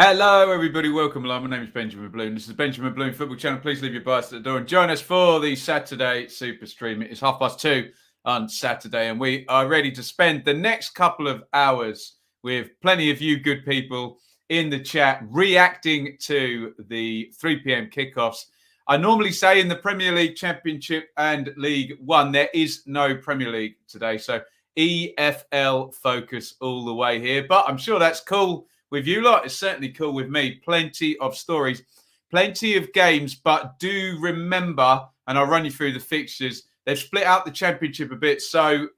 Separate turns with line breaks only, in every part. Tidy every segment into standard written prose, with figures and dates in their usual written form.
Hello, everybody. Welcome along. My name is Benjamin Bloom. This is Benjamin Bloom Football Channel. Please leave your bias at the door and join us for the Saturday Superstream. It is 2:30 on Saturday, and we are ready to spend the next couple of hours with plenty of you good people in the chat reacting to the 3 p.m. kickoffs. I normally say in the Premier League, Championship and League One, there is no Premier League today. So EFL focus all the way here. But I'm sure that's cool with you lot. It's certainly cool with me. Plenty of stories, plenty of games. But do remember, and I'll run you through the fixtures, they've split out the Championship a bit. So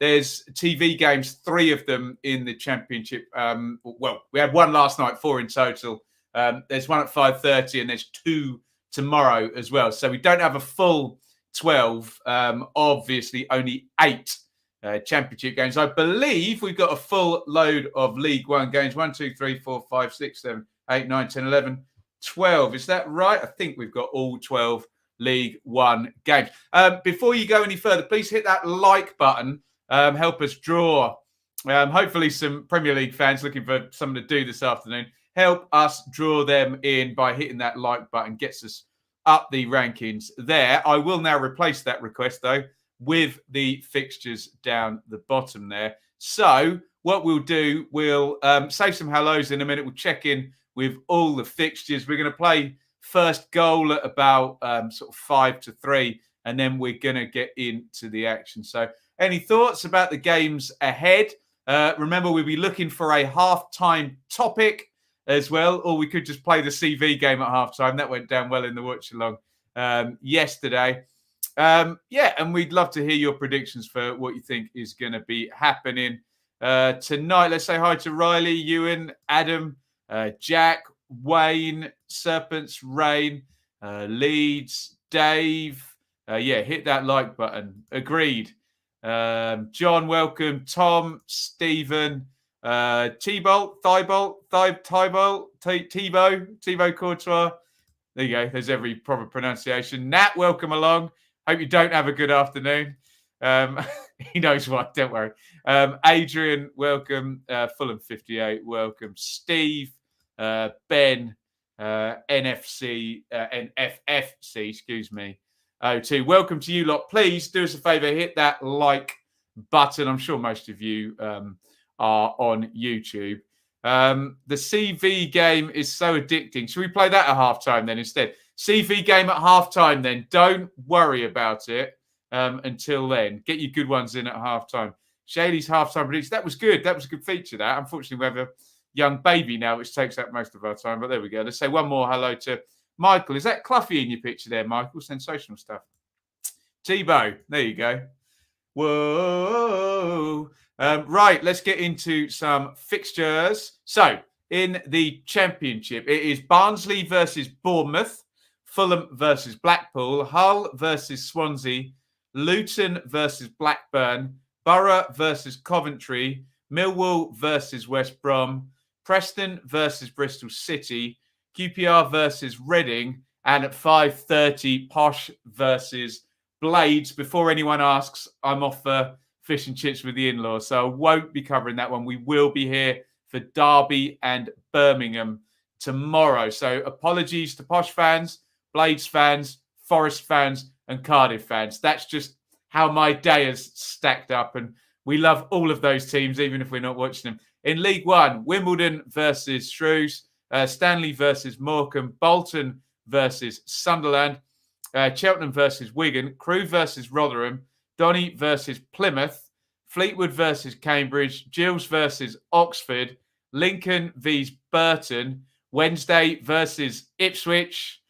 there's TV games, 3 of them in the Championship. Well, we had one last night, 4 in total. There's one at 5:30 and there's 2 tomorrow as well. So we don't have a full 12. Obviously, only 8 Championship games. I believe we've got a full load of League One games. 1, 2, 3, 4, 5, 6, 7, 8, 9, 10, 11, 12. Is that right? I think we've got all 12 League One games. Before you go any further, please hit that like button. Help us draw, hopefully, some Premier League fans looking for something to do this afternoon. Help us draw them in by hitting that like button. Gets us up the rankings there. I will now replace that request, though, with the fixtures down the bottom there. So what we'll do, we'll say some hellos in a minute. We'll check in with all the fixtures. We're going to play first goal at about sort of 5 to 3, and then we're going to get into the action. So any thoughts about the games ahead? Remember, we'll be looking for a half-time topic as well, or we could just play the CV game at half-time. That went down well in the watch-along yesterday. And we'd love to hear your predictions for what you think is going to be happening tonight. Let's say hi to Riley, Ewan, Adam, Jack, Wayne, Serpents, Rain, Leeds, Dave. Hit that like button. Agreed. John, welcome. Tom, Stephen, T-Bolt, Thibault, Thibault Courtois. There you go. There's every proper pronunciation. Nat, welcome along. Hope you don't have a good afternoon. He knows why, don't worry. Adrian, welcome. Fulham 58, welcome. Steve, Ben, NFFC, excuse me. O2, welcome to you lot. Please do us a favour, hit that like button. I'm sure most of you are on YouTube. The CV game is so addicting. Should we play that at halftime then instead? CV game at halftime then. Don't worry about it until then. Get your good ones in at halftime. Shaylee's halftime prediction. That was good. That was a good feature, that. Unfortunately, we have a young baby now, which takes up most of our time. But there we go. Let's say one more hello to Michael. Is that Cluffy in your picture there, Michael? Sensational stuff. Tebow. There you go. Whoa. Right, let's get into some fixtures. So, in the Championship, it is Barnsley versus Bournemouth, Fulham versus Blackpool, Hull versus Swansea, Luton versus Blackburn, Borough versus Coventry, Millwall versus West Brom, Preston versus Bristol City, QPR versus Reading, and at 5:30, Posh versus Blades. Before anyone asks, I'm off for fish and chips with the in-laws, so I won't be covering that one. We will be here for Derby and Birmingham tomorrow. So apologies to Posh fans, Blades fans, Forest fans, and Cardiff fans. That's just how my day has stacked up, and we love all of those teams, even if we're not watching them. In League One, Wimbledon versus Shrews, Stanley versus Morecambe, Bolton versus Sunderland, Cheltenham versus Wigan, Crewe versus Rotherham, Donny versus Plymouth, Fleetwood versus Cambridge, Gills versus Oxford, Lincoln vs Burton, Wednesday versus Ipswich,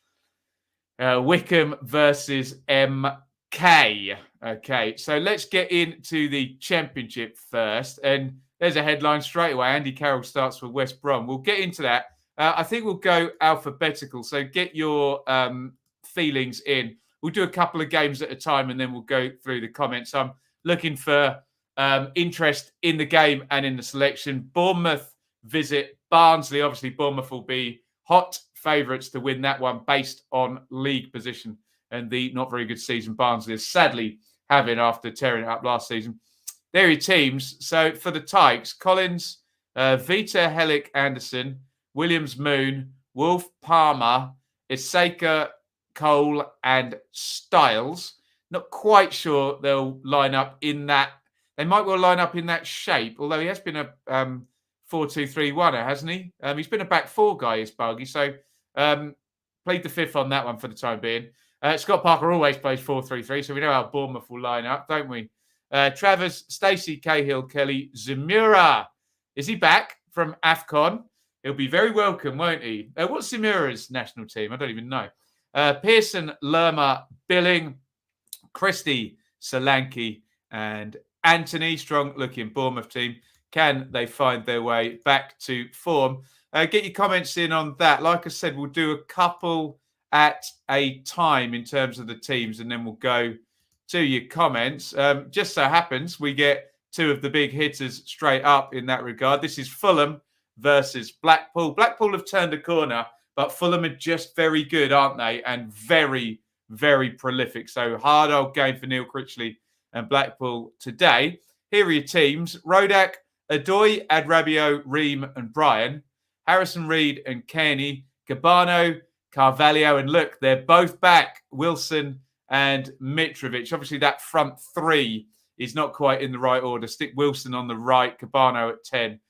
Wickham versus MK. Okay, so let's get into the Championship first. And there's a headline straight away. Andy Carroll starts for West Brom. We'll get into that. I think we'll go alphabetical. So get your feelings in. We'll do a couple of games at a time and then we'll go through the comments. I'm looking for interest in the game and in the selection. Bournemouth visit Barnsley. Obviously, Bournemouth will be hot favourites to win that one based on league position and the not very good season Barnsley is sadly having after tearing it up last season. There are your teams. So for the Tykes, Collins, Vita, Hellick, Anderson, Williams, Moon, Wolf, Palmer, Iseka, Cole, and Styles. Not quite sure they'll line up in that. They might well line up in that shape, although he has been a 4-2-3-1er, hasn't he? He's been a back four guy, Isbargi. So played the fifth on that one for the time being. Scott Parker always plays 4-3-3, so we know how Bournemouth will line up, don't we? Travers, Stacey, Cahill, Kelly, Zamura. Is he back from AFCON? He'll be very welcome, won't he? What's Zamura's national team? I don't even know. Pearson, Lerma, Billing, Christie, Solanke, and Anthony. Strong-looking Bournemouth team. Can they find their way back to form? Get your comments in on that. Like I said, we'll do a couple at a time in terms of the teams, and then we'll go to your comments. Just so happens we get two of the big hitters straight up in that regard. This is Fulham versus Blackpool. Blackpool have turned a corner, but Fulham are just very good, aren't they? And very, very prolific. So hard old game for Neil Critchley and Blackpool today. Here are your teams. Rodak, Adoy, Adrabio, Ream and Bryan. Harrison Reed and Kearney. Gabano, Carvalho. And look, they're both back. Wilson and Mitrovic. Obviously, that front three is not quite in the right order. Stick Wilson on the right, Cabano at 10.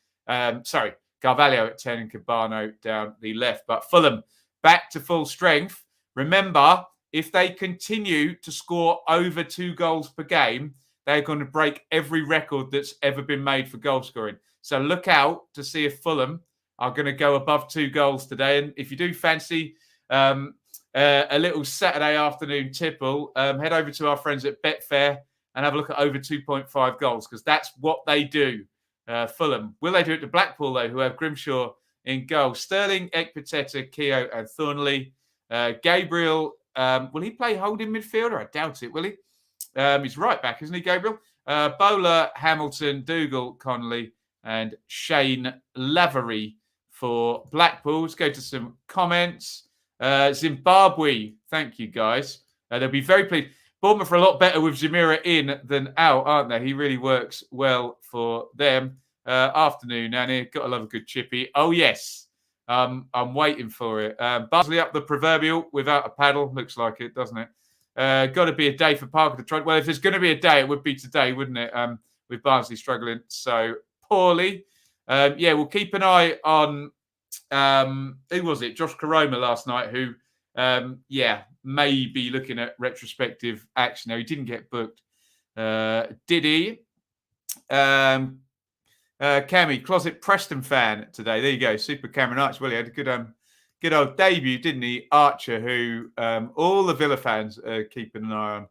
Carvalho at 10 and Cabano down the left. But Fulham back to full strength. Remember, if they continue to score over 2 goals per game, they're going to break every record that's ever been made for goal scoring. So look out to see if Fulham are going to go above 2 goals today. And if you do fancy a little Saturday afternoon tipple, head over to our friends at Betfair and have a look at over 2.5 goals, because that's what they do. Fulham. Will they do it to Blackpool, though, who have Grimshaw in goal? Sterling, Ekpiteta, Keogh and Thornley. Gabriel, will he play holding midfielder? I doubt it, will he? He's right back, isn't he, Gabriel? Bowler, Hamilton, Dougal, Connolly and Shane Lavery for Blackpool. Let's go to some comments. Zimbabwe, thank you, guys. They'll be very pleased. Bournemouth are a lot better with Zamira in than out, aren't they? He really works well for them. Afternoon, Annie. Got to love a good chippy. Oh, yes. I'm waiting for it. Barnsley up the proverbial without a paddle. Looks like it, doesn't it? Got to be a day for Parker to try. Well, if there's going to be a day, it would be today, wouldn't it? With Barnsley struggling so poorly. We'll keep an eye on, who was it? Josh Karoma last night, who, may be looking at retrospective action. No, he didn't get booked. Did he? Cammy, closet Preston fan today. There you go. Super Cameron Archer. Well, he had a good old debut, didn't he? Archer, who all the Villa fans are keeping an eye on,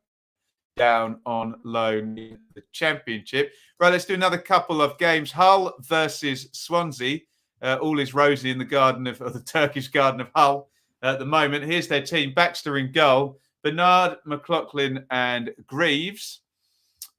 down on loan in the Championship. Right, let's do another couple of games. Hull versus Swansea. All is rosy in the the Turkish garden of Hull at the moment. Here's their team. Baxter in goal. Bernard, McLaughlin and Greaves.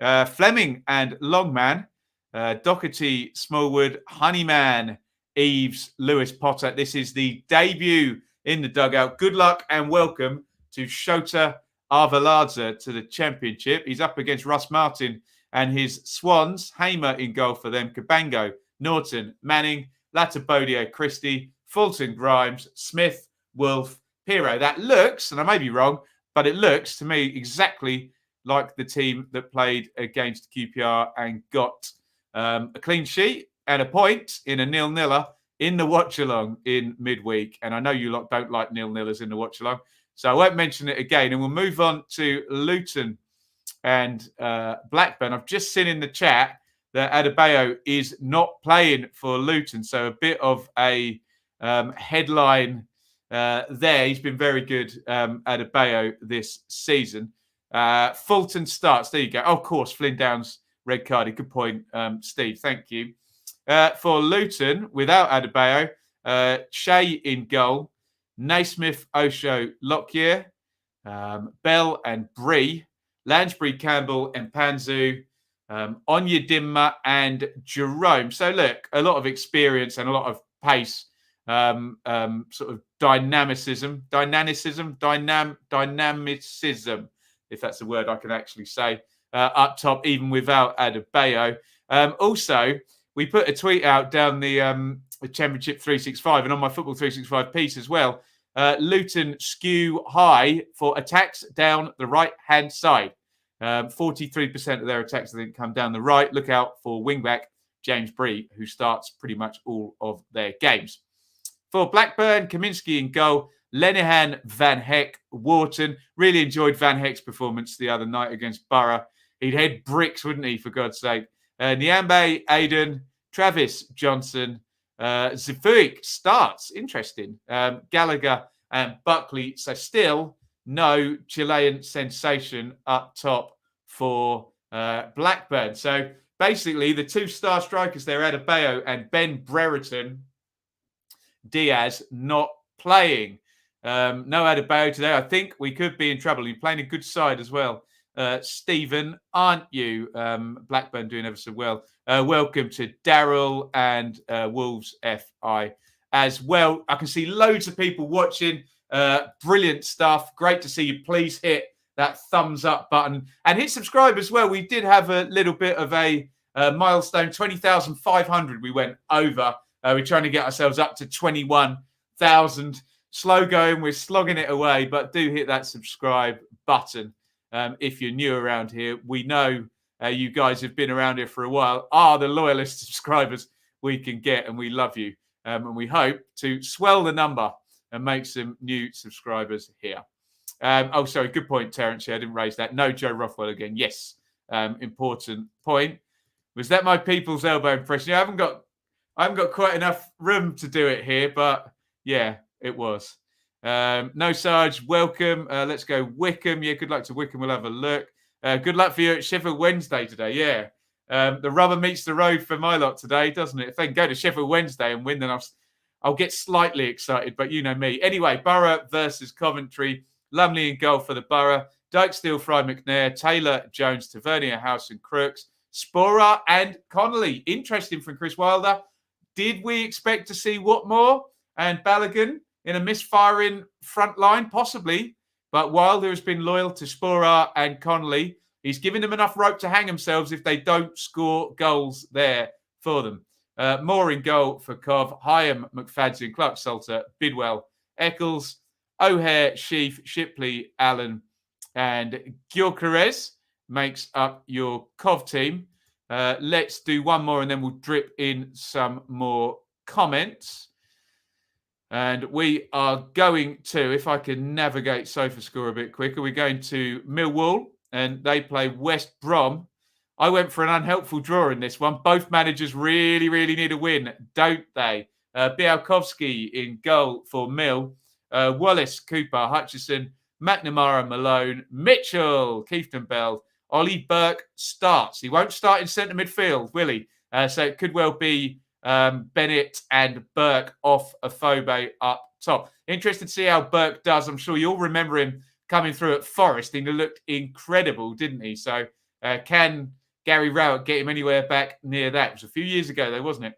Fleming and Longman. Doherty, Smallwood, Honeyman, Eves, Lewis, Potter. This is the debut in the dugout. Good luck and welcome to Shota Arveladze to the Championship. He's up against Russ Martin and his Swans. Hamer in goal for them. Cabango, Norton, Manning, Latibodio, Christie, Fulton, Grimes, Smith, Wolf, Piro. That looks, and I may be wrong, but it looks to me exactly like the team that played against QPR and got a clean sheet and a point in a 0-0 in the Watchalong in midweek. And I know you lot don't like 0-0s in the Watchalong, so I won't mention it again. And we'll move on to Luton and Blackburn. I've just seen in the chat that Adebayo is not playing for Luton, so a bit of a headline there. He's been very good, Adebayo, this season. Fulton starts. There you go. Oh, of course, Flynn Downs, red card. Good point, Steve. Thank you. For Luton, without Adebayo, Shea in goal, Naismith, Osho, Lockyer, Bell and Bree, Lansbury, Campbell and Panzu, Onyedinma and Jerome. So look, a lot of experience and a lot of pace, sort of dynamicism, if that's a word I can actually say, up top, even without Adebayo. Also, we put a tweet out down the the Championship 365 and on my Football 365 piece as well. Luton skew high for attacks down the right-hand side. 43% of their attacks, I think, come down the right. Look out for wingback James Bree, who starts pretty much all of their games. For Blackburn, Kaminski in goal. Lenihan, Van Heck, Wharton. Really enjoyed Van Heck's performance the other night against Borough. He'd head bricks, wouldn't he, for God's sake? Nyambe, Aiden, Travis, Johnson. Zifuik starts. Interesting. Gallagher and Buckley. So still no Chilean sensation up top for Blackburn. So basically the two star strikers there, Adebayo and Ben Brereton Diaz, not playing. No Adebayo today. I think we could be in trouble. You're playing a good side as well. Stephen, aren't you? Blackburn doing ever so well. Welcome to Daryl and Wolves FI as well. I can see loads of people watching. Brilliant stuff. Great to see you. Please hit that thumbs up button and hit subscribe as well. We did have a little bit of a milestone, 20,500 we went over. We're trying to get ourselves up to 21,000. Slow going, we're slogging it away, but do hit that subscribe button if you're new around here. We know you guys have been around here for a while, are the loyalist subscribers we can get, and we love you. And we hope to swell the number and make some new subscribers here. Sorry, good point, Terence. I didn't raise that. No, Joe Rothwell again. Yes, important point. Was that my people's elbow impression? I haven't got quite enough room to do it here, but yeah, it was. No, Sarge, welcome. Let's go Wickham. Yeah, good luck to Wickham. We'll have a look. Good luck for you at Sheffield Wednesday today. Yeah. The rubber meets the road for my lot today, doesn't it? If they can go to Sheffield Wednesday and win, then I'll get slightly excited, but you know me. Anyway, Borough versus Coventry. Lumley in goal for the Borough. Dyke, Steele, Fry, McNair, Taylor, Jones, Tavernier, House and Crooks. Sporer and Connolly. Interesting from Chris Wilder. Did we expect to see Watmore and Balogun in a misfiring front line? Possibly. But Wilder has been loyal to Sporer and Connolly. He's given them enough rope to hang themselves if they don't score goals there for them. Moore in goal for Cov. Hyam, McFadzean, Clark Salter, Bidwell, Eccles, O'Hare, Sheaf, Shipley, Allen, and Gyökeres makes up your Cov team. Let's do one more and then we'll drip in some more comments. And we are going to, if I can navigate SofaScore a bit quicker, we're going to Millwall and they play West Brom. I went for an unhelpful draw in this one. Both managers really, really need a win, don't they? Białkowski in goal for Mill. Wallace, Cooper, Hutchison, McNamara, Malone, Mitchell, Keefton Bell, Ollie Burke starts. He won't start in centre midfield, will he? So it could well be Bennett and Burke off Afobe up top. Interested to see how Burke does. I'm sure you'll remember him coming through at Forest. He looked incredible, didn't he? So can Gary Rowett get him anywhere back near that? It was a few years ago, though, wasn't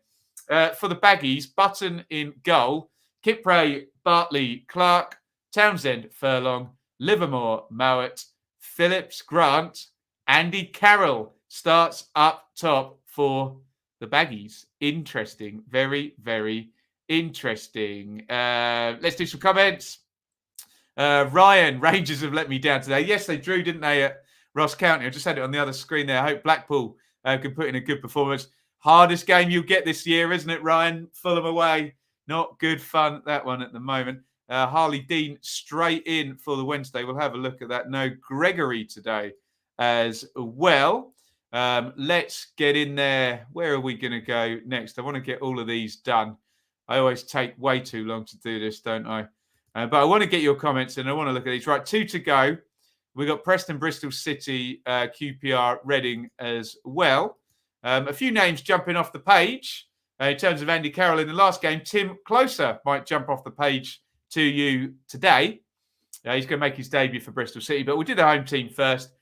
it? For the Baggies, Button in goal, Kipre, Bartley, Clark, Townsend, Furlong, Livermore, Mowat, Phillips, Grant, Andy Carroll starts up top for the Baggies. Interesting. Very, very interesting. Let's do some comments. Ryan, Rangers have let me down today. Yes, they drew, didn't they, at Ross County? I just had it on the other screen there. I hope Blackpool can put in a good performance. Hardest game you'll get this year, isn't it, Ryan? Fulham away. Not good fun, that one at the moment. Harley Dean straight in for the Wednesday. We'll have a look at that. No Gregory today as well. Let's get in there. Where are we going to go next? I want to get all of these done. I always take way too long to do this, don't I? But I want to get your comments and I want to look at these. Right, 2 to go. We've got Preston, Bristol City, QPR, Reading as well. A few names jumping off the page. In terms of Andy Carroll in the last game, Tim Closer might jump off the page to you today. He's going to make his debut for Bristol City, but we'll do the home team first.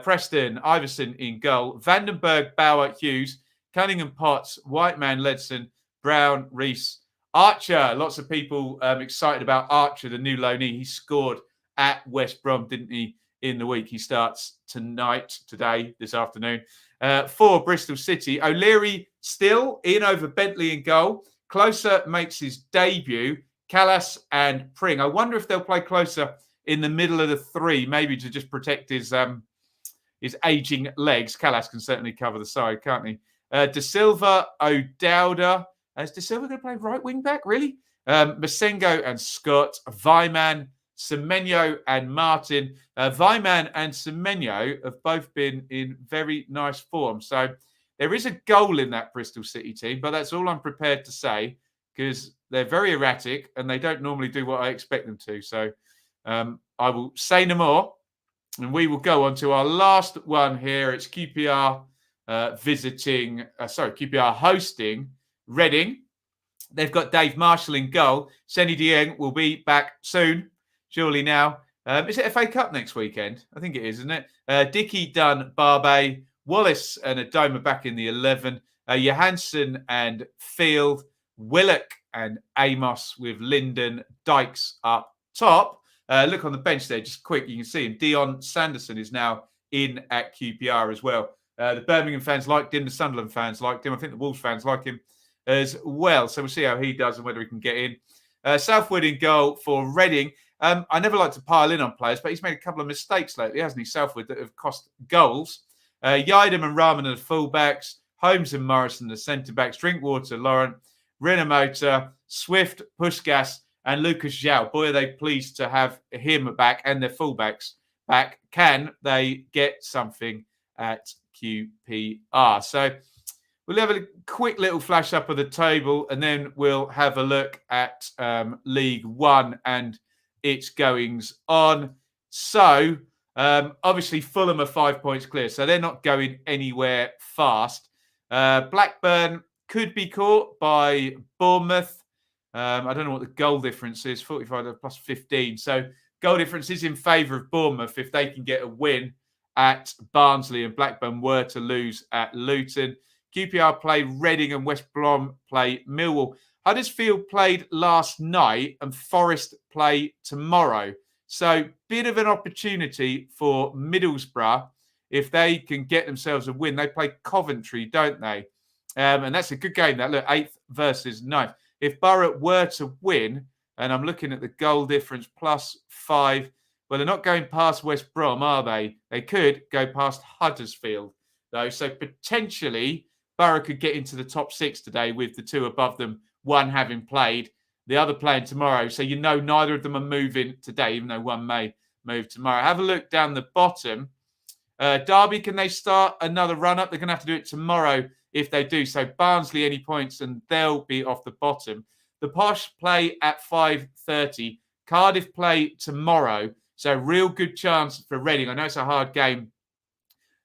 Preston, Iverson in goal, Vandenberg, Bauer, Hughes, Cunningham, Potts, Whiteman, Ledson, Brown, Reese, Archer. Lots of people excited about Archer, the new loanee. He scored at West Brom, didn't he, in the week? He starts today, this afternoon. For Bristol City, O'Leary still in over Bentley in goal. Closer makes his debut. Callas and Pring. I wonder if they'll play Closer in the middle of the three, maybe to just protect his aging legs. Callas can certainly cover the side, can't he? De Silva, O'Dowda. Is De Silva going to play right wing back, really? Masengo and Scott, Vyman, Semenyo and Martin. Vyman and Semenyo have both been in very nice form. So there is a goal in that Bristol City team, but that's all I'm prepared to say because they're very erratic and they don't normally do what I expect them to. So I will say no more. And we will go on to our last one here. It's QPR QPR hosting Reading. They've got Dave Marshall in goal. Seny Dieng will be back soon, surely now. Is it FA Cup next weekend? I think it is, isn't it? Dickey, Dunn, Barbe, Wallace and Adoma back in the 11. Johansson and Field, Willock and Amos with Linden, Dykes up top. Look on the bench there, just quick, you can see him. Dion Sanderson is now in at QPR as well. The Birmingham fans liked him, the Sunderland fans liked him. I think the Wolves fans like him as well. So we'll see how he does and whether he can get in. Southwood in goal for Reading. I never like to pile in on players, but he's made a couple of mistakes lately, hasn't he, Southwood, that have cost goals. Yidam and Rahman are the fullbacks. Holmes and Morrison the centre-backs. Drinkwater, Laurent, Renamotor, Swift, Puskas, and Lucas Zhao. Boy, are they pleased to have him back and their fullbacks back. Can they get something at QPR? So we'll have a quick little flash up of the table and then we'll have a look at League One and its goings on. So obviously Fulham are 5 points clear, so they're not going anywhere fast. Blackburn could be caught by Bournemouth. I don't know what the goal difference is, 45 plus 15. So goal difference is in favour of Bournemouth if they can get a win at Barnsley and Blackburn were to lose at Luton. QPR play Reading and West Brom play Millwall. Huddersfield played last night and Forest play tomorrow. So bit of an opportunity for Middlesbrough if they can get themselves a win. They play Coventry, don't they? And that's a good game. That look, 8th versus 9th. If Borough were to win, and I'm looking at the goal difference +5, well, they're not going past West Brom, are they? They could go past Huddersfield, though. So potentially, Borough could get into the top 6 today with the two above them, one having played, the other playing tomorrow. So you know neither of them are moving today, even though one may move tomorrow. Have a look down the bottom. Derby, can they start another run-up? They're going to have to do it tomorrow if they do. So Barnsley, any points, and they'll be off the bottom. The Posh play at 5:30. Cardiff play tomorrow. So real good chance for Reading. I know it's a hard game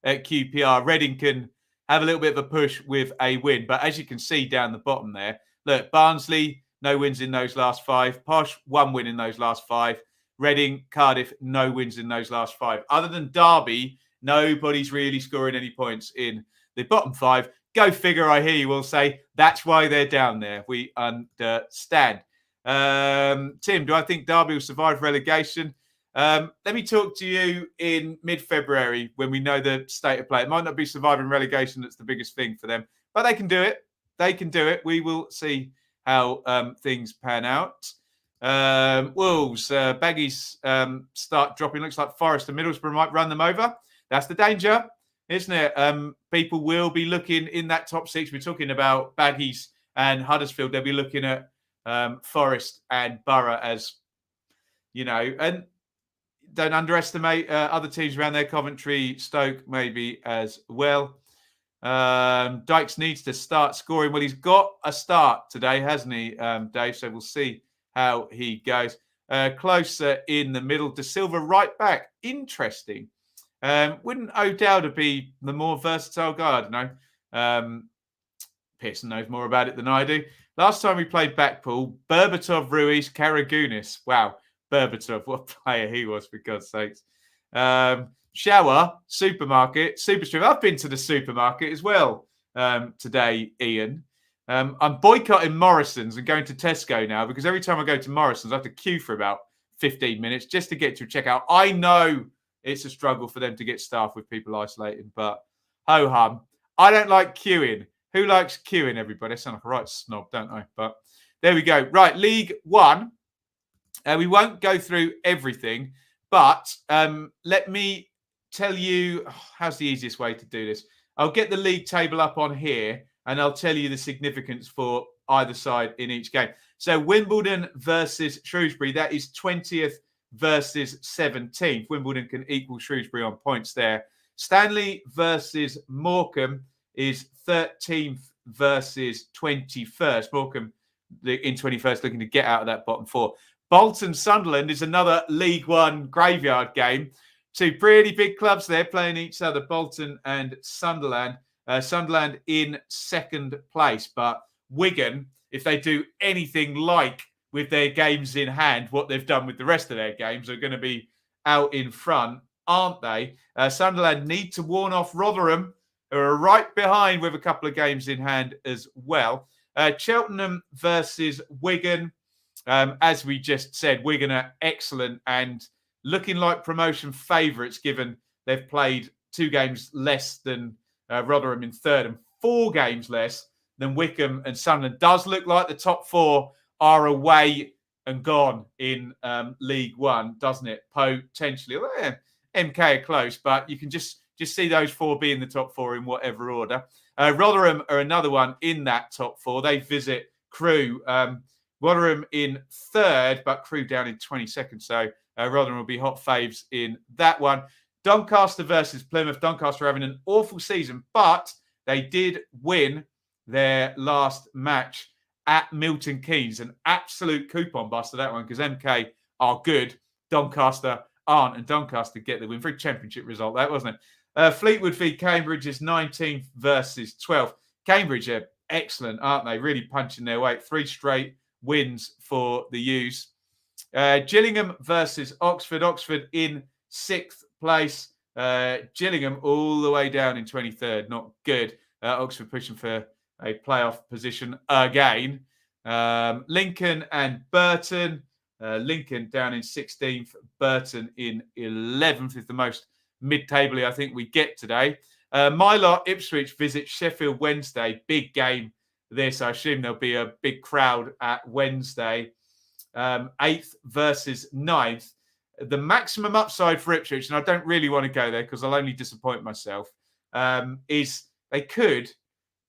at QPR. Reading can have a little bit of a push with a win. But as you can see down the bottom there, look, Barnsley, no wins in those last 5. Posh, 1 win in those last 5. Reading, Cardiff, no wins in those last 5. Other than Derby, nobody's really scoring any points in the bottom 5. Go figure, I hear you will say. That's why they're down there. We understand. Tim, do I think Derby will survive relegation? Let me talk to you in mid-February when we know the state of play. It might not be surviving relegation that's the biggest thing for them, but they can do it. They can do it. We will see how things pan out. Wolves, Baggies start dropping. Looks like Forest and Middlesbrough might run them over. That's the danger, isn't it? People will be looking in that top 6. We're talking about Baggies and Huddersfield. They'll be looking at Forest and Borough as, you know, and don't underestimate other teams around there. Coventry, Stoke maybe as well. Dykes needs to start scoring. Well, he's got a start today, hasn't he, Dave? So we'll see how he goes. Closer in the middle. De Silva right back. Interesting. Wouldn't O'Dowda be the more versatile guy? I don't know. Pearson knows more about it than I do. Last time we played Blackpool, Berbatov, Ruiz, Karagunis. Wow, Berbatov, what a player he was, for God's sakes. Shower, supermarket, Superstream. I've been to the supermarket as well today, Ian. I'm boycotting Morrison's and going to Tesco now because every time I go to Morrison's, I have to queue for about 15 minutes just to get to a checkout. I know it's a struggle for them to get staff with people isolating, but ho-hum. I don't like queuing. Who likes queuing, everybody? I sound like a right snob, don't I? But there we go. Right, League One. We won't go through everything, but let me tell you, how's the easiest way to do this? I'll get the league table up on here, and I'll tell you the significance for either side in each game. So Wimbledon versus Shrewsbury, that is 20th versus 17th. Wimbledon can equal Shrewsbury on points there. Stanley versus Morecambe is 13th versus 21st. Morecambe in 21st looking to get out of that bottom four. Bolton Sunderland is another League One graveyard game. Two pretty big clubs there playing each other, Bolton and Sunderland. Sunderland in second place, but Wigan, if they do anything like with their games in hand, what they've done with the rest of their games, are going to be out in front, aren't they? Sunderland need to warn off Rotherham, who are right behind with a couple of games in hand as well. Cheltenham versus Wigan. As we just said, Wigan are excellent and looking like promotion favourites, given they've played 2 games less than Rotherham in third and 4 games less than Wycombe and Sunderland. Does look like the top 4 are away and gone in League One, doesn't it? Potentially. Well, MK are close, but you can just see those 4 being the top 4 in whatever order. Rotherham are another one in that top 4. They visit Crewe. Rotherham in third, but Crewe down in 22nd. So Rotherham will be hot faves in that one. Doncaster versus Plymouth. Doncaster are having an awful season, but they did win their last match at Milton Keynes. An absolute coupon buster, that one, because MK are good. Doncaster aren't, and Doncaster get the win. Very championship result, that, wasn't it? Fleetwood v Cambridge is 19th versus 12th. Cambridge are excellent, aren't they? Really punching their weight. 3 straight wins for the U's. Gillingham versus Oxford. Oxford in 6th place. Gillingham all the way down in 23rd. Not good. Oxford pushing for a playoff position again. Lincoln and Burton. Lincoln down in 16th. Burton in 11th is the most mid-table I think we get today. My lot, Ipswich visit Sheffield Wednesday. Big game this. I assume there'll be a big crowd at Wednesday. 8th versus 9th. The maximum upside for Ipswich, and I don't really want to go there because I'll only disappoint myself, is they could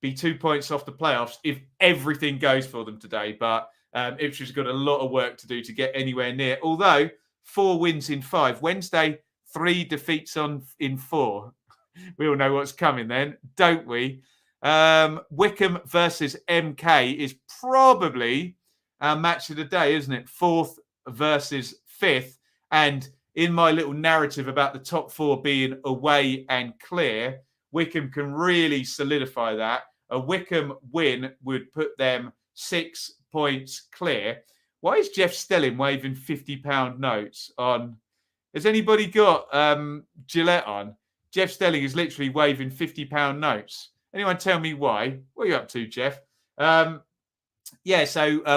be 2 points off the playoffs if everything goes for them today. But Ipswich has got a lot of work to do to get anywhere near. Although 4 wins in 5. Wednesday, 3 defeats in 4. We all know what's coming then, don't we? Wycombe versus MK is probably our match of the day, isn't it? 4th versus 5th. And in my little narrative about the top 4 being away and clear, Wycombe can really solidify that. A Wycombe win would put them 6 points clear. Why is Jeff Stelling waving £50 notes on? Has anybody got Gillette on? Jeff Stelling is literally waving £50 notes. Anyone tell me why? What are you up to, Jeff? So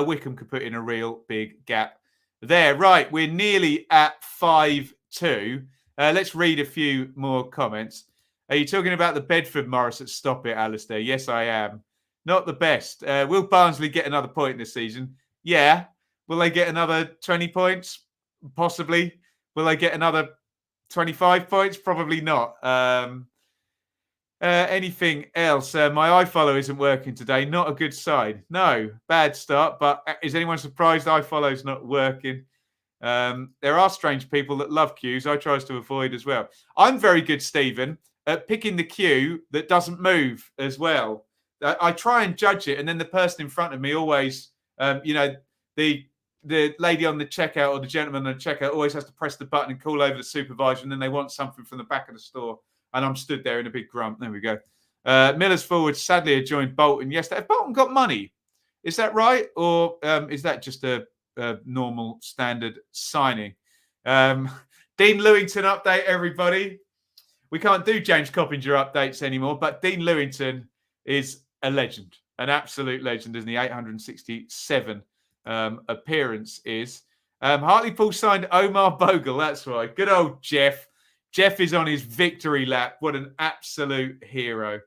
Wycombe could put in a real big gap there. Right, we're nearly at 5-2. Let's read a few more comments. Are you talking about the Bedford Morris at Stop It, Alistair? Yes, I am. Not the best. Will Barnsley get another point this season? Yeah. Will they get another 20 points? Possibly. Will they get another 25 points? Probably not. Anything else? My iFollow isn't working today. Not a good sign. No, bad start. But is anyone surprised iFollow's not working? There are strange people that love queues. I try to avoid as well. I'm very good, Stephen, at picking the queue that doesn't move as well. I try and judge it, and then the person in front of me always, the lady on the checkout or the gentleman on the checkout always has to press the button and call over the supervisor, and then they want something from the back of the store. And I'm stood there in a big grump. There we go. Miller's forward sadly had joined Bolton yesterday. Have Bolton got money? Is that right? Or is that just a normal standard signing? Dean Lewington update, everybody. We can't do James Coppinger updates anymore, but Dean Lewington is a legend, an absolute legend, isn't he? 867 appearance is. Hartlepool signed Omar Bogle. That's right. Good old Jeff. Jeff is on his victory lap. What an absolute hero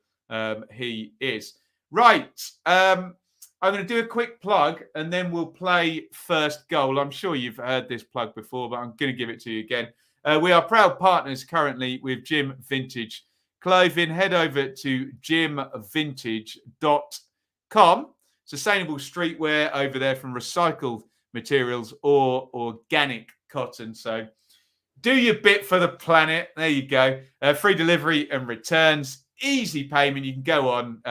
he is. Right. I'm going to do a quick plug and then we'll play first goal. I'm sure you've heard this plug before, but I'm going to give it to you again. We are proud partners currently with Gym Vintage Clothing. Head over to gymvintage.com. Sustainable streetwear over there from recycled materials or organic cotton. So do your bit for the planet. There you go. Free delivery and returns. Easy payment. You can go on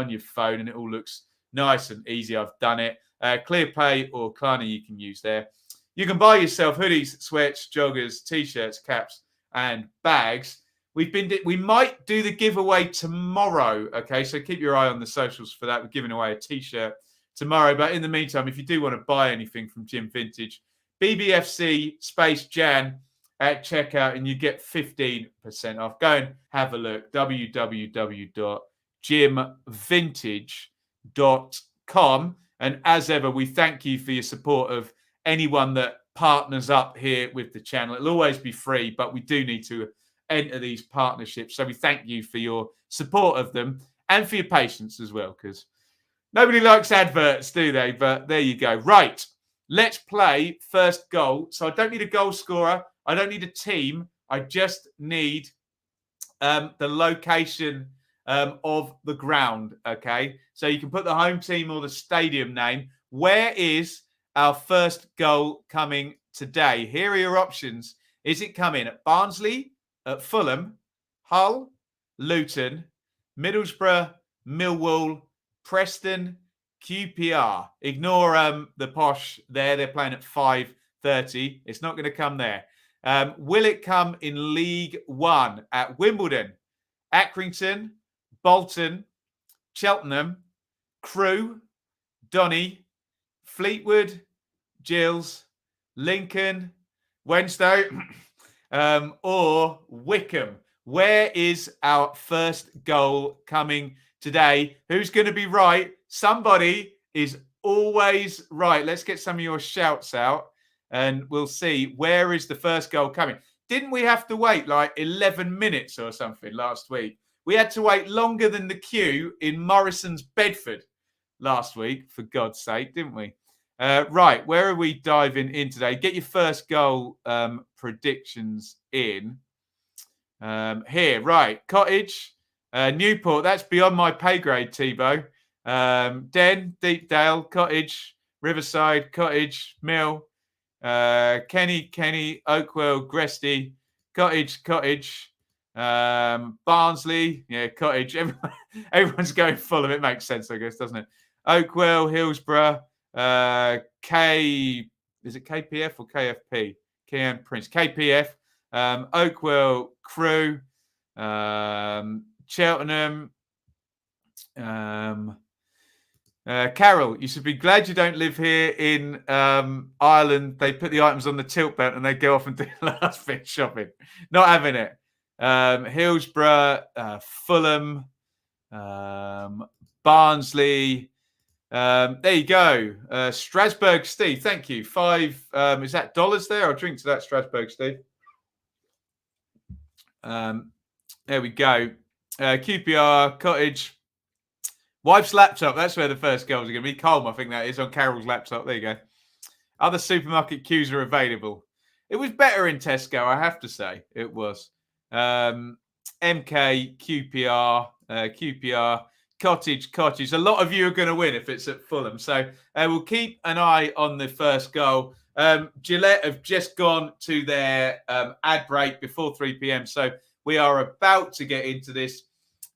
your phone and it all looks nice and easy. I've done it. ClearPay or Klarna you can use there. You can buy yourself hoodies, sweats, joggers, t-shirts, caps, and bags. We might do the giveaway tomorrow. Okay, so keep your eye on the socials for that. We're giving away a t-shirt tomorrow. But in the meantime, if you do want to buy anything from Gym Vintage, BBFC Space Jan at checkout, and you get 15% off. Go and have a look. www.gymvintage.com. And as ever, we thank you for your support of anyone that partners up here with the channel. It'll always be free, but we do need to enter these partnerships. So we thank you for your support of them and for your patience as well, because nobody likes adverts, do they? But there you go. Right, let's play first goal. So I don't need a goal scorer. I don't need a team. I just need the location of the ground, okay? So you can put the home team or the stadium name. Where is our first goal coming today? Here are your options. Is it coming at Barnsley, at Fulham, Hull, Luton, Middlesbrough, Millwall, Preston, QPR? Ignore the posh there. They're playing at 5:30. It's not going to come there. Will it come in League One at Wimbledon, Accrington, Bolton, Cheltenham, Crewe, Donny, Fleetwood, Gills, Lincoln, Wednesday, or Wycombe? Where is our first goal coming today? Who's going to be right? Somebody is always right. Let's get some of your shouts out and we'll see where is the first goal coming. Didn't we have to wait like 11 minutes or something last week? We had to wait longer than the queue in Morrison's Bedford last week, for God's sake, didn't we? Right, where are we diving in today? Get your first goal predictions in. Here, right. Cottage, Newport. That's beyond my pay grade, Tebow. Den, Deepdale, Cottage, Riverside, Cottage, Mill, Kenny, Oakwell, Gresty, Cottage, Barnsley, yeah, Cottage. Everyone's going Fulham. It makes sense, I guess, doesn't it? Oakwell, Hillsborough, is it KPF or KFP? Kian Prince, KPF, Oakwell, Crewe, Cheltenham, Carol, you should be glad you don't live here in Ireland. They put the items on the tilt belt and they go off and do last bit shopping. Not having it. Hillsborough, Fulham, Barnsley. There you go. Strasbourg Steve, thank you. $5, is that dollars there? I'll drink to that, Strasbourg Steve. There we go. QPR, Cottage. Wife's laptop. That's where the first goals are going to be. Colm, I think that is, on Carol's laptop. There you go. Other supermarket queues are available. It was better in Tesco, I have to say. It was. MK, QPR, QPR, Cottage. A lot of you are going to win if it's at Fulham. So we'll keep an eye on the first goal. Gillette have just gone to their ad break before 3 p.m. So we are about to get into this.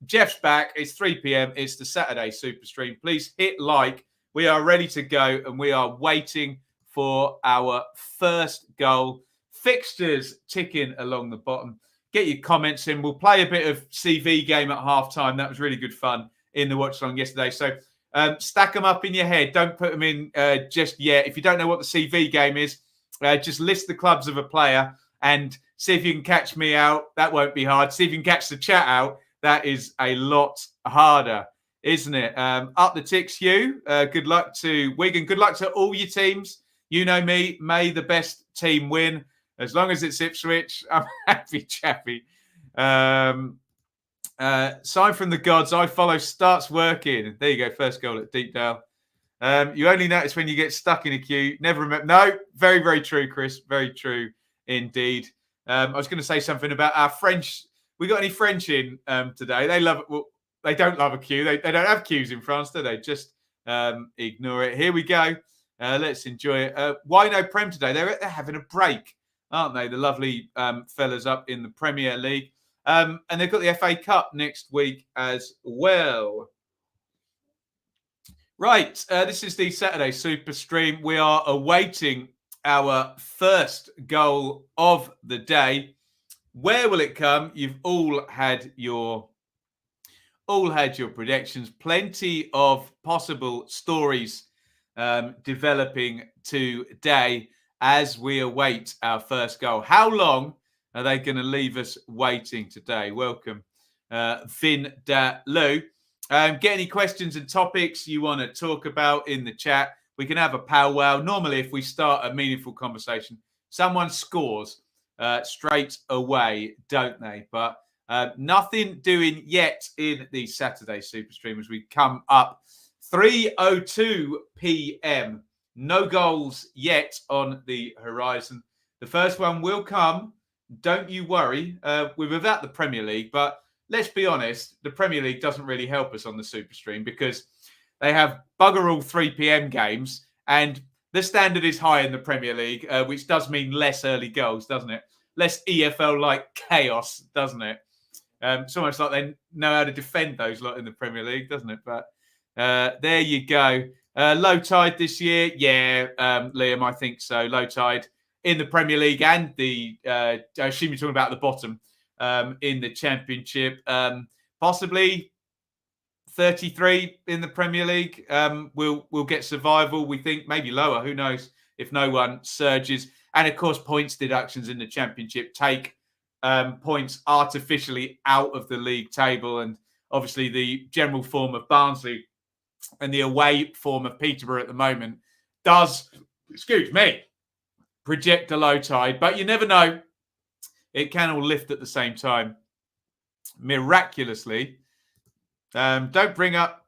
Jeff's back. It's 3 p.m. It's the Saturday Superstream. Please hit like. We are ready to go and we are waiting for our first goal. Fixtures ticking along the bottom. Get your comments in. We'll play a bit of CV game at halftime. That was really good fun in the watch-along yesterday. So stack them up in your head. Don't put them in just yet. If you don't know what the CV game is, just list the clubs of a player and see if you can catch me out. That won't be hard. See if you can catch the chat out. That is a lot harder, isn't it? Up the ticks, Hugh. Good luck to Wigan. Good luck to all your teams. You know me. May the best team win. As long as it's Ipswich, I'm happy, chappy. Sign from the gods. I follow starts working. There you go. First goal at Deepdale. You only notice when you get stuck in a queue. Never remember. No, very, very true, Chris. Very true indeed. I was going to say something about our French. We got any French in today? They love it. Well, they don't love a queue. They don't have queues in France, do they? Just ignore it. Here we go. Let's enjoy it. Why no Prem today? They're having a break, aren't they? The lovely fellas up in the Premier League. And they've got the FA Cup next week as well. Right, this is the Saturday Superstream. We are awaiting our first goal of the day. Where will it come? You've all had your predictions. Plenty of possible stories developing today as we await our first goal. How long are they going to leave us waiting today? Welcome, Vin Da Lou. Get any questions and topics you want to talk about in the chat. We can have a powwow. Normally, if we start a meaningful conversation, someone scores straight away, don't they? But nothing doing yet in the Saturday Superstream as we come up 3:02 p.m. No goals yet on the horizon. The first one will come. Don't you worry. We're without the Premier League, but let's be honest, the Premier League doesn't really help us on the Superstream because they have bugger all 3 p.m. games and the standard is high in the Premier League, which does mean less early goals, doesn't it? Less EFL-like chaos, doesn't it? It's almost like they know how to defend those lot in the Premier League, doesn't it? But there you go. Low tide this year. Yeah, Liam, I think so. Low tide in the Premier League and the, I assume you're talking about the bottom, in the Championship. Possibly 33 in the Premier League. We'll get survival, we think, maybe lower. Who knows if no one surges. And, of course, points deductions in the Championship take points artificially out of the league table. And, obviously, the general form of Barnsley and the away form of Peterborough at the moment does, project a low tide. But you never know. It can all lift at the same time. Miraculously. Don't bring up...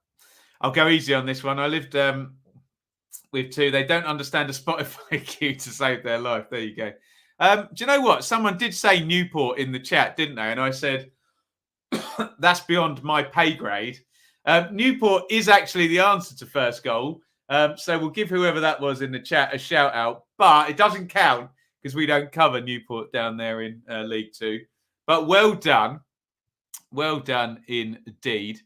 I'll go easy on this one. I lived with two. They don't understand a Spotify queue to save their life. There you go. Do you know what? Someone did say Newport in the chat, didn't they? And I said, that's beyond my pay grade. Newport is actually the answer to first goal. So we'll give whoever that was in the chat a shout out. But it doesn't count because we don't cover Newport down there in League Two. But well done. Well done indeed.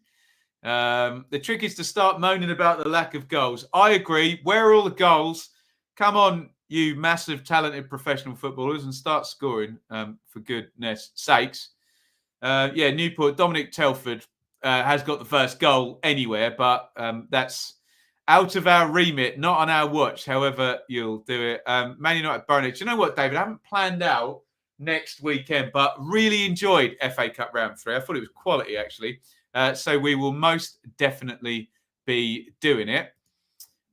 The trick is to start moaning about the lack of goals. I agree. Where are all the goals? Come on, you massive, talented professional footballers, and start scoring, for goodness sakes. Newport, Dominic Telford has got the first goal anywhere, but that's out of our remit, not on our watch, however you'll do it. Man United, Barnsley. Do you know what, David? I haven't planned out next weekend, but really enjoyed FA Cup Round 3. I thought it was quality, actually. So we will most definitely be doing it.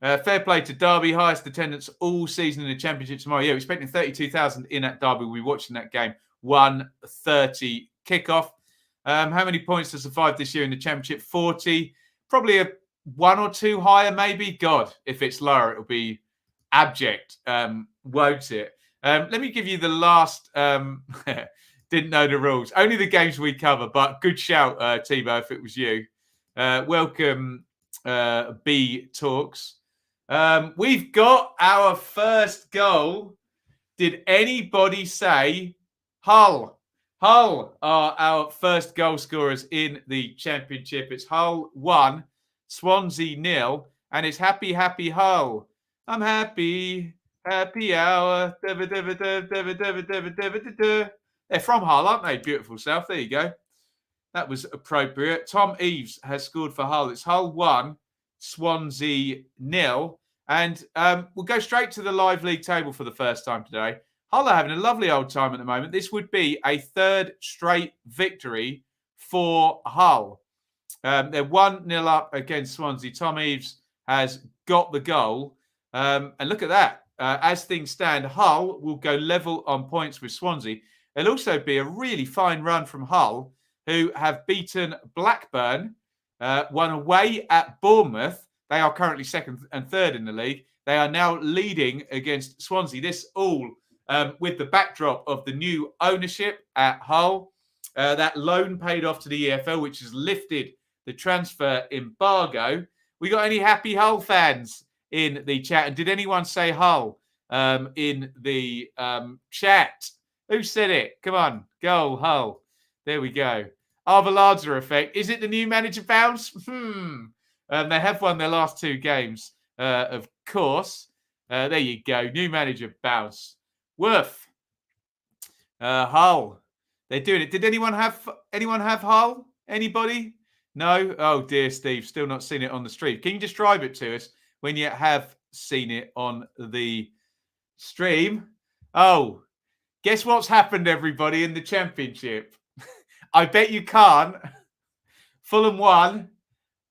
Fair play to Derby. Highest attendance all season in the Championship tomorrow. Yeah, we're expecting 32,000 in at Derby. We'll be watching that game. 1:30 kickoff. How many points to survive this year in the Championship? 40. Probably a 1 or 2 higher, maybe. God, if it's lower, it'll be abject, won't it? Let me give you the last... Didn't know the rules. Only the games we cover, but good shout, Tebow, if it was you. Welcome, B Talks. We've got our first goal. Did anybody say Hull? Hull are our first goal scorers in the Championship. It's Hull 1, Swansea 0, and it's Happy, Happy Hull. I'm happy, happy hour. They're from Hull, aren't they? Beautiful South. There you go. That was appropriate. Tom Eves has scored for Hull. It's Hull 1, Swansea 0. And we'll go straight to the live league table for the first time today. Hull are having a lovely old time at the moment. This would be a third straight victory for Hull. They're 1-0 up against Swansea. Tom Eves has got the goal. And look at that. As things stand, Hull will go level on points with Swansea. It'll also be a really fine run from Hull, who have beaten Blackburn, won away at Bournemouth. They are currently second and third in the league. They are now leading against Swansea. This all with the backdrop of the new ownership at Hull. That loan paid off to the EFL, which has lifted the transfer embargo. We got any happy Hull fans in the chat? And did anyone say Hull in the chat? Who said it? Come on, go Hull. There we go. Arveladza effect. Is it the new manager bounce? They have won their last 2 games, of course. There you go. New manager bounce. Worth. Hull. They're doing it. Did anyone have Hull? Anybody? No? Oh, dear, Steve. Still not seen it on the stream. Can you describe it to us when you have seen it on the stream? Oh, guess what's happened, everybody, in the Championship? I bet you can't. Fulham 1,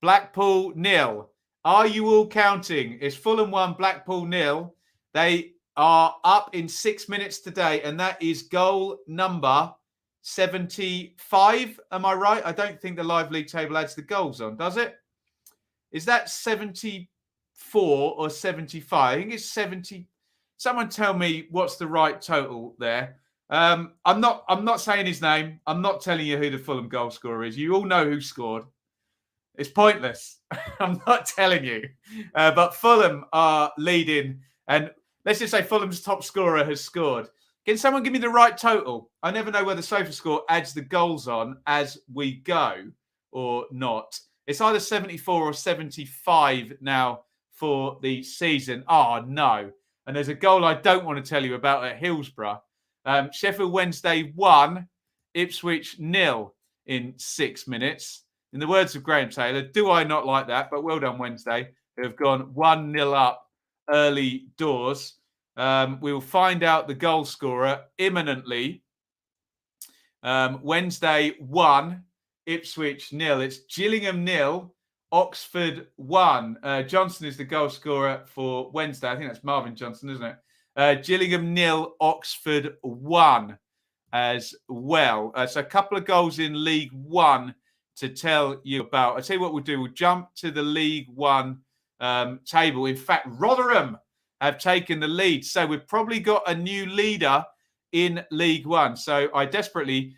Blackpool 0. Are you all counting? It's Fulham 1, Blackpool 0. They are up in 6 minutes today, and that is goal number 75. Am I right? I don't think the live league table adds the goals on, does it? Is that 74 or 75? I think it's 70. Someone tell me what's the right total there. I'm not saying his name. I'm not telling you who the Fulham goal scorer is. You all know who scored. It's pointless. I'm not telling you. But Fulham are leading, and let's just say Fulham's top scorer has scored. Can someone give me the right total? I never know whether SofaScore adds the goals on as we go or not. It's either 74 or 75 now for the season. Oh, no. And there's a goal I don't want to tell you about at Hillsborough. Sheffield Wednesday 1, Ipswich 0 in 6 minutes. In the words of Graham Taylor, do I not like that? But well done, Wednesday, who have gone 1-0 up early doors. We will find out the goal scorer imminently. Wednesday 1, Ipswich 0. It's Gillingham 0, Oxford 1. Johnson is the goal scorer for Wednesday. I think that's Marvin Johnson, isn't it? Gillingham 0, Oxford 1 as well. So a couple of goals in League One to tell you about. I'll tell you what we'll do. We'll jump to the League One table. In fact, Rotherham have taken the lead. So we've probably got a new leader in League One. So I desperately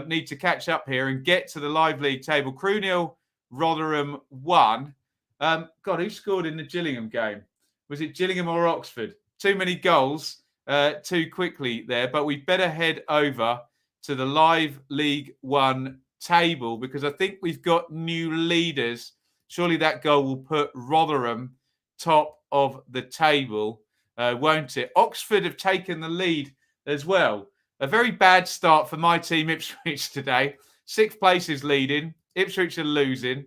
need to catch up here and get to the live league table. Crewe 0, Rotherham 1. God, who scored in the Gillingham game? Was it Gillingham or Oxford? Too many goals too quickly there. But we better head over to the live League One table because I think we've got new leaders. Surely that goal will put Rotherham top of the table, won't it? Oxford have taken the lead as well. A very bad start for my team, Ipswich, today. 6th place is leading. Ipswich are losing.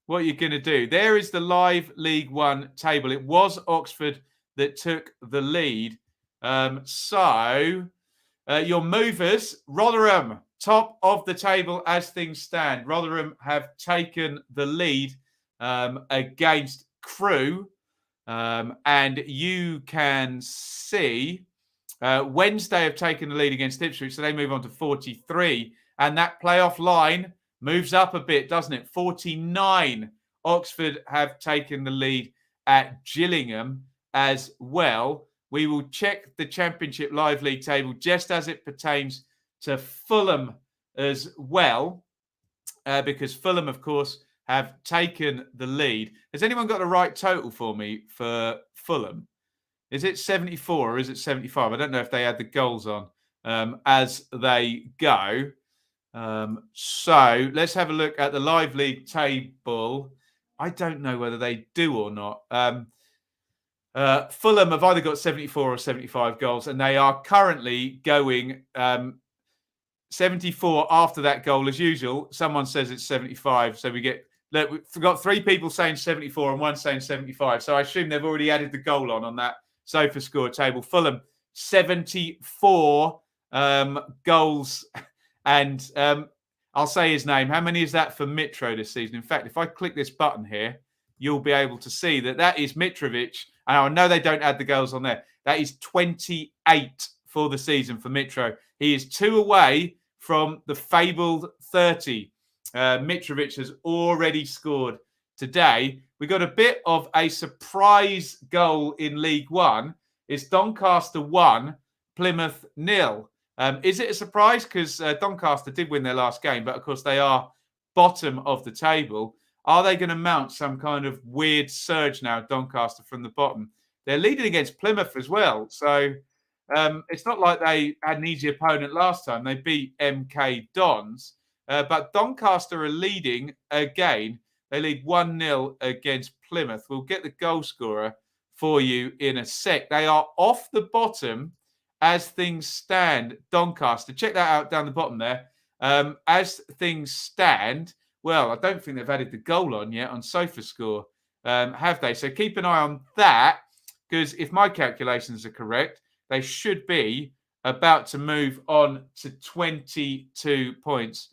What are you going to do? There is the live League One table. It was Oxford that took the lead. So your movers, Rotherham, top of the table as things stand. Rotherham have taken the lead against Crewe. And you can see Wednesday have taken the lead against Ipswich, so they move on to 43. And that playoff line moves up a bit, doesn't it? 49. Oxford have taken the lead at Gillingham as well. We will check the Championship Live League table just as it pertains to Fulham as well, because Fulham, of course, have taken the lead. Has anyone got the right total for me for Fulham? Is it 74 or is it 75? I don't know if they add the goals on as they go. So let's have a look at the live league table. I don't know whether they do or not. Fulham have either got 74 or 75 goals, and they are currently going 74 after that goal as usual. Someone says it's 75. So we've got 3 people saying 74 and 1 saying 75. So I assume they've already added the goal on that SofaScore table. Fulham, 74 goals. And I'll say his name. How many is that for Mitro this season? In fact, if I click this button here, you'll be able to see that is Mitrovic. And I know they don't add the goals on there. That is 28 for the season for Mitro. He is 2 away from the fabled 30. Mitrovic has already scored today. We got a bit of a surprise goal in League One. It's Doncaster 1, Plymouth 0. Is it a surprise? Because Doncaster did win their last game, but of course they are bottom of the table. Are they going to mount some kind of weird surge now, Doncaster, from the bottom? They're leading against Plymouth as well. So it's not like they had an easy opponent last time. They beat MK Dons. But Doncaster are leading again. They lead 1-0 against Plymouth. We'll get the goal scorer for you in a sec. They are off the bottom as things stand. Doncaster, check that out down the bottom there. As things stand, well, I don't think they've added the goal on yet on SofaScore, have they? So keep an eye on that, because if my calculations are correct, they should be about to move on to 22 points.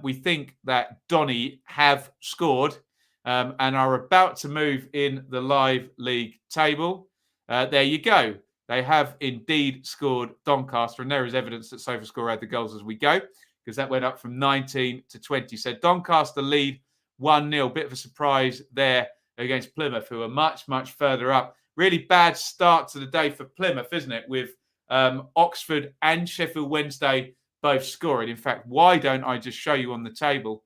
We think that Donny have scored and are about to move in the live league table. There you go. They have indeed scored, Doncaster, and there is evidence that SofaScore had the goals as we go, because that went up from 19 to 20. So Doncaster lead 1-0. Bit of a surprise there against Plymouth, who are much, much further up. Really bad start to the day for Plymouth, isn't it? With Oxford and Sheffield Wednesday both scoring. In fact, why don't I just show you on the table?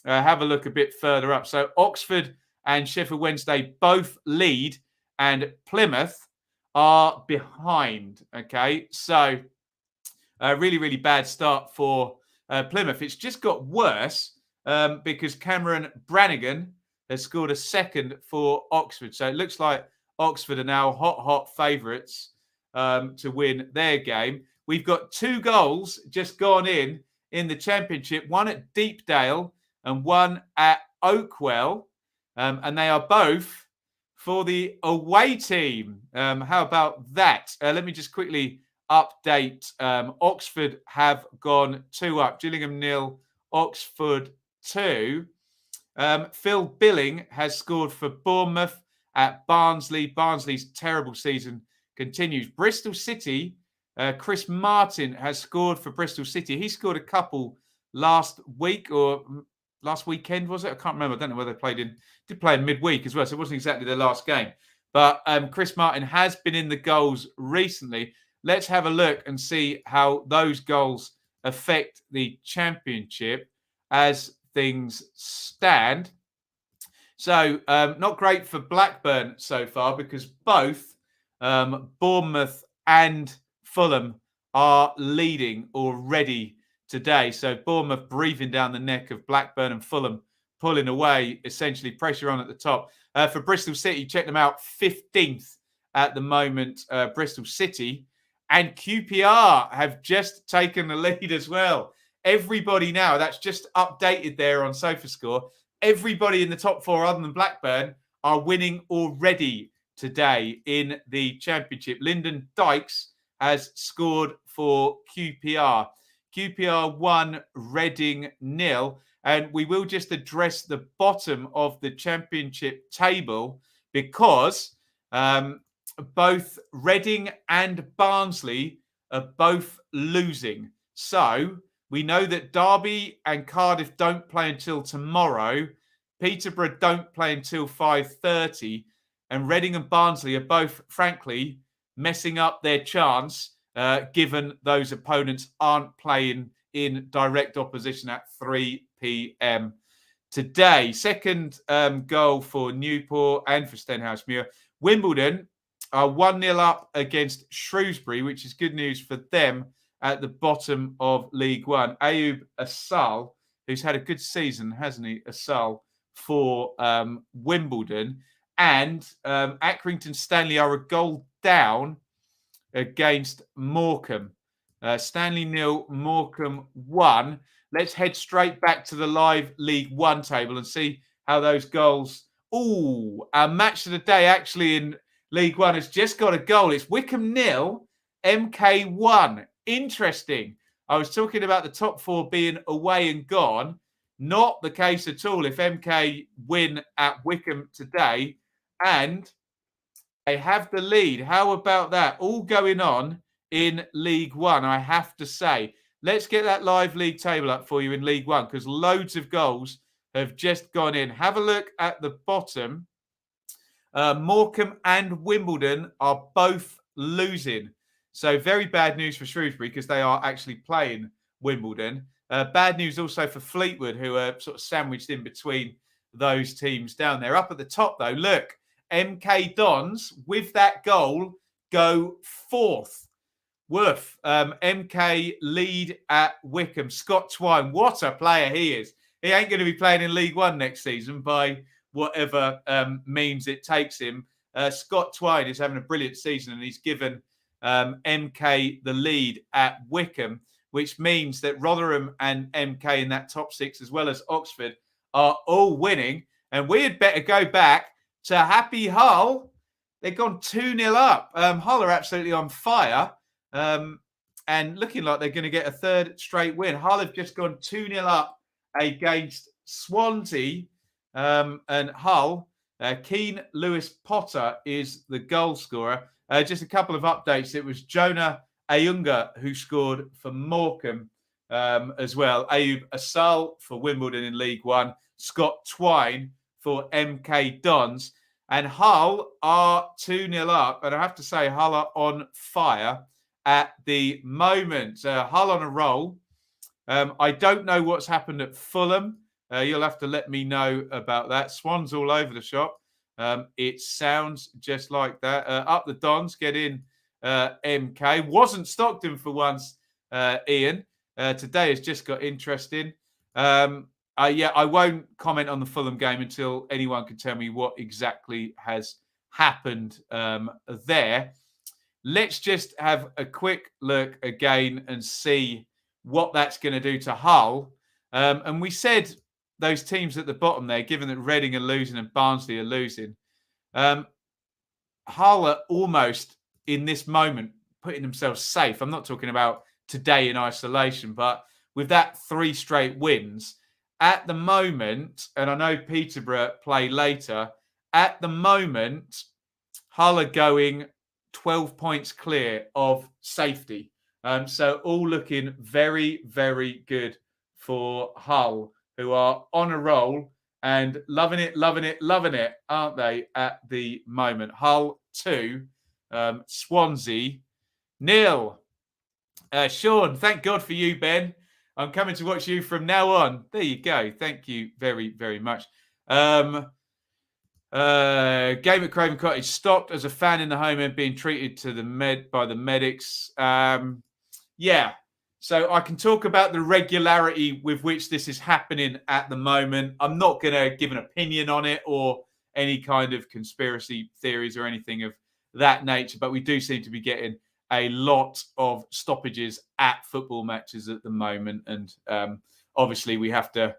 Have a look a bit further up. So Oxford and Sheffield Wednesday both lead, and Plymouth are behind. Okay, so really, really bad start for Plymouth. It's just got worse because Cameron Brannigan has scored a second for Oxford. So it looks like Oxford are now hot favourites to win their game. We've got 2 goals just gone in the Championship, one at Deepdale and one at Oakwell, and they are both for the away team. How about that? Let me just quickly update. Oxford have gone 2 up. Gillingham 0, Oxford 2. Phil Billing has scored for Bournemouth at Barnsley. Barnsley's terrible season continues. Bristol City, Chris Martin has scored for Bristol City. He scored a couple last week or last weekend, was it? I can't remember. I don't know whether they did play in midweek as well, so it wasn't exactly their last game. But Chris Martin has been in the goals recently. Let's have a look and see how those goals affect the Championship as things stand. So not great for Blackburn so far, because both Bournemouth and Fulham are leading already today. So Bournemouth breathing down the neck of Blackburn, and Fulham pulling away, essentially pressure on at the top. For Bristol City, check them out, 15th at the moment, Bristol City. And QPR have just taken the lead as well. Everybody now, that's just updated there on SofaScore. Everybody in the top 4 other than Blackburn are winning already today in the Championship. Lyndon Dykes has scored for QPR. QPR 1, Reading 0. And we will just address the bottom of the Championship table, because both Reading and Barnsley are both losing. So we know that Derby and Cardiff don't play until tomorrow. Peterborough don't play until 5:30. And Reading and Barnsley are both, frankly, messing up their chance, given those opponents aren't playing in direct opposition at 3 p.m. today. Second goal for Newport and for Stenhousemuir. Wimbledon are 1-0 up against Shrewsbury, which is good news for them at the bottom of League One. Ayub Asal, who's had a good season, hasn't he, Asal, for Wimbledon. And Accrington Stanley are a goal down against Morecambe. Stanley 0, Morecambe 1. Let's head straight back to the live League One table and see how those goals... Ooh, our match of the day actually in League One has just got a goal. It's Wycombe 0, MK 1. Interesting. I was talking about the top 4 being away and gone. Not the case at all if MK win at Wycombe today. And they have the lead. How about that? All going on in League One, I have to say. let's get that live league table up for you in League One, because loads of goals have just gone in. Have a look at the bottom. Morecambe and Wimbledon are both losing. So very bad news for Shrewsbury, because they are actually playing Wimbledon. Bad news also for Fleetwood, who are sort of sandwiched in between those teams down there. Up at the top, though, look, MK Dons, with that goal, go fourth. Woof. MK lead at Wycombe. Scott Twine, what a player he is. He ain't going to be playing in League One next season by whatever means it takes him. Scott Twine is having a brilliant season, and he's given MK the lead at Wycombe, which means that Rotherham and MK in that top six, as well as Oxford, are all winning. And we had better go back to Happy Hull. They've gone 2-0 up. Hull are absolutely on fire and looking like they're going to get a third straight win. Hull have just gone 2-0 up against Swansea and Hull. Keane Lewis Potter is the goal scorer. Just a couple of updates. It was Jonah Ayunga who scored for Morecambe as well. Ayub Asal for Wimbledon in League One. Scott Twine for MK Dons. And Hull are 2-0 up. And I have to say, Hull are on fire at the moment. Hull on a roll. I don't know what's happened at Fulham. You'll have to let me know about that. Swans all over the shop. It sounds just like that. Up the Dons, get in MK. Wasn't Stockton for once, Ian. Today has just got interesting. I won't comment on the Fulham game until anyone can tell me what exactly has happened there. Let's just have a quick look again and see what that's going to do to Hull. And we said those teams at the bottom there, given that Reading are losing and Barnsley are losing, Hull are almost in this moment putting themselves safe. I'm not talking about today in isolation, but with that 3 straight wins at the moment, and I know Peterborough play later, at the moment, Hull are going 12 points clear of safety. So all looking very, very good for Hull, who are on a roll and loving it, aren't they, at the moment? Hull 2, Swansea 0. Sean, thank God for you, Ben. I'm coming to watch you from now on. There you go. Thank you very, very much. Game at Craven Cottage stopped as a fan in the home end being treated by the medics. Yeah. So I can talk about the regularity with which this is happening at the moment. I'm not going to give an opinion on it or any kind of conspiracy theories or anything of that nature, but we do seem to be getting a lot of stoppages at football matches at the moment. And obviously we have to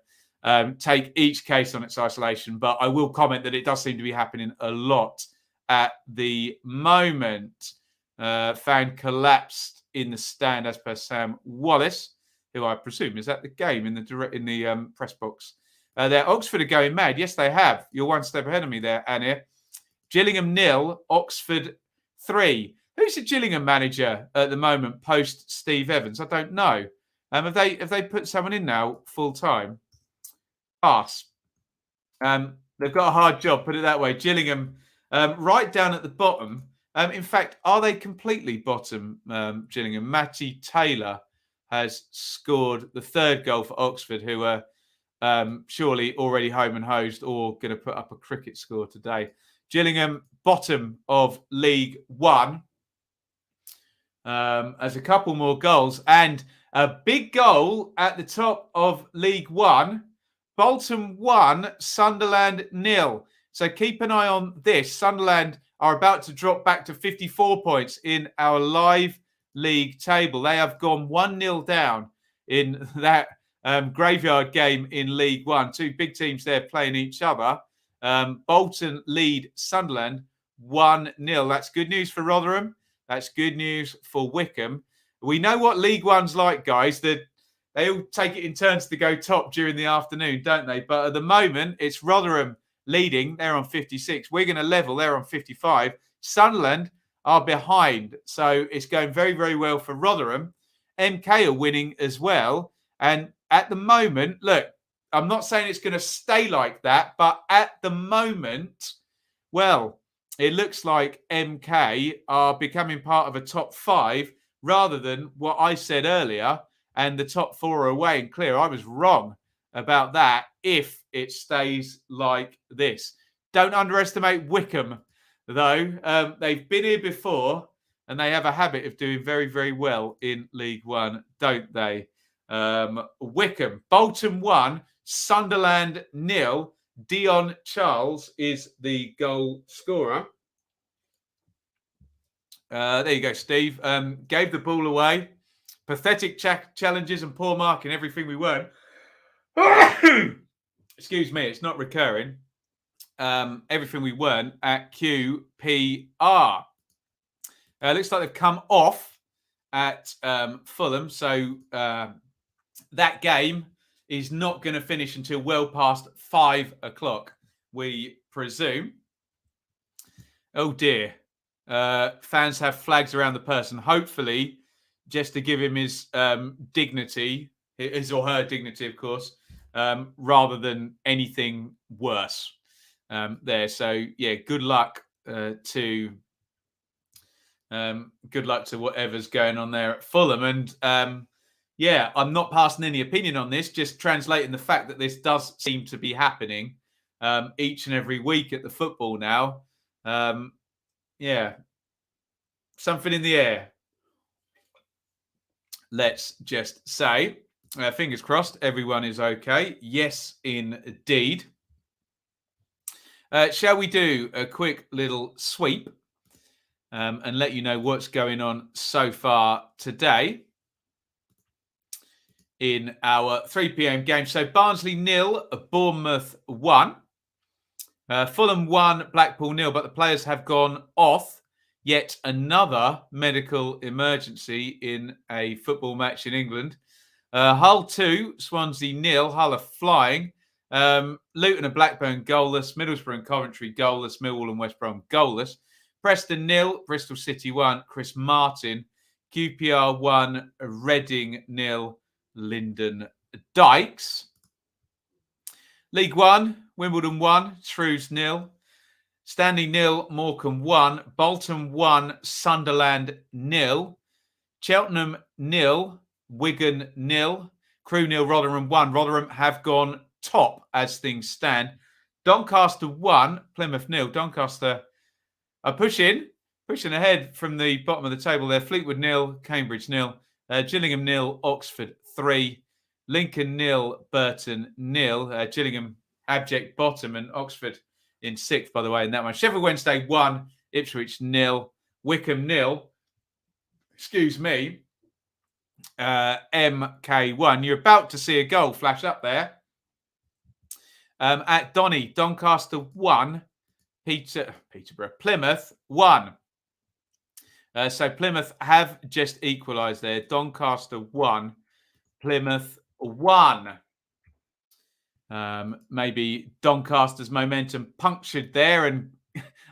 take each case on its isolation. But I will comment that it does seem to be happening a lot at the moment. Fan collapsed in the stand, as per Sam Wallace, who I presume is at the game in the press box. There, Oxford are going mad. Yes, they have. You're one step ahead of me there, Annie. Gillingham 0, Oxford 3. Who's the Gillingham manager at the moment post Steve Evans? I don't know. Have they put someone in now full time? Pass. They've got a hard job, put it that way. Gillingham right down at the bottom. In fact, are they completely bottom, Gillingham? Matty Taylor has scored the 3rd goal for Oxford, who are surely already home and hosed or going to put up a cricket score today. Gillingham, bottom of League One. As a couple more goals and a big goal at the top of League One. Bolton 1, Sunderland 0. So keep an eye on this. Sunderland are about to drop back to 54 points in our live league table. They have gone 1-0 down in that graveyard game in League One. 2 big teams there playing each other. Bolton lead Sunderland 1-0. That's good news for Rotherham. That's good news for Wycombe. We know what League One's like, guys. That they all take it in turns to go top during the afternoon, don't they? But at the moment, it's Rotherham leading. They're on 56. Wigan are level. They're on 55. Sunderland are behind. So it's going very, very well for Rotherham. MK are winning as well. And at the moment, look, I'm not saying it's going to stay like that, but at the moment, well, it looks like MK are becoming part of a top 5 rather than what I said earlier, and the top 4 are away and clear. I was wrong about that if it stays like this. Don't underestimate Wycombe, though. They've been here before, and they have a habit of doing very, very well in League One, don't they? Wycombe, Bolton 1, Sunderland 0. Dion Charles is the goal scorer. There you go, Steve. Gave the ball away. Pathetic challenges and poor marking, everything we weren't. Excuse me, it's not recurring. Everything we weren't at QPR. Looks like they've come off at Fulham. So that game is not going to finish until well past 5 o'clock, we presume. Oh, dear. Fans have flags around the person, hopefully, just to give him his dignity, his or her dignity, of course, rather than anything worse there. So, yeah, good luck to whatever's going on there at Fulham. And, yeah, I'm not passing any opinion on this, just translating the fact that this does seem to be happening each and every week at the football now. Yeah, something in the air. Let's just say, fingers crossed, everyone is okay. Yes, indeed. Shall we do a quick little sweep and let you know what's going on so far today in our 3 p.m. game? So Barnsley 0, Bournemouth 1. Fulham 1, Blackpool 0, but the players have gone off. Yet another medical emergency in a football match in England. Hull 2, Swansea 0. Hull are flying. Luton and Blackburn goalless. Middlesbrough and Coventry goalless. Millwall and West Brom goalless. Preston 0, Bristol City 1, Chris Martin. QPR 1, Reading 0, Lyndon Dykes. League 1, Wimbledon 1, Shrews 0. Stanley 0, Morecambe 1. Bolton 1, Sunderland 0. Cheltenham 0, Wigan 0. Crewe 0, Rotherham 1. Rotherham have gone top as things stand. Doncaster 1, Plymouth 0. Doncaster are pushing ahead from the bottom of the table there. Fleetwood 0, Cambridge 0. Gillingham 0, Oxford 3. Lincoln 0, Burton 0. Gillingham abject bottom and Oxford in 6th, by the way, in that one. Sheffield Wednesday 1, Ipswich 0. Wycombe 0. Excuse me. MK 1. You're about to see a goal flash up there. At Doncaster 1, Peterborough, Plymouth 1. So Plymouth have just equalised there. Doncaster 1, Plymouth 1. Maybe Doncaster's momentum punctured there. And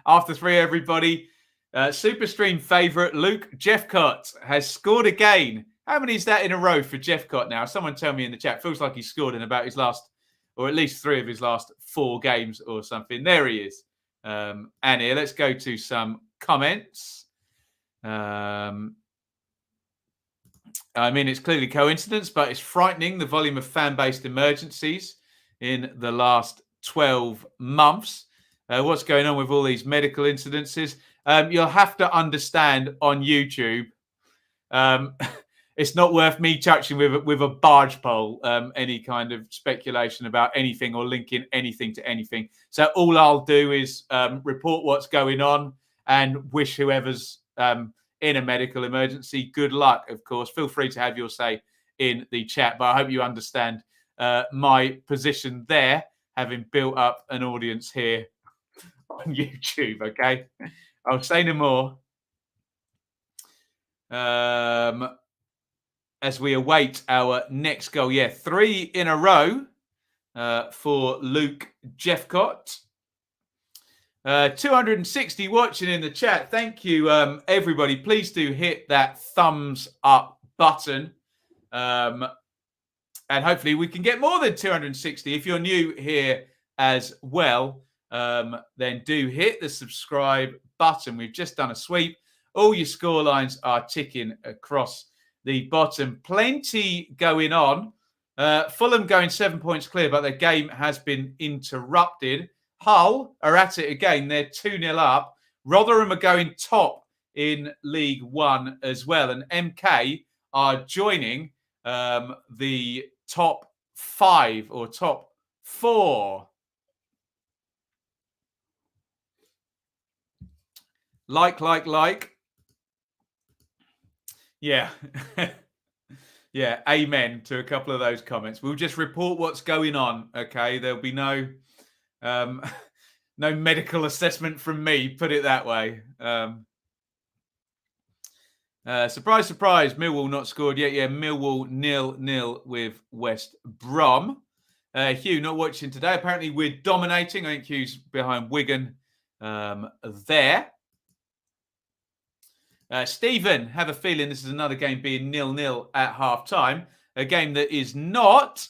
after 3, everybody, Superstream favourite Luke Jeffcott has scored again. How many is that in a row for Jeffcott now? Someone tell me in the chat. Feels like he's scored in about his last, or at least 3 of his last 4 games or something. There he is. And here, let's go to some comments. I mean, it's clearly coincidence, but it's frightening, the volume of fan-based emergencies in the last 12 months. What's going on with all these medical incidences? You'll have to understand on YouTube, it's not worth me touching with a barge pole any kind of speculation about anything or linking anything to anything. So all I'll do is report what's going on and wish whoever's in a medical emergency good luck, of course. Feel free to have your say in the chat, but I hope you understand my position there, having built up an audience here on YouTube, okay? I'll say no more. As we await our next goal. Yeah, 3 in a row for Luke Jeffcott. 260 watching in the chat. Thank you, everybody. Please do hit that thumbs up button. And hopefully we can get more than 260. If you're new here as well, then do hit the subscribe button. We've just done a sweep. All your score lines are ticking across the bottom. Plenty going on. Fulham going 7 points clear, but their game has been interrupted. Hull are at it again. They're 2-0 up. Rotherham are going top in League One as well. And MK are joining the top 5 or top 4. Like. Yeah. Yeah, amen to a couple of those comments. We'll just report what's going on, okay? There'll be no no medical assessment from me, put it that way. Surprise, surprise, Millwall not scored yet. Yeah, Millwall 0-0 with West Brom. Hugh not watching today. Apparently we're dominating. I think Hugh's behind Wigan there. Stephen, have a feeling this is another game being 0-0 at half-time. A game that is not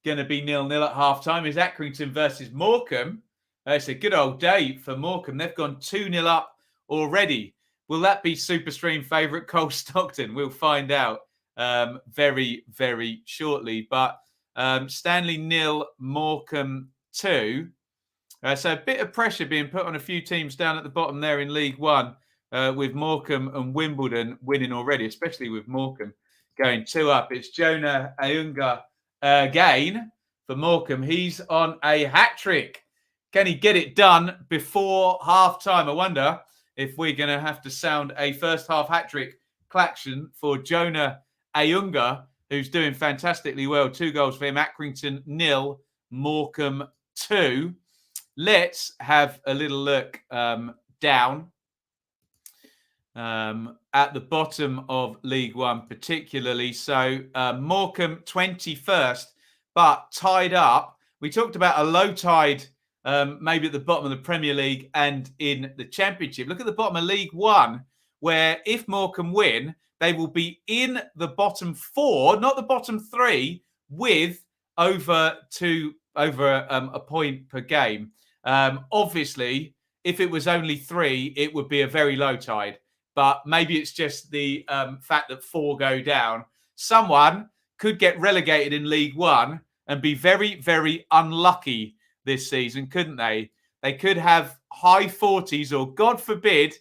going to be 0-0 at half-time is Accrington versus Morecambe. It's a good old day for Morecambe. They've gone 2-0 up already. Will that be Superstream favourite Cole Stockton? We'll find out very, very shortly. But Stanley 0, Morecambe 2. So a bit of pressure being put on a few teams down at the bottom there in League One. With Morecambe and Wimbledon winning already, especially with Morecambe going 2 up. It's Jonah Ayunga again for Morecambe. He's on a hat-trick. Can he get it done before half-time? I wonder if we're going to have to sound a first-half hat-trick klaxon for Jonah Ayunga, who's doing fantastically well. 2 goals for him. Accrington 0, Morecambe 2. Let's have a little look down. At the bottom of League One particularly. So Morecambe 21st, but tied up. We talked about a low tide maybe at the bottom of the Premier League and in the Championship. Look at the bottom of League One, where if Morecambe win, they will be in the bottom 4, not the bottom 3, with over a point per game. Obviously, if it was only 3, it would be a very low tide. But maybe it's just the fact that 4 go down. Someone could get relegated in League One and be very, very unlucky this season, couldn't they? They could have high 40s or, God forbid,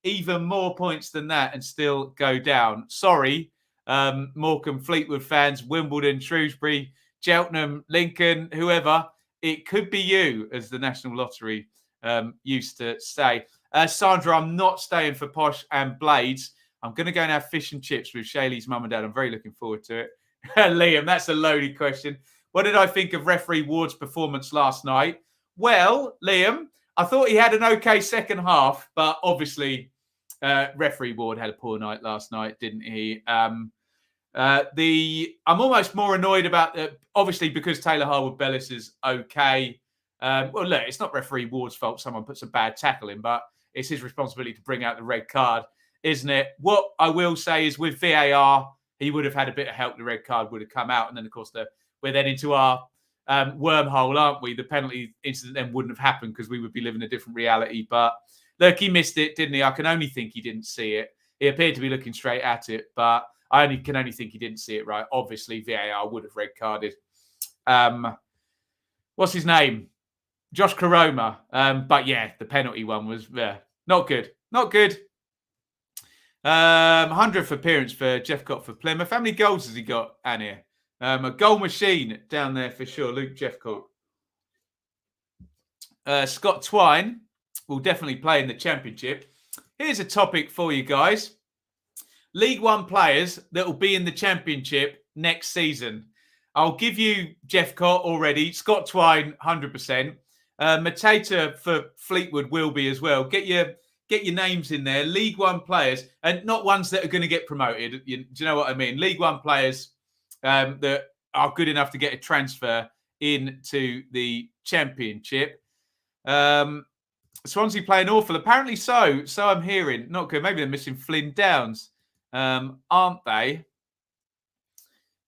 even more points than that and still go down. Sorry, Morecambe, Fleetwood fans, Wimbledon, Shrewsbury, Cheltenham, Lincoln, whoever. It could be you, as the National Lottery used to say. Sandra, I'm not staying for Posh and Blades. I'm going to go and have fish and chips with Shaylee's mum and dad. I'm very looking forward to it. Liam, that's a loaded question. What did I think of referee Ward's performance last night? Well, Liam, I thought he had an okay second half, but obviously referee Ward had a poor night last night, didn't he? I'm almost more annoyed about, obviously, because Taylor Harwood-Bellis is okay. Well, look, it's not referee Ward's fault someone puts a bad tackle in, but it's his responsibility to bring out the red card, isn't it? What I will say is with VAR, he would have had a bit of help. The red card would have come out. And then, of course, we're then into our wormhole, aren't we? The penalty incident then wouldn't have happened because we would be living a different reality. But look, he missed it, didn't he? I can only think he didn't see it. He appeared to be looking straight at it, but I can only think he didn't see it right. Obviously, VAR would have red carded. What's his name? Josh Karoma. But yeah, the penalty one was not good. Not good. 100th appearance for Jeffcott for Plymouth. How many goals has he got, Annie? A goal machine down there for sure. Luke Jeffcott. Scott Twine will definitely play in the Championship. Here's a topic for you guys. League One players that will be in the Championship next season. I'll give you Jeffcott already. Scott Twine, 100%. Matata for Fleetwood will be as well. Get your names in there. League One players, and not ones that are going to get promoted. Do you know what I mean? League One players that are good enough to get a transfer into the Championship. Swansea playing awful. Apparently so. So I'm hearing. Not good. Maybe they're missing Flynn Downs, aren't they?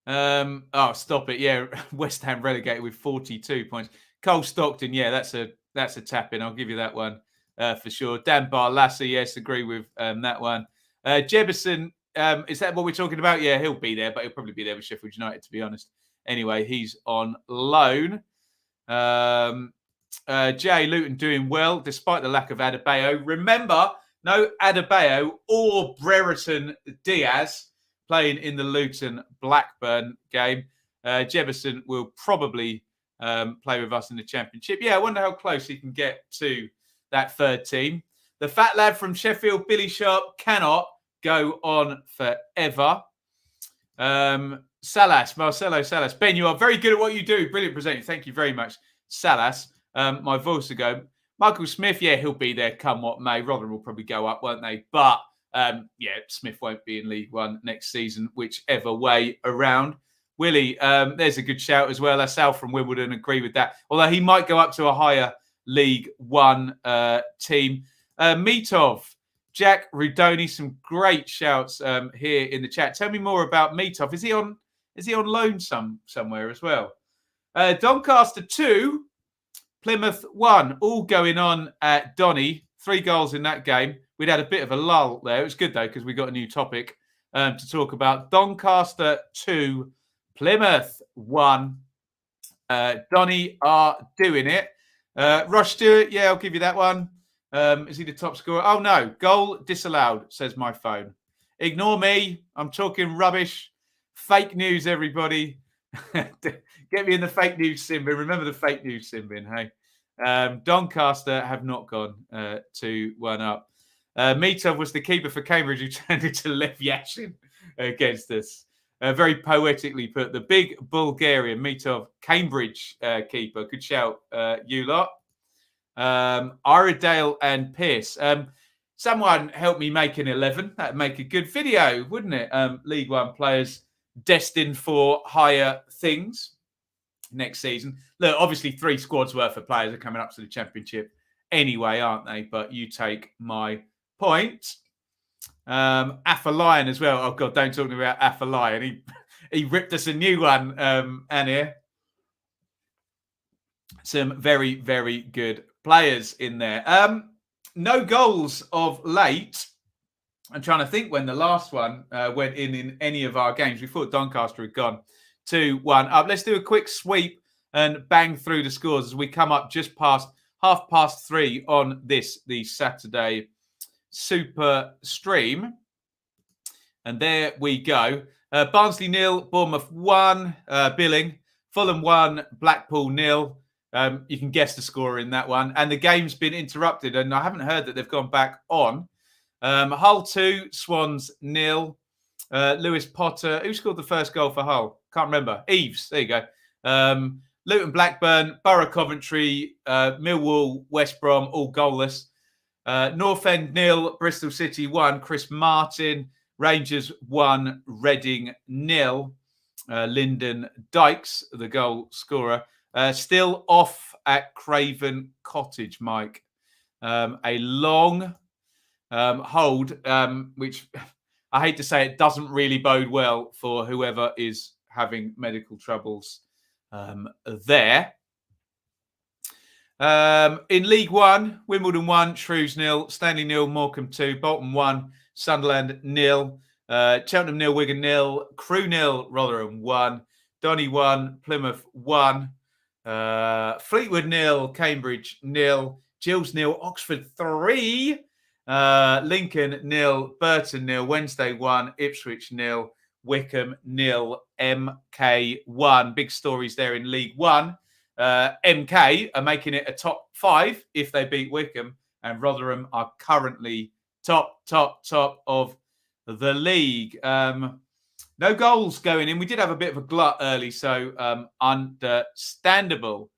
Oh, stop it. Yeah, West Ham relegated with 42 points. Cole Stockton, yeah, that's a tap in. I'll give you that one for sure. Dan Barlassi, yes, agree with that one. Jebison, is that what we're talking about? Yeah, he'll be there, but he'll probably be there with Sheffield United, to be honest. Anyway, he's on loan. Jay Luton doing well despite the lack of Adebayo. Remember, no Adebayo or Brereton Diaz playing in the Luton Blackburn game. Jefferson will probably play with us in the Championship. Yeah, I wonder how close he can get to that third team. The fat lad from Sheffield, Billy Sharp, cannot go on forever. Marcelo Salas. Ben, you are very good at what you do. Brilliant presenting. Thank you very much, Salas. My voice ago. Michael Smith, yeah, he'll be there come what may. Rotherham will probably go up, won't they? But, yeah, Smith won't be in League One next season, whichever way around. Willie, there's a good shout as well. Sal from Wimbledon, agree with that. Although he might go up to a higher League One team. Mitov, Jack Rudoni, some great shouts here in the chat. Tell me more about Mitov. Is he on loan somewhere as well? Doncaster 2, Plymouth 1. All going on at Donny. 3 goals in that game. We'd had a bit of a lull there. It was good though because we got a new topic to talk about. Doncaster 2, Plymouth 1. Donny are doing it. Rush Stewart, yeah, I'll give you that one. Is he the top scorer? Oh, no. Goal disallowed, says my phone. Ignore me. I'm talking rubbish. Fake news, everybody. Get me in the fake news sin bin. Remember the fake news sin bin, hey? Doncaster have not gone 2-1 up. Mitov was the keeper for Cambridge who turned into Lev Yashin against us. Very poetically put. The big Bulgarian Mitov, Cambridge keeper. Good shout, you lot. Iredale and Pearce. Someone help me make an 11. That'd make a good video, wouldn't it? League One players destined for higher things next season. Look, obviously 3 squads worth of players are coming up to the Championship anyway, aren't they? But you take my point. Afalayan as well. Oh, God, don't talk to me about Afalayan. He ripped us a new one, Anir. Some very, very good players in there. No goals of late. I'm trying to think when the last one went in any of our games. We thought Doncaster had gone 2-1 up. Let's do a quick sweep and bang through the scores as we come up just past 3:30 on the Saturday Superstream. And there we go. Barnsley 0, Bournemouth 1, Billing. Fulham 1, Blackpool 0. You can guess the score in that one. And the game's been interrupted, and I haven't heard that they've gone back on. Hull 2, Swans 0. Lewis Potter. Who scored the first goal for Hull? Can't remember. Eves. There you go. Luton, Blackburn, Borough, Coventry, Millwall, West Brom, all goalless. North End 0, Bristol City 1, Chris Martin. Rangers 1, Reading 0. Lyndon Dykes, the goal scorer. Still off at Craven Cottage, Mike. A long hold, which I hate to say it doesn't really bode well for whoever is having medical troubles there. In League One, Wimbledon 1, Shrews 0, Stanley 0, Morecambe 2, Bolton 1, Sunderland 0, Cheltenham 0, Wigan 0, Crewe 0, Rotherham 1, Donny 1, Plymouth 1, Fleetwood 0, Cambridge 0, Gills 0, Oxford 3, Lincoln 0, Burton 0, Wednesday 1, Ipswich 0, Wickham 0, MK 1. Big stories there in League One. MK are making it a top 5 if they beat Wickham, and Rotherham are currently top of the league. No goals going in. We did have a bit of a glut early, so understandable.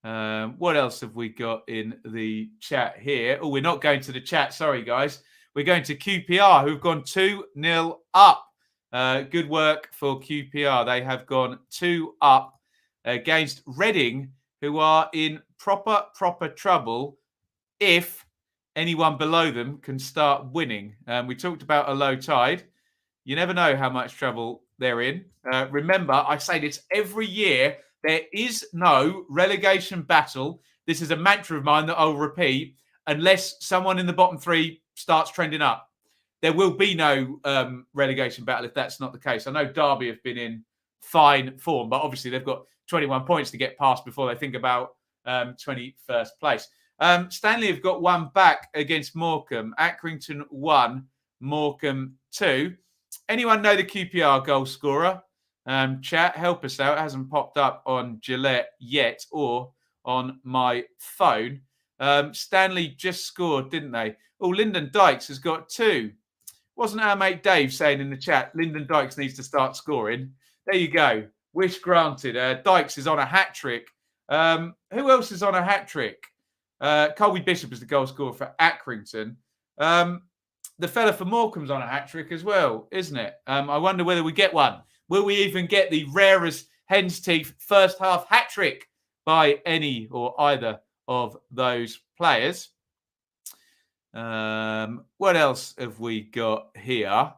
What else have we got in the chat here? Oh, we're not going to the chat. Sorry, guys. We're going to QPR, who've gone 2-0 up. Good work for QPR. They have gone 2 up against Reading, who are in proper trouble if anyone below them can start winning. We talked about a low tide. You never know how much trouble they're in. Remember, I say this every year. There is no relegation battle. This is a mantra of mine that I'll repeat unless someone in the bottom three starts trending up. There will be no relegation battle if that's not the case. I know Derby have been in fine form, but obviously they've got 21 points to get past before they think about 21st place. Stanley have got one back against Morecambe. Accrington 1, Morecambe 2. Anyone know the QPR goal scorer? Chat, help us out. It hasn't popped up on Gillette yet or on my phone. Stanley just scored, didn't they? Oh, Lyndon Dykes has got 2. Wasn't our mate Dave saying in the chat, Lyndon Dykes needs to start scoring? There you go. Wish granted. Dykes is on a hat-trick. Who else is on a hat-trick? Colby Bishop is the goal scorer for Accrington. The fella for Morecambe's on a hat-trick as well, isn't it? I wonder whether we get one. Will we even get the rarest hen's teeth first half hat-trick by any or either of those players? What else have we got here?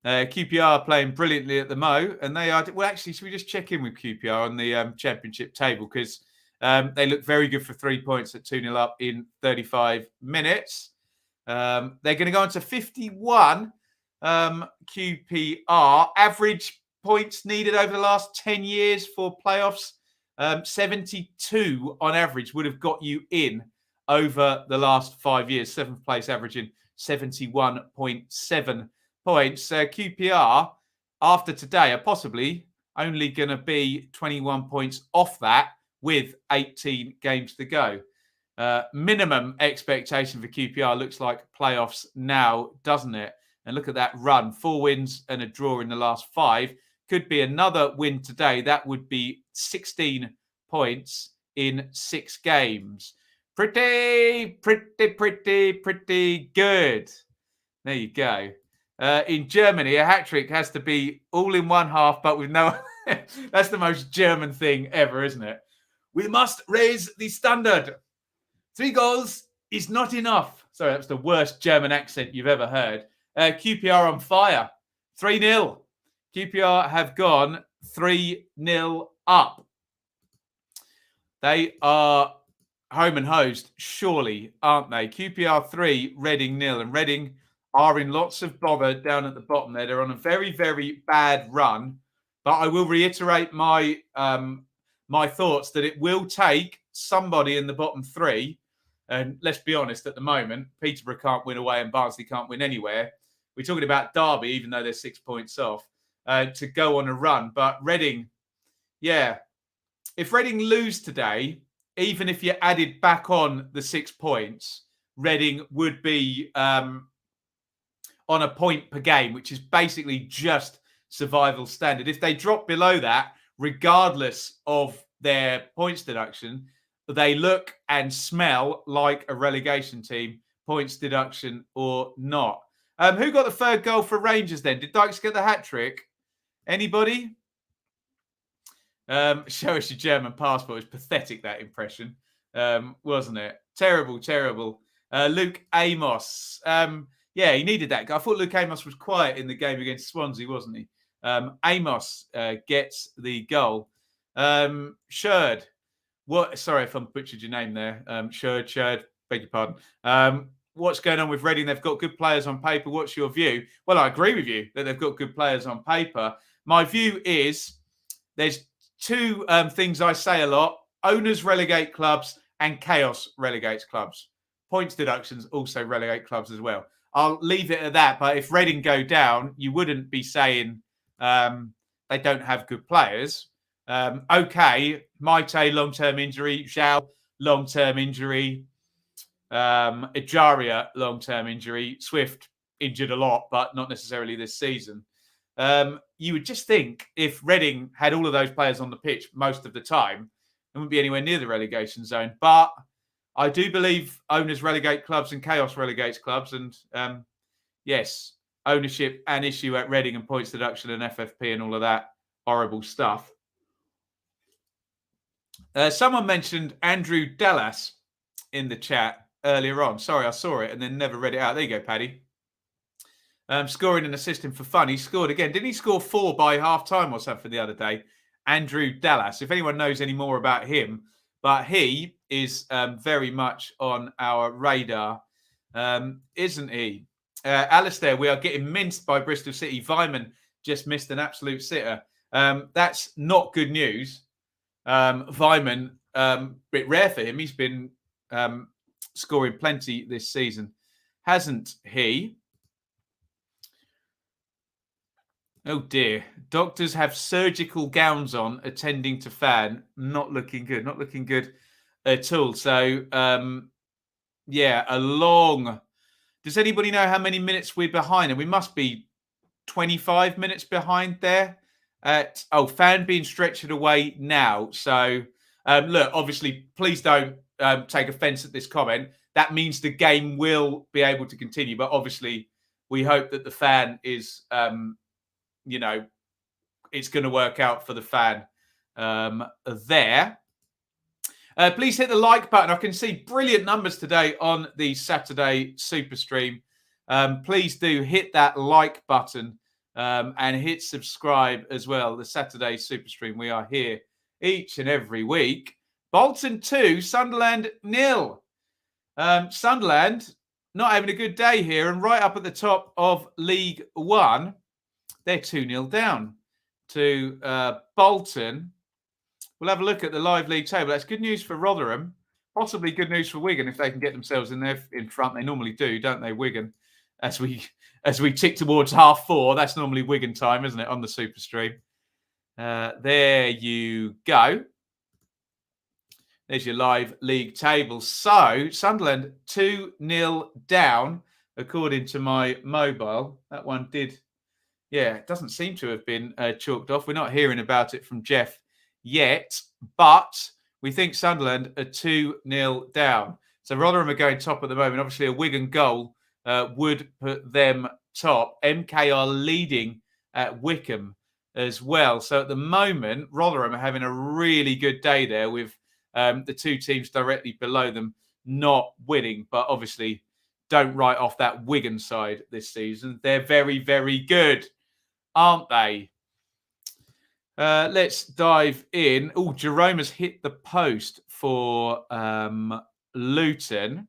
QPR playing brilliantly at the Mo, and they are. Well, actually, should we just check in with QPR on the championship table because they look very good for 3 points at 2-0 up in 35 minutes. They're going to go on to 51 QPR. Average points needed over the last 10 years for playoffs. 72 on average would have got you in over the last 5 years. 7th place averaging 71.7 points. QPR, after today, are possibly only going to be 21 points off that with 18 games to go. Minimum expectation for QPR looks like playoffs now, doesn't it? And look at that run. 4 wins and a draw in the last 5. Could be another win today. That would be 16 points in 6 games. Pretty good. There you go. In Germany, a hat-trick has to be all in one half, but with no... That's the most German thing ever, isn't it? We must raise the standard. 3 goals is not enough. Sorry, that's the worst German accent you've ever heard. QPR on fire. 3-0. QPR have gone 3-0 up. They are home and host, surely, aren't they? QPR 3, Reading 0. And Reading are in lots of bother down at the bottom there. They're on a very, very bad run. But I will reiterate my my thoughts that it will take somebody in the bottom 3. And let's be honest, at the moment, Peterborough can't win away and Barnsley can't win anywhere. We're talking about Derby, even though they're 6 points off, to go on a run. But Reading, yeah. If Reading lose today, even if you added back on the 6 points, Reading would be on a point per game, which is basically just survival standard. If they drop below that, regardless of their points deduction, they look and smell like a relegation team, points deduction or not. Who got the 3rd goal for Rangers then? Did Dykes get the hat-trick? Anybody? Show us your German passport. It's pathetic, that impression, wasn't it? Terrible, terrible. Luke Amos. Yeah, he needed that. I thought Luke Amos was quiet in the game against Swansea, wasn't he? Amos gets the goal. Sherd. What? Sorry if I butchered your name there. Sherd. Beg your pardon. What's going on with Reading? They've got good players on paper. What's your view? Well, I agree with you that they've got good players on paper. My view is there's 2 things I say a lot. Owners relegate clubs and chaos relegates clubs. Points deductions also relegate clubs as well. I'll leave it at that. But if Reading go down, you wouldn't be saying they don't have good players. Okay, Maite, long-term injury. Zhao, long-term injury. Ejaria, long-term injury. Swift, injured a lot, but not necessarily this season. You would just think if Reading had all of those players on the pitch most of the time, it wouldn't be anywhere near the relegation zone. But I do believe owners relegate clubs and chaos relegates clubs. And yes, ownership an issue at Reading and points deduction and FFP and all of that horrible stuff. Someone mentioned Andrew Dallas in the chat earlier on. Sorry, I saw it and then never read it out. There you go, Paddy. scoring and assisting for fun. He scored again. Didn't he score 4 by half-time or something the other day? Andrew Dallas, if anyone knows any more about him. But he is very much on our radar, isn't he? Alistair, we are getting minced by Bristol City. Vyman just missed an absolute sitter. That's not good news. Vyman, bit rare for him. He's been scoring plenty this season, hasn't he? Oh dear. Doctors have surgical gowns on attending to fan. Not looking good. Not looking good at all. So, yeah, a long... Does anybody know how many minutes we're behind? And we must be 25 minutes behind there. Fan being stretched away now. So, look, obviously, please don't take offence at this comment. That means the game will be able to continue. But obviously, we hope that the fan is... it's going to work out for the fan there. Please hit the like button. I can see brilliant numbers today on the Saturday Superstream. Please do hit that like button and hit subscribe as well. The Saturday Superstream. We are here each and every week. Bolton 2, Sunderland 0. Sunderland not having a good day here, and right up at the top of League One. They're 2-0 down to Bolton. We'll have a look at the live league table. That's good news for Rotherham. Possibly good news for Wigan if they can get themselves in there in front. They normally do, don't they, Wigan? As we tick towards 4:30, that's normally Wigan time, isn't it, on the Superstream? There you go. There's your live league table. So, Sunderland 2-0 down, according to my mobile. That one did... Yeah, it doesn't seem to have been chalked off. We're not hearing about it from Sheff yet, but we think Sunderland are 2-0 down. So Rotherham are going top at the moment. Obviously, a Wigan goal would put them top. MK are leading at Wycombe as well. So at the moment, Rotherham are having a really good day there with the two teams directly below them not winning, but obviously don't write off that Wigan side this season. They're very, very good, aren't they? Let's dive in. Oh, Jerome has hit the post for Luton.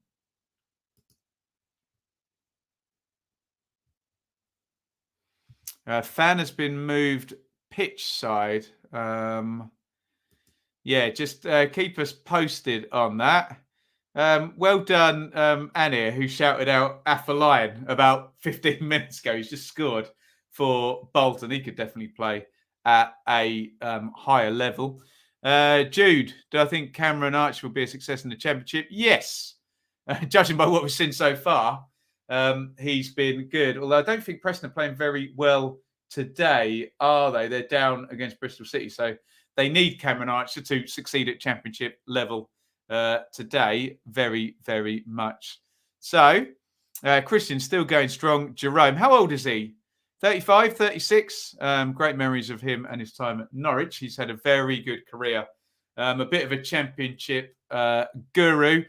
Fan has been moved pitch side. Just keep us posted on that. Well done, Anir, who shouted out Afolayan about 15 minutes ago. He's just scored for Bolton. He could definitely play at a higher level. Jude, do I think Cameron Archer will be a success in the Championship? Yes. Judging by what we've seen so far, he's been good. Although I don't think Preston are playing very well today, are they? They're down against Bristol City. So they need Cameron Archer to succeed at Championship level today, very, very much. So, Christian still going strong. Jerome, how old is he? 35, 36. Great memories of him and his time at Norwich. He's had a very good career. A bit of a Championship guru.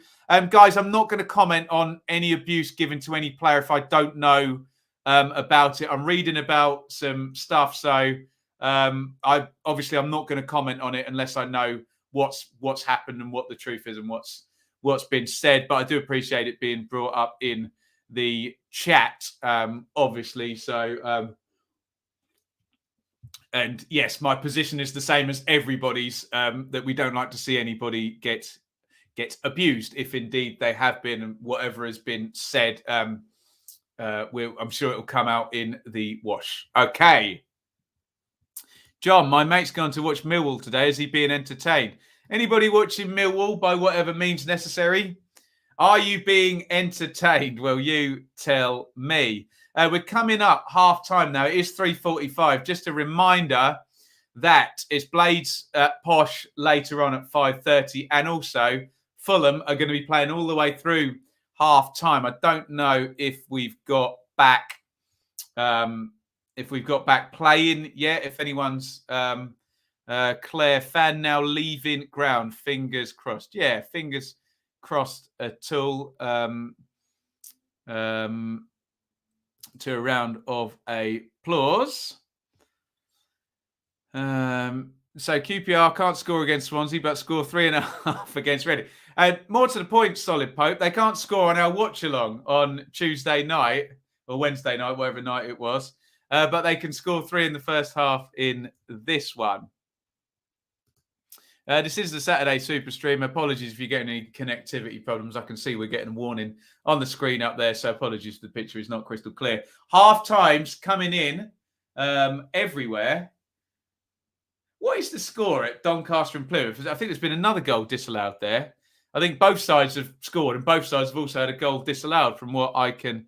Guys, I'm not going to comment on any abuse given to any player if I don't know about it. I'm reading about some stuff, so I'm not going to comment on it unless I know what's happened and what the truth is and what's been said. But I do appreciate it being brought up in the chat, obviously. So, and yes, my position is the same as everybody's, that we don't like to see anybody get abused, if indeed they have been, and whatever has been said, I'm sure it'll come out in the wash. Okay. John, my mate's gone to watch Millwall today. Is he being entertained? Anybody watching Millwall by whatever means necessary? Are you being entertained? Well, you tell me. We're coming up half-time now. It is 3:45. Just a reminder that it's Blades Posh later on at 5:30. And also, Fulham are going to be playing all the way through half-time. I don't know if we've got back playing yet. If anyone's Claire fan now leaving ground, fingers crossed. Yeah, fingers crossed at all. to a round of applause. So QPR can't score against Swansea, but score 3.5 against Reading. And more to the point, Solid Pope, they can't score on our watch-along on Tuesday night or Wednesday night, whatever night it was. But they can score 3 in the first half in this one. This is the Saturday Superstream. Apologies if you get any connectivity problems. I can see we're getting a warning on the screen up there, so apologies if the picture is not crystal clear. Half times coming in everywhere. What is the score at Doncaster and Plymouth? I think there's been another goal disallowed there. I think both sides have scored and both sides have also had a goal disallowed from what I can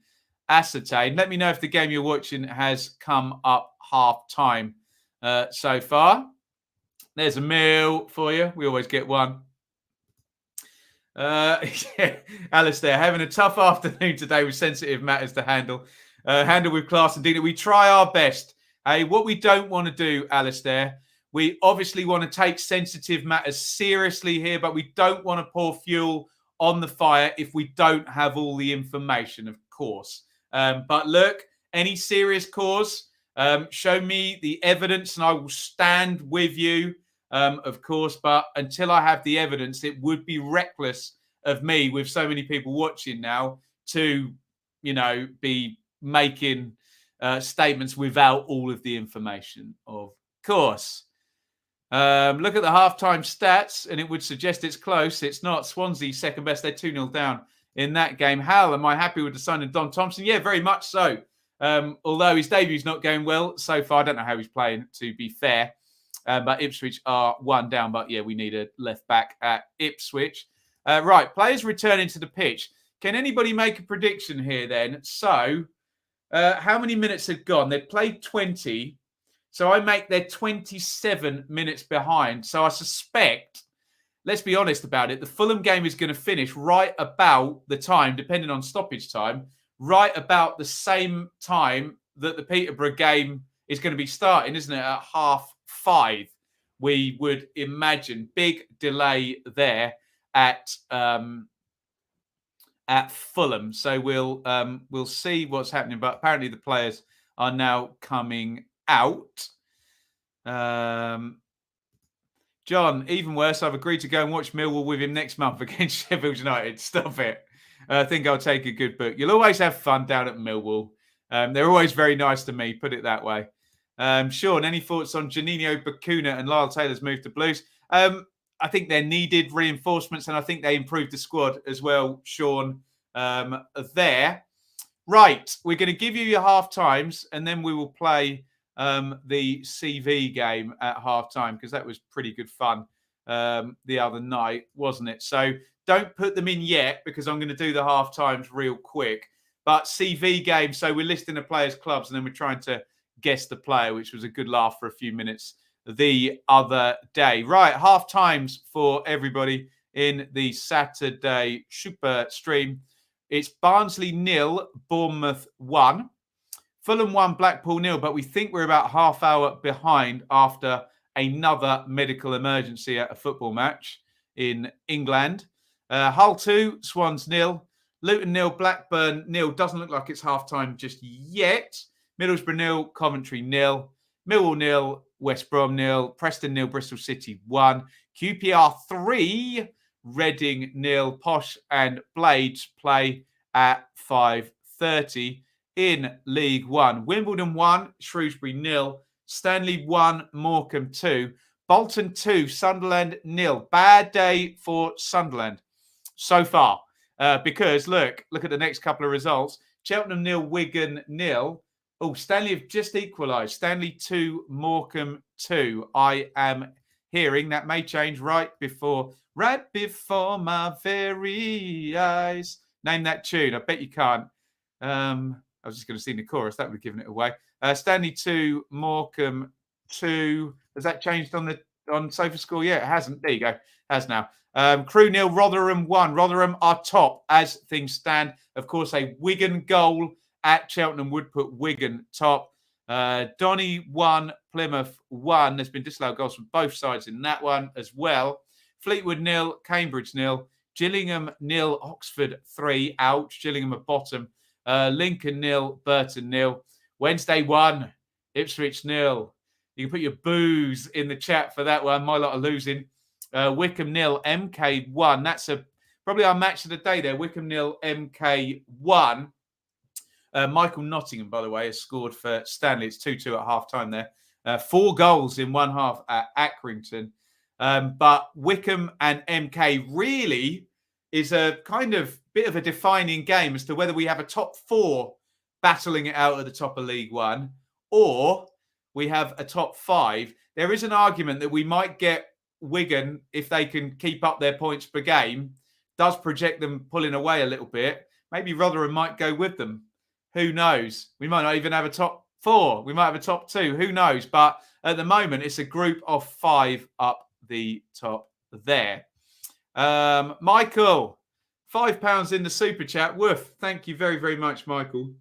ascertain. Let me know if the game you're watching has come up half time so far. There's a meal for you. We always get one. Yeah. Alistair, having a tough afternoon today with sensitive matters to handle. Handle with class and dignity. We try our best. Hey, what we don't want to do, Alistair, we obviously want to take sensitive matters seriously here, but we don't want to pour fuel on the fire if we don't have all the information, of course. But look, any serious cause, show me the evidence and I will stand with you, of course. But until I have the evidence, it would be reckless of me, with so many people watching now, to, be making statements without all of the information, of course. Look at the halftime stats, and it would suggest it's close. It's not. Swansea second best. They're 2-0 down in that game. Hal, am I happy with the sign of Don Thompson? Yeah, very much so. Although his debute's not going well so far. I don't know how he's playing, to be fair. But Ipswich are 1 down. But yeah, we need a left back at Ipswich. Right, players returning to the pitch. Can anybody make a prediction here then? So, how many minutes have gone? They've played 20. So I make they're 27 minutes behind. So I suspect, let's be honest about it, the Fulham game is going to finish right about the time, depending on stoppage time, right about the same time that the Peterborough game is going to be starting, isn't it? At 5:30, we would imagine. Big delay there at Fulham. So we'll see what's happening. But apparently the players are now coming out. John, even worse, I've agreed to go and watch Millwall with him next month against Sheffield United. Stop it. I think I'll take a good book. You'll always have fun down at Millwall. They're always very nice to me, put it that way. Sean, any thoughts on Janino Bacuna and Lyle Taylor's move to Blues? I think they're needed reinforcements, and I think they improved the squad as well, Sean, there. Right, we're going to give you your half times, and then we will play the CV game at half time, because that was pretty good fun the other night, wasn't it? So don't put them in yet, because I'm going to do the half times real quick. But CV game, so we're listing the players' clubs, and then we're trying to guess the player, which was a good laugh for a few minutes the other day. Right, half times for everybody in the Saturday Super Stream. It's Barnsley 0, Bournemouth 1. Fulham 1, Blackpool 0, but we think we're about half hour behind after another medical emergency at a football match in England. Hull 2, Swans 0. Luton 0, Blackburn 0. Doesn't look like it's half time just yet. Middlesbrough 0, Coventry 0. Millwall 0, West Brom 0. Preston 0, Bristol City 1. QPR 3, Reading 0. Posh and Blades play at 5:30 in League One. Wimbledon 1, Shrewsbury 0. Stanley 1, Morecambe 2. Bolton 2, Sunderland 0. Bad day for Sunderland so far. Because look at the next couple of results. Cheltenham 0, Wigan 0. Oh, Stanley have just equalised. Stanley 2, Morecambe 2. I am hearing that may change right before my very eyes. Name that tune. I bet you can't. I was just going to sing the chorus. That would have given it away. Stanley 2, Morecambe 2. Has that changed on SofaScore? Yeah, it hasn't. There you go. It has now. Crewe 0, Rotherham 1. Rotherham are top as things stand. Of course, a Wigan goal at Cheltenham would put Wigan top. Donny 1, Plymouth 1. There's been disallowed goals from both sides in that one as well. Fleetwood 0, Cambridge 0. Gillingham 0, Oxford 3. Ouch. Gillingham at bottom Lincoln 0, Burton 0. Wednesday 1, Ipswich 0. You can put your boos in the chat for that one. My lot are losing. Wycombe 0, MK 1. That's probably our match of the day there. Wycombe 0, MK 1. Michael Nottingham, by the way, has scored for Stanley. It's 2-2 at half-time there. 4 goals in one half at Accrington. But Wycombe and MK really is a kind of bit of a defining game as to whether we have a top 4 battling it out at the top of League One or we have a top 5. There is an argument that we might get Wigan, if they can keep up their points per game, does project them pulling away a little bit. Maybe Rotherham might go with them. Who knows? We might not even have a top 4. We might have a top 2. Who knows? But at the moment, it's a group of 5 up the top there. Michael, £5 in the super chat. Woof. Thank you very, very much, Michael.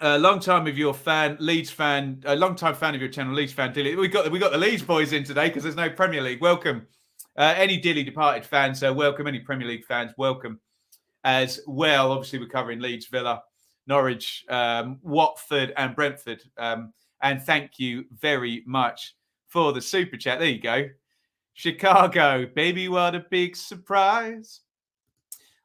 Long time of your fan, Leeds fan, a long time fan of your channel, Leeds fan. Dilly. We got the Leeds boys in today because there's no Premier League. Welcome. Any Dilly departed fans, welcome. Any Premier League fans, welcome as well. Obviously, we're covering Leeds, Villa, Norwich, Watford, and Brentford. And thank you very much for the super chat. There you go. Chicago, baby, what a big surprise.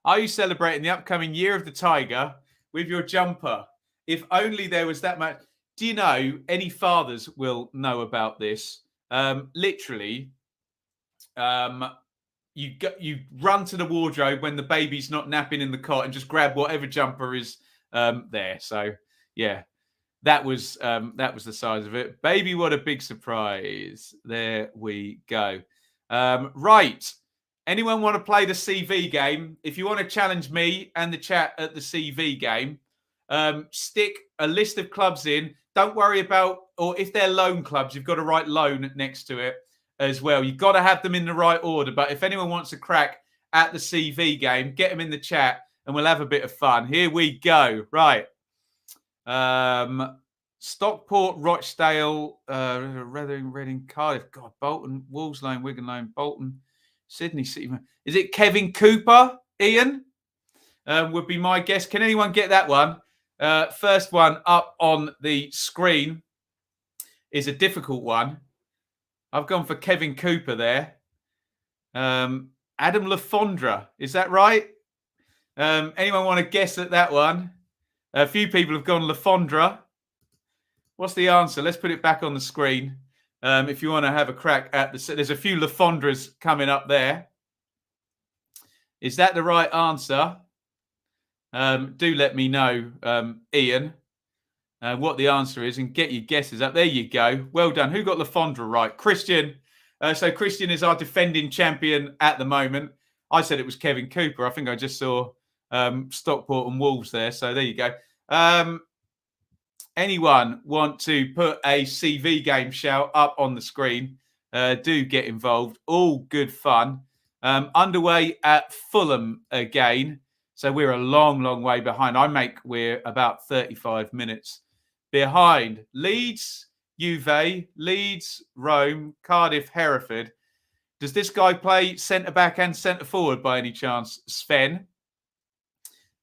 Are you celebrating the upcoming Year of the Tiger with your jumper? If only there was that much. Do you know, any fathers will know about this. Literally, you run to the wardrobe when the baby's not napping in the cot and just grab whatever jumper is there. So, yeah, that was the size of it. Baby, what a big surprise. There we go. Right. Anyone want to play the CV game? If you want to challenge me and the chat at the CV game, stick a list of clubs in. Don't worry about, or if they're loan clubs, you've got to write loan next to it as well. You've got to have them in the right order. But if anyone wants to crack at the CV game, get them in the chat and we'll have a bit of fun. Here we go. Right. Stockport, Rochdale, Reading, Cardiff, God, Bolton, Wolves Lane, Wigan Lane, Bolton, Sydney City. Is it Kevin Cooper, Ian? Would be my guess. Can anyone get that one? First one up on the screen is a difficult one. I've gone for Kevin Cooper there. Adam Lafondra, is that right? Anyone want to guess at that one? A few people have gone Lafondra. What's the answer? Let's put it back on the screen. If you want to have a crack at there's a few Lafondras coming up there. Is that the right answer? Do let me know, Ian, what the answer is and get your guesses up. There you go. Well done. Who got Lafondra right? Christian. So Christian is our defending champion at the moment. I said it was Kevin Cooper. I think I just saw Stockport and Wolves there. So there you go. Anyone want to put a CV game shout up on the screen? Do get involved. All good fun. Underway at Fulham again. So we're a long, long way behind. We're about 35 minutes behind. Leeds, Juve, Leeds, Rome, Cardiff, Hereford. Does this guy play centre-back and centre-forward by any chance, Sven?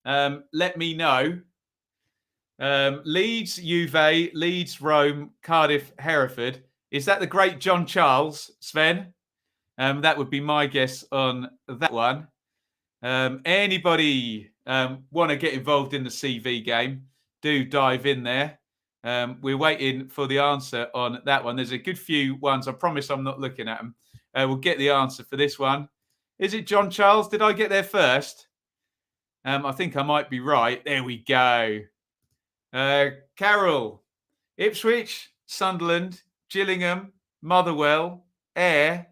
Let me know. Leeds, Juve, Leeds, Rome, Cardiff, Hereford. Is that the great John Charles, Sven? That would be my guess on that one. Anybody want to get involved in the CV game? Do dive in there. We're waiting for the answer on that one. There's a good few ones. I promise I'm not looking at them. We'll get the answer for this one. Is it John Charles? Did I get there first? I think I might be right. There we go. Carol, Ipswich, Sunderland, Gillingham, Motherwell, Ayr,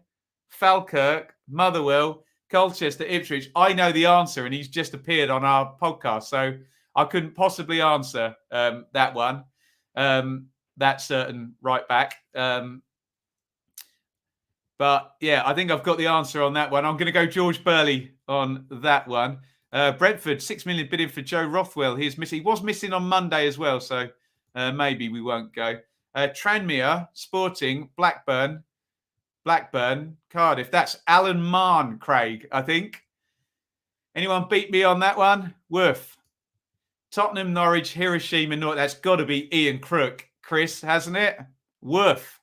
Falkirk, Motherwell, Colchester, Ipswich. I know the answer, and he's just appeared on our podcast, so I couldn't possibly answer that one. That certain right back. But yeah, I think I've got the answer on that one. I'm going to go George Burley on that one. Brentford, 6 million bidding for Joe Rothwell. He was missing on Monday as well, so maybe we won't go. Tranmere, Sporting, Blackburn, Cardiff. That's Alan Marn, Craig, I think. Anyone beat me on that one? Worth. Tottenham, Norwich, Hiroshima, North. That's got to be Ian Crook, Chris, hasn't it? Woof.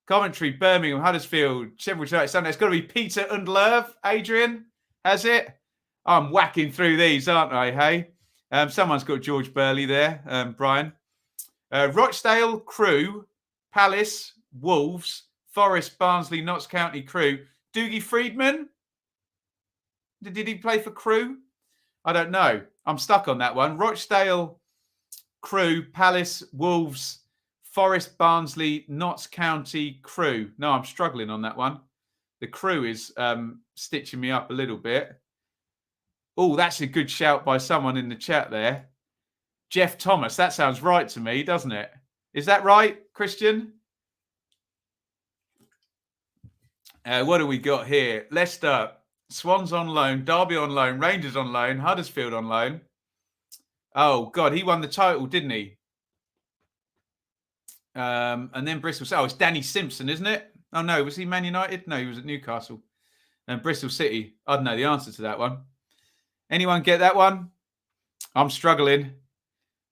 Coventry, Birmingham, Huddersfield, Sheffield United, Sunday. It's got to be Peter Undlerv, Adrian, has it? I'm whacking through these, aren't I, hey? Someone's got George Burley there, Brian. Rochdale, Crewe, Palace, Wolves, Forest, Barnsley, Notts County, Crewe. Doogie Friedman? Did he play for Crewe? I don't know. I'm stuck on that one. Rochdale, Crewe, Palace, Wolves, Forest, Barnsley, Notts County, Crewe. No, I'm struggling on that one. The Crewe is stitching me up a little bit. Oh, that's a good shout by someone in the chat there. Jeff Thomas. That sounds right to me, doesn't it? Is that right, Christian? What do we got here? Leicester, Swans on loan, Derby on loan, Rangers on loan, Huddersfield on loan. Oh, God, he won the title, didn't he? And then Bristol. Oh, it's Danny Simpson, isn't it? Oh, no, was he Man United? No, he was at Newcastle. And Bristol City. I don't know the answer to that one. Anyone get that one? I'm struggling.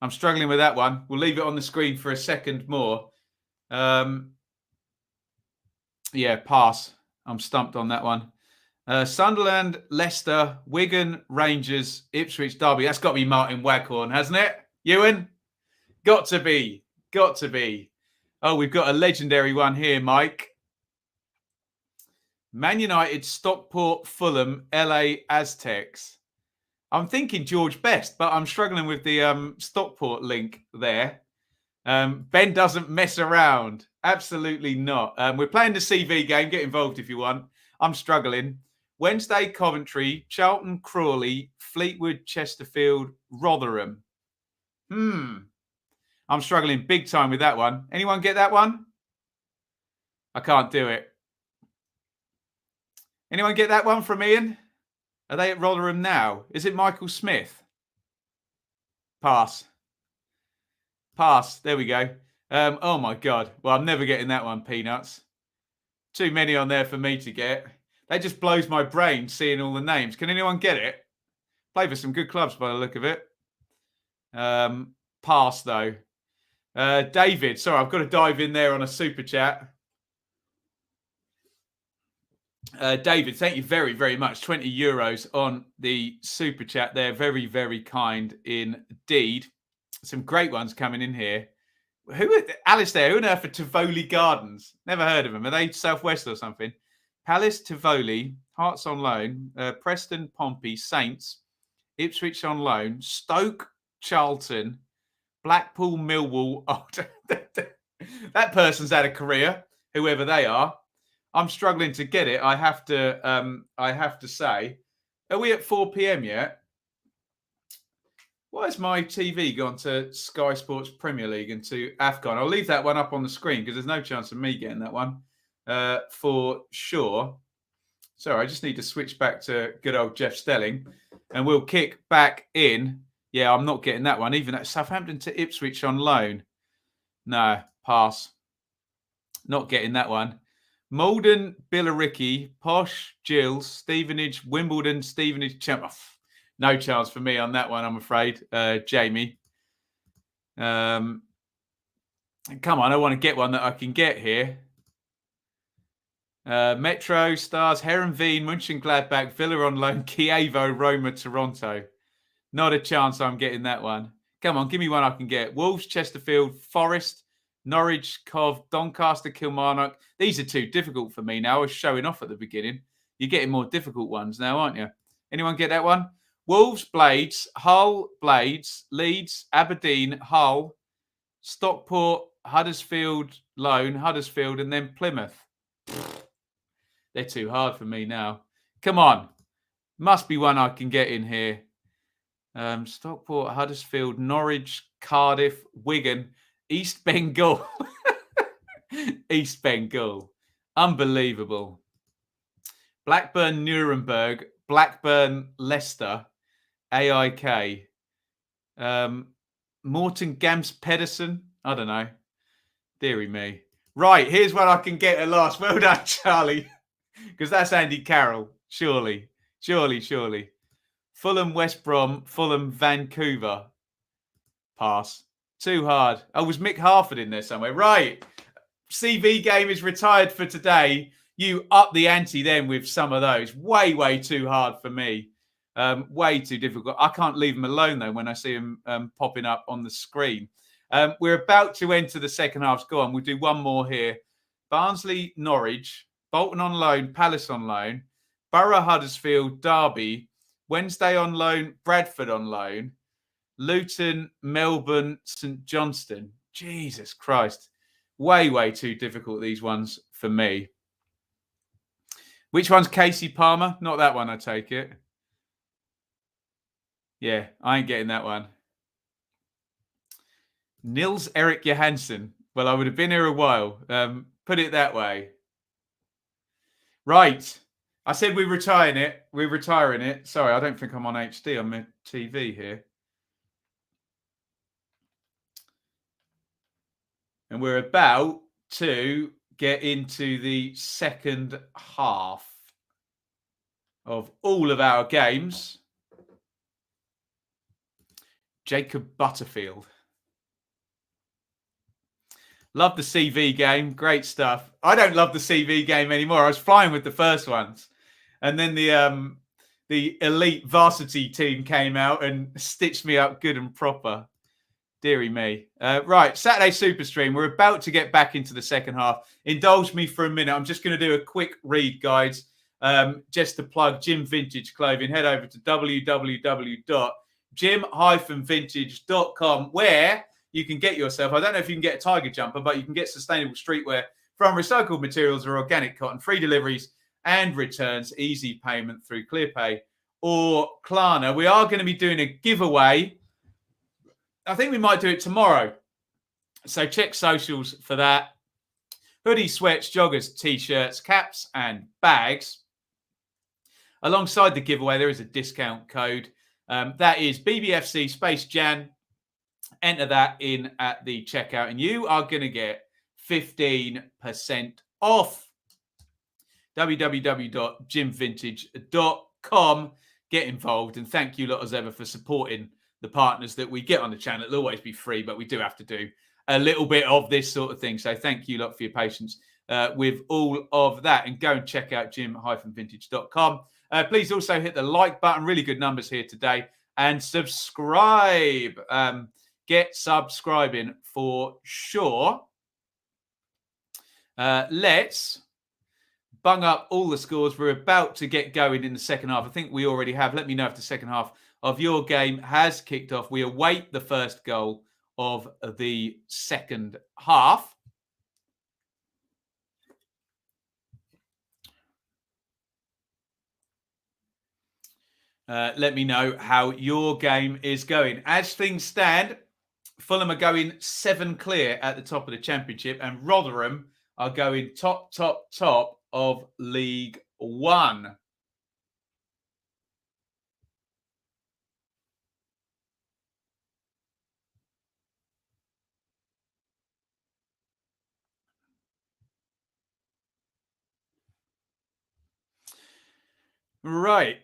I'm struggling with that one. We'll leave it on the screen for a second more. Yeah, pass. I'm stumped on that one. Sunderland, Leicester, Wigan, Rangers, Ipswich, Derby. That's got to be Martin Waghorn, hasn't it? Ewan? Got to be. Got to be. Oh, we've got a legendary one here, Mike. Man United, Stockport, Fulham, LA Aztecs. I'm thinking George Best, but I'm struggling with the Stockport link there. Ben doesn't mess around. Absolutely not. We're playing the CV game. Get involved if you want. I'm struggling. Wednesday, Coventry, Charlton, Crawley, Fleetwood, Chesterfield, Rotherham. I'm struggling big time with that one. Anyone get that one? I can't do it. Anyone get that one from Ian? Are they at Rotherham now? Is it Michael Smith? Pass. Pass. There we go. Oh, my God. Well, I'm never getting that one, Peanuts. Too many on there for me to get. That just blows my brain seeing all the names. Can anyone get it? Play for some good clubs by the look of it. Pass, though. David. Sorry, I've got to dive in there on a super chat. David, thank you very, very much. 20 euros on the super chat there. Very, very kind indeed. Some great ones coming in here. Alistair, who on earth are Tivoli Gardens? Never heard of them. Are they Southwest or something? Palace, Tivoli, Hearts on loan, Preston, Pompey, Saints, Ipswich on loan, Stoke, Charlton, Blackpool, Millwall. Oh, that person's had a career, whoever they are. I'm struggling to get it. I have to say. Are we at 4 p.m. yet? Why has my TV gone to Sky Sports Premier League and to AFCON? I'll leave that one up on the screen because there's no chance of me getting that one for sure. Sorry, I just need to switch back to good old Jeff Stelling and we'll kick back in. Yeah, I'm not getting that one. Even at Southampton to Ipswich on loan. No, pass. Not getting that one. Malden, Billericay, Posh, Gills, Stevenage, Wimbledon, Stevenage, no chance for me on that one, I'm afraid, Jamie. Come on, I want to get one that I can get here. Metro, Stars, Heronveen, Mönchengladbach, Villa on loan, Kievo, Roma, Toronto. Not a chance I'm getting that one. Come on, give me one I can get. Wolves, Chesterfield, Forest, Norwich, Cov, Doncaster, Kilmarnock. These are too difficult for me now. I was showing off at the beginning. You're getting more difficult ones now, aren't you? Anyone get that one? Wolves, Blades, Hull, Blades, Leeds, Aberdeen, Hull, Stockport, Huddersfield, loan, Huddersfield, and then Plymouth. They're too hard for me now. Come on. Must be one I can get in here. Stockport, Huddersfield, Norwich, Cardiff, Wigan, East Bengal. East Bengal. Unbelievable. Blackburn, Nuremberg, Blackburn, Leicester, AIK. Morton, Gams, Pedersen. I don't know. Deary me. Right, here's what I can get at last. Well done, Charlie. Because that's Andy Carroll. Surely. Fulham, West Brom, Fulham, Vancouver. Pass. Too hard. Oh, was Mick Harford in there somewhere? Right. CV game is retired for today. You up the ante then with some of those. Way, way too hard for me. Way too difficult. I can't leave them alone, though, when I see them popping up on the screen. We're about to enter the second half. Go on. We'll do one more here. Barnsley, Norwich, Bolton on loan, Palace on loan, Borough, Huddersfield, Derby, Wednesday on loan, Bradford on loan, Luton, Melbourne, St Johnstone. Jesus Christ. Way, way too difficult, these ones, for me. Which one's Casey Palmer? Not that one, I take it. Yeah, I ain't getting that one. Nils Erik Johansson. Well, I would have been here a while. Put it that way. Right. I said we're retiring it. We're retiring it. Sorry, I don't think I'm on HD on my TV here. And we're about to get into the second half of all of our games. Jacob Butterfield. Love the CV game. Great stuff. I don't love the CV game anymore. I was flying with the first ones. And then the elite varsity team came out and stitched me up good and proper. Deary me. Right, Saturday Superstream. We're about to get back into the second half. Indulge me for a minute. I'm just going to do a quick read, guys. Just to plug Jim Vintage Clothing. Head over to www.jim-vintage.com, where you can get yourself, I don't know if you can get a tiger jumper, but you can get sustainable streetwear from recycled materials or organic cotton, free deliveries and returns, easy payment through ClearPay or Klarna. We are going to be doing a giveaway. I think we might do it tomorrow. So check socials for that. Hoodies, sweats, joggers, t-shirts, caps and bags. Alongside the giveaway, there is a discount code. That is BBFC Space Jan. Enter that in at the checkout and you are going to get 15% off. www.jimvintage.com. Get involved and thank you lot as ever for supporting the partners that we get on the channel. It'll always be free, but we do have to do a little bit of this sort of thing. So thank you lot for your patience with all of that. And go and check out jim-vintage.com. Please also hit the like button. Really good numbers here today. And subscribe. Get subscribing for sure. Let's bung up all the scores. We're about to get going in the second half. I think we already have. Let me know if the second half of your game has kicked off. We await the first goal of the second half. Let me know how your game is going. As things stand, Fulham are going 7 clear at the top of the Championship and Rotherham are going top of League One. Right.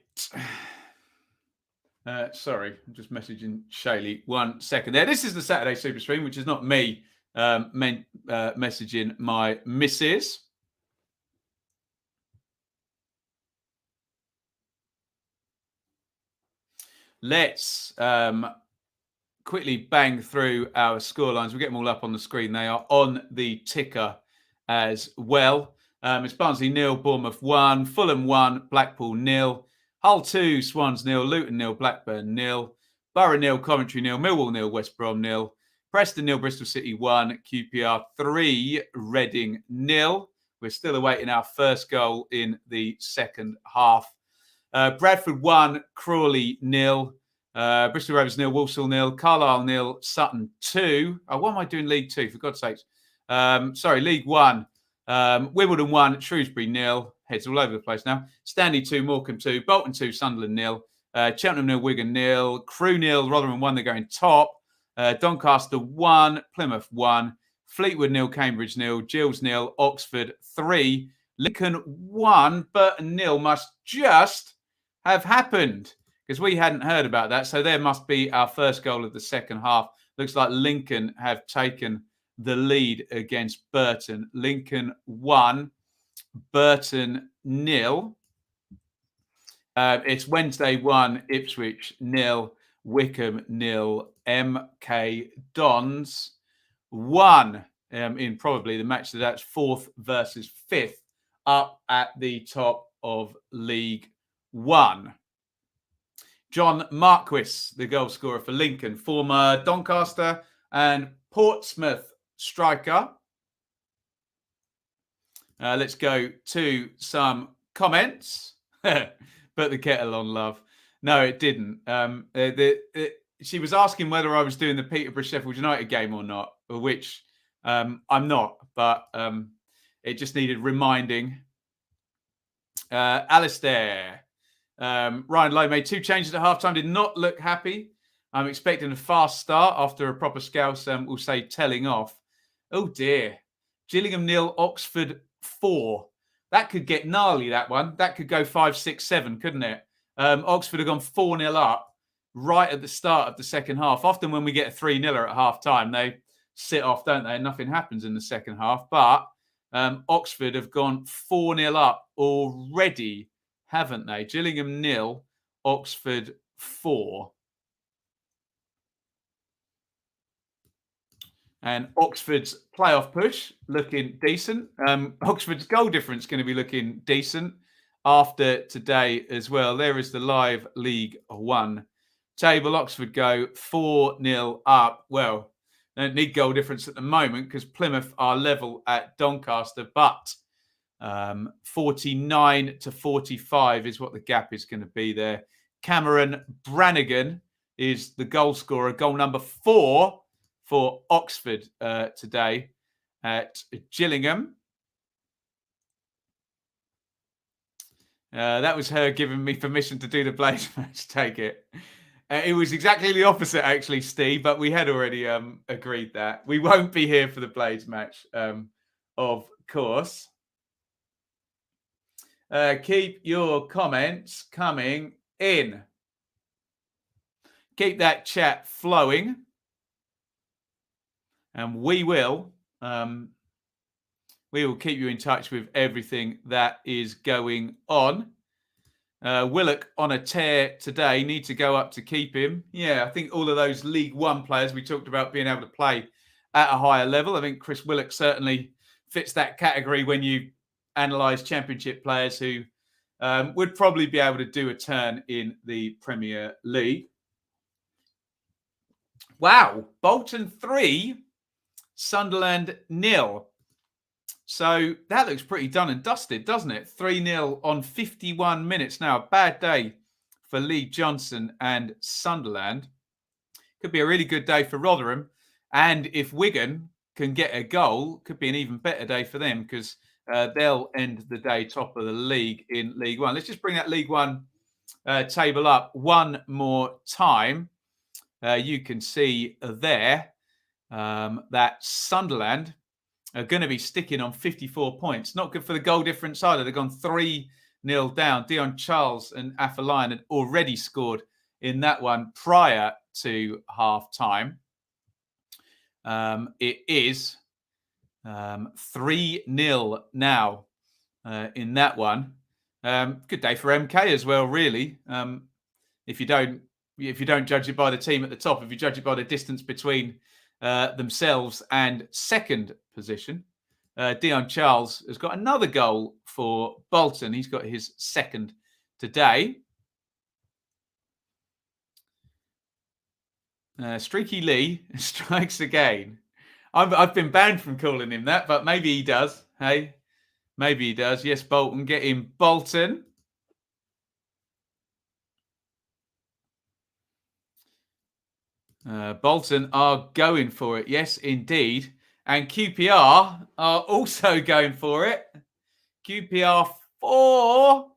Sorry, I'm just messaging Shaylee 1 second there. This is the Saturday Superstream, which is not me messaging my missus. Let's quickly bang through our scorelines. We'll get them all up on the screen. They are on the ticker as well. It's Barnsley 0, Bournemouth 1, Fulham 1, Blackpool 0, Hull 2, Swans 0, Luton 0, Blackburn 0, Borough 0, Coventry 0, Millwall 0, West Brom 0, Preston 0, Bristol City 1, QPR 3, Reading 0. We're still awaiting our first goal in the second half. Bradford 1, Crawley 0, Bristol Rovers 0, Walsall 0, Carlisle 0, Sutton 2. Oh, why am I doing League 2, for God's sakes? Sorry, League 1. Wimbledon 1, Shrewsbury 0. Heads all over the place now. Stanley 2, Morecambe 2, Bolton 2, Sunderland 0. Cheltenham 0, Wigan 0. Crewe 0, Rotherham 1, they're going top. Doncaster 1, Plymouth 1. Fleetwood 0, Cambridge 0. Gills 0, Oxford 3. Lincoln 1, Burton 0 must just have happened because we hadn't heard about that. So there must be our first goal of the second half Looks like Lincoln have taken the lead against Burton. Lincoln 1, Burton 0. It's Wednesday 1, Ipswich 0, Wycombe 0, MK Dons 1 in probably the match that's 4th versus 5th up at the top of League One. John Marquis, the goal scorer for Lincoln, former Doncaster and Portsmouth striker. Let's go to some comments. Put the kettle on, love. No, it didn't. She was asking whether I was doing the Peterborough Sheffield United game or not, which I'm not, but it just needed reminding. Alistair. Ryan Lowe made 2 changes at halftime, did not look happy. I'm expecting a fast start after a proper scouse, we'll say telling off. Oh dear. Gillingham 0, Oxford 4. That could get gnarly, that one. That could go 5, 6, 7, couldn't it? Oxford have gone 4-0 up right at the start of the second half. Often when we get a 3-0 at half-time, they sit off, don't they? And nothing happens in the second half. But Oxford have gone 4-0 up already, haven't they? Gillingham 0, Oxford 4. And Oxford's playoff push looking decent. Oxford's goal difference going to be looking decent after today as well. There is the live League One table. Oxford go 4-0 up. Well, they don't need goal difference at the moment because Plymouth are level at Doncaster, but 49 to 45 is what the gap is going to be there. Cameron Brannigan is the goal scorer, goal number 4 for Oxford today at Gillingham. That was her giving me permission to do the Blades match. Take it. It was exactly the opposite, actually, Steve, but we had already agreed that. We won't be here for the Blades match, of course. Keep your comments coming in. Keep that chat flowing. And we will keep you in touch with everything that is going on. Willock on a tear today. Need to go up to keep him. Yeah, I think all of those League One players we talked about being able to play at a higher level. I think Chris Willock certainly fits that category when you analyse Championship players who would probably be able to do a turn in the Premier League. Wow, Bolton 3. Sunderland 0. So that looks pretty done and dusted, doesn't it? 3-0 on 51 minutes now. A bad day for Lee Johnson and Sunderland. Could be a really good day for Rotherham. And if Wigan can get a goal, could be an even better day for them because they'll end the day top of the league in League One. Let's just bring that League One table up one more time. You can see there that Sunderland are going to be sticking on 54 points. Not good for the goal difference either. They've gone 3-0 down. Dion Charles and Afolayan had already scored in that one prior to half-time. It is 3-0 now in that one. Good day for MK as well, really. If you don't judge it by the team at the top, if you judge it by the distance between themselves and second position. Dion Charles has got another goal for Bolton. He's got his second today. Streaky Lee strikes again. I've been banned from calling him that, but maybe he does. Hey, maybe he does. Yes, Bolton. Get him, Bolton. Bolton are going for it. Yes, indeed. And QPR are also going for it. QPR 4,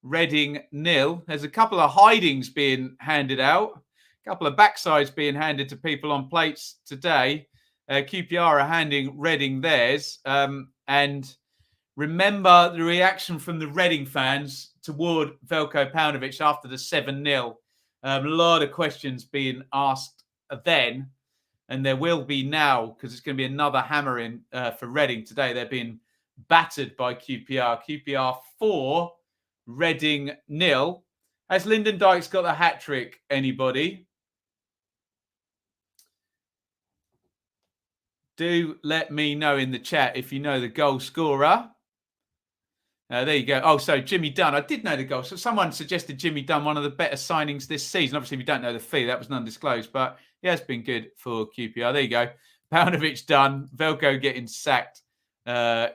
Reading 0. There's a couple of hidings being handed out. A couple of backsides being handed to people on plates today. QPR are handing Reading theirs. And remember the reaction from the Reading fans toward Veljko Paunovic after the 7-0. A lot of questions being asked then. and there will be now, because it's going to be another hammering for Reading today. They're being battered by QPR. QPR 4, Reading 0. Has Lyndon Dykes got the hat-trick, anybody? Do let me know in the chat if you know the goal scorer. There you go. Oh, so Jimmy Dunn. I did know the goal. So someone suggested Jimmy Dunn, one of the better signings this season. Obviously, we don't know the fee. That was undisclosed, but he has been good for QPR. There you go. Paunovic done. Velko getting sacked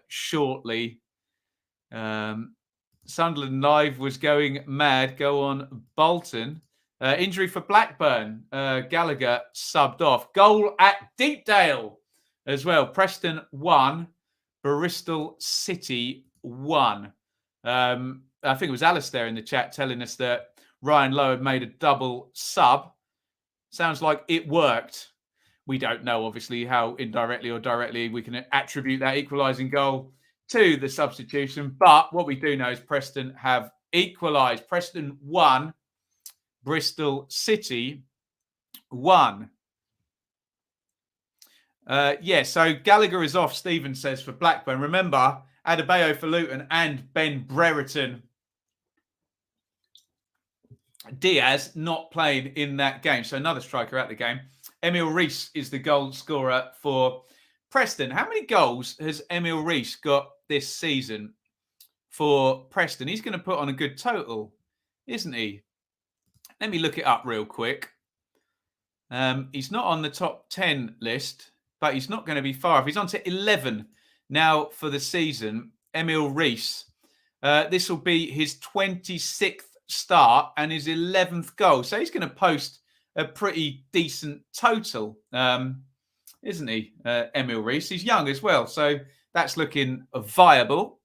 shortly. Sunderland Live was going mad. Go on, Bolton. Injury for Blackburn. Gallagher subbed off. Goal at Deepdale as well. Preston 1. Bristol City 1. I think it was Alistair in the chat telling us that Ryan Lowe had made a double sub. Sounds like it worked. We don't know, obviously, how indirectly or directly we can attribute that equalising goal to the substitution. But what we do know is Preston have equalised. Preston 1, Bristol City 1. So Gallagher is off, Stephen says, for Blackburn. Remember, Adebayo for Luton and Ben Brereton. Diaz not playing in that game. So another striker out the game. Emil Rees is the goal scorer for Preston. How many goals has Emil Rees got this season for Preston? He's going to put on a good total, isn't he? Let me look it up real quick. He's not on the top 10 list, but he's not going to be far off. He's on to 11 now for the season. Emil Rees. This will be his 26th start and his 11th goal. So he's going to post a pretty decent total, isn't he, Emil Rees? He's young as well, so that's looking viable.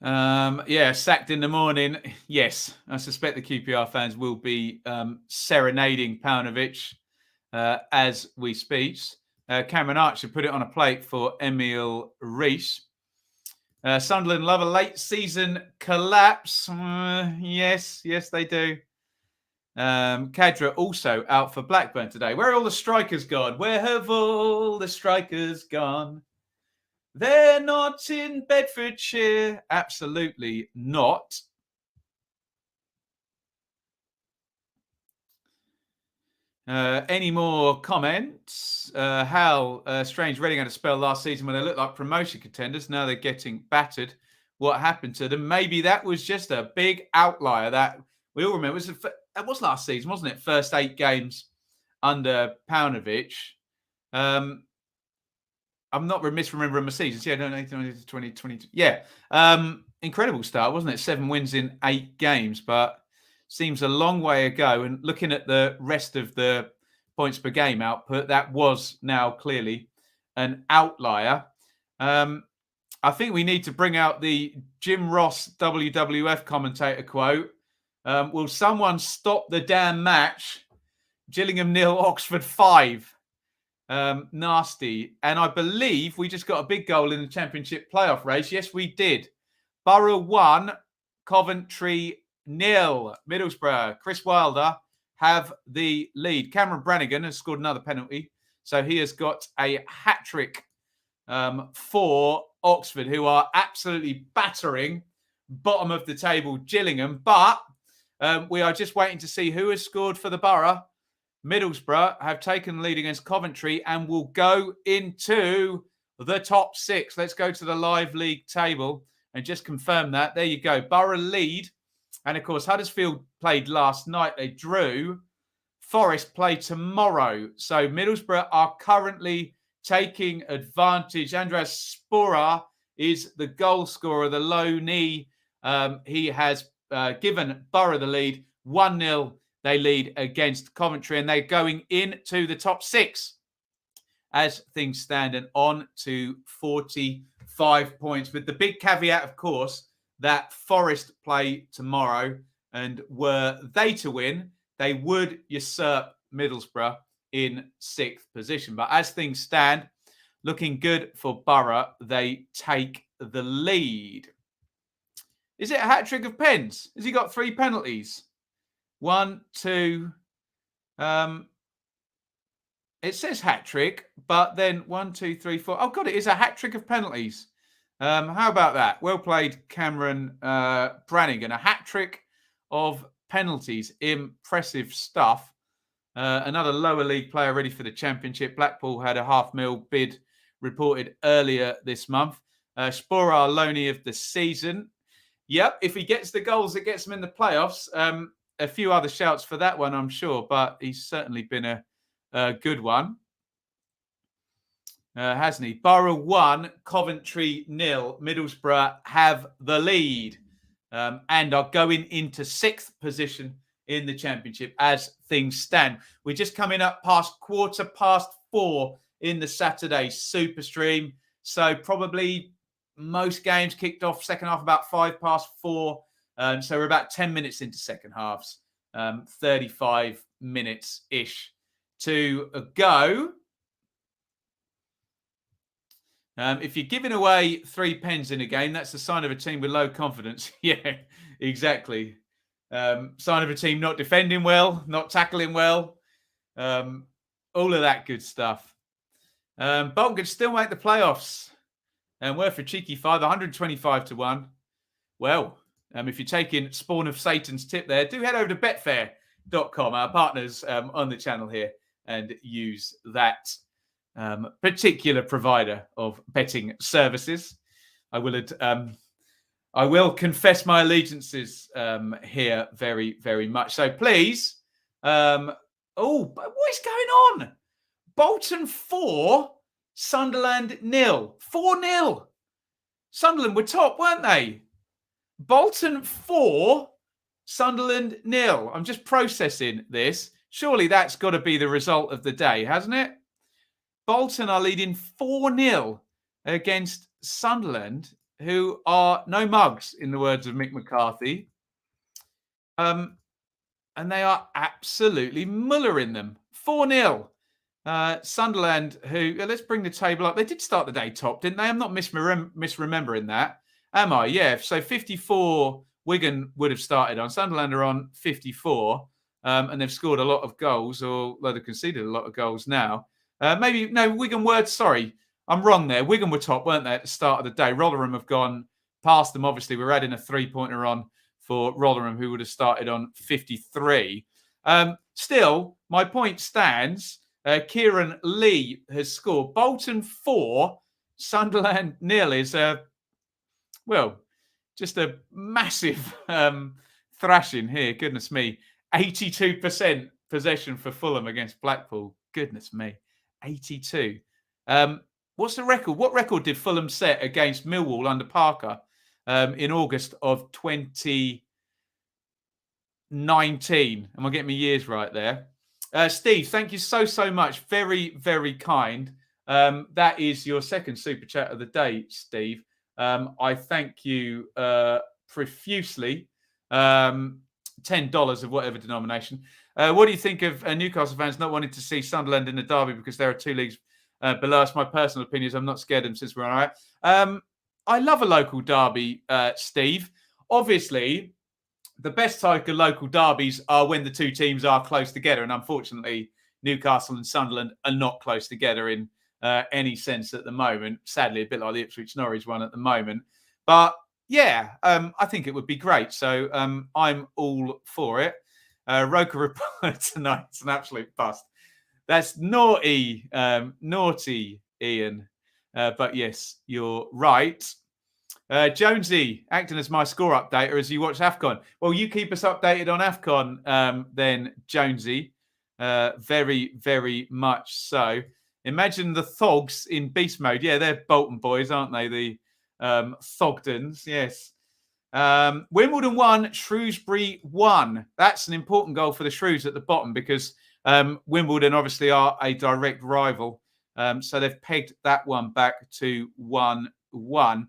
Sacked in the morning. Yes, I suspect the QPR fans will be serenading Paunovic as we speak. Cameron Archer put it on a plate for Emil Rees. Sunderland love a late season collapse. Yes, they do. Kadra also out for Blackburn today. Where are all the strikers gone? Where have all the strikers gone? They're not in Bedfordshire. Absolutely not. Any more comments? How strange Reading had a spell last season when they looked like promotion contenders. Now they're getting battered. What happened to them? Maybe that was just a big outlier that we all remember. That was last season, wasn't it? First 8 games under Paunovic. I'm not misremembering my seasons. Yeah, no, 2022. Yeah. Incredible start, wasn't it? 7 wins in 8 games, but seems a long way ago. And looking at the rest of the points per game output, that was now clearly an outlier. I think we need to bring out the Jim Ross WWF commentator quote. Will someone stop the damn match? Gillingham 0, Oxford 5. Nasty. And I believe we just got a big goal in the Championship playoff race. Yes, we did. Borough 1, Coventry 0. Middlesbrough, Chris Wilder have the lead. Cameron Brannigan has scored another penalty. So he has got a hat-trick for Oxford, who are absolutely battering bottom of the table Gillingham. But we are just waiting to see who has scored for the Borough. Middlesbrough have taken the lead against Coventry and will go into the top 6. Let's go to the live league table and just confirm that. There you go. Borough lead. And, of course, Huddersfield played last night. They drew. Forest play tomorrow. So Middlesbrough are currently taking advantage. Andras Spora is the goal scorer, the low knee. He has given Borough the lead. 1-0 they lead against Coventry, and they're going into the top 6 as things stand and on to 45 points. With the big caveat, of course, that Forest play tomorrow, and were they to win, they would usurp Middlesbrough in 6th position. But as things stand, looking good for Borough, they take the lead. Is it a hat-trick of pens? Has he got 3 penalties? 1, 2. It says hat-trick, but then 1, 2, 3, 4. Oh, God, it is a hat-trick of penalties. How about that? Well played, Cameron Brannigan. A hat-trick of penalties. Impressive stuff. Another lower league player ready for the Championship. Blackpool had a $500,000 bid reported earlier this month. Sporar loanee of the season. Yep, if he gets the goals that gets him in the playoffs, a few other shouts for that one, I'm sure, but he's certainly been a good one. Hasn't he? Borough 1, Coventry 0. Middlesbrough have the lead and are going into 6th position in the Championship as things stand. We're just coming up past 4:15 in the Saturday Superstream. So probably most games kicked off second half about 4:05. So we're about 10 minutes into second halves, 35 minutes-ish to go. If you're giving away 3 pens in a game, that's a sign of a team with low confidence. Yeah, exactly. Sign of a team not defending well, not tackling well. All of that good stuff. Bolton could still make the playoffs. And worth a cheeky 5, 125 to 1. Well, if you're taking Spawn of Satan's tip there, do head over to betfair.com, our partners on the channel here, and use that particular provider of betting services. I will confess my allegiances here very, very much. So please, what is going on? Bolton 4, Sunderland 0. 4-0. Sunderland were top, weren't they? Bolton 4, Sunderland 0. I'm just processing this. Surely that's got to be the result of the day, hasn't it? Bolton are leading 4-0 against Sunderland, who are no mugs, in the words of Mick McCarthy. And they are absolutely mullering them. 4-0. Sunderland, who, let's bring the table up. They did start the day top, didn't they? I'm not misremembering that. Am I? Yeah. So 54 Wigan would have started on. Sunderland are on 54. And they've scored a lot of goals, or they've conceded a lot of goals now. Wigan were, sorry, I'm wrong there. Wigan were top, weren't they, at the start of the day? Rotherham have gone past them. Obviously, we're adding a 3-pointer on for Rotherham, who would have started on 53. Still, my point stands. Kieran Lee has scored. Bolton 4, Sunderland 0 is, just a massive thrashing here. Goodness me. 82% possession for Fulham against Blackpool. Goodness me. 82. What's the record? What record did Fulham set against Millwall under Parker in August of 2019? Am I getting my years right there? Steve, thank you so much. Very, very kind. That is your second super chat of the day, Steve. I thank you profusely. $10 of whatever denomination. What do you think of Newcastle fans not wanting to see Sunderland in the derby because there are 2 leagues below us? My personal opinion is I'm not scared of them since we're all right. I love a local derby, Steve. Obviously, the best type of local derbies are when the 2 teams are close together. And unfortunately, Newcastle and Sunderland are not close together in any sense at the moment. Sadly, a bit like the Ipswich-Norwich one at the moment. But yeah, I think it would be great. So I'm all for it. Roker report tonight. It's an absolute bust. That's naughty, Ian. But yes, you're right. Jonesy, acting as my score updater as you watch AFCON. Well, you keep us updated on AFCON then, Jonesy. Very, very much so. Imagine the Thogs in beast mode. Yeah, they're Bolton boys, aren't they? The Thogdens, yes. Wimbledon 1, Shrewsbury 1. That's an important goal for the Shrews at the bottom because Wimbledon obviously are a direct rival. So they've pegged that one back to 1-1.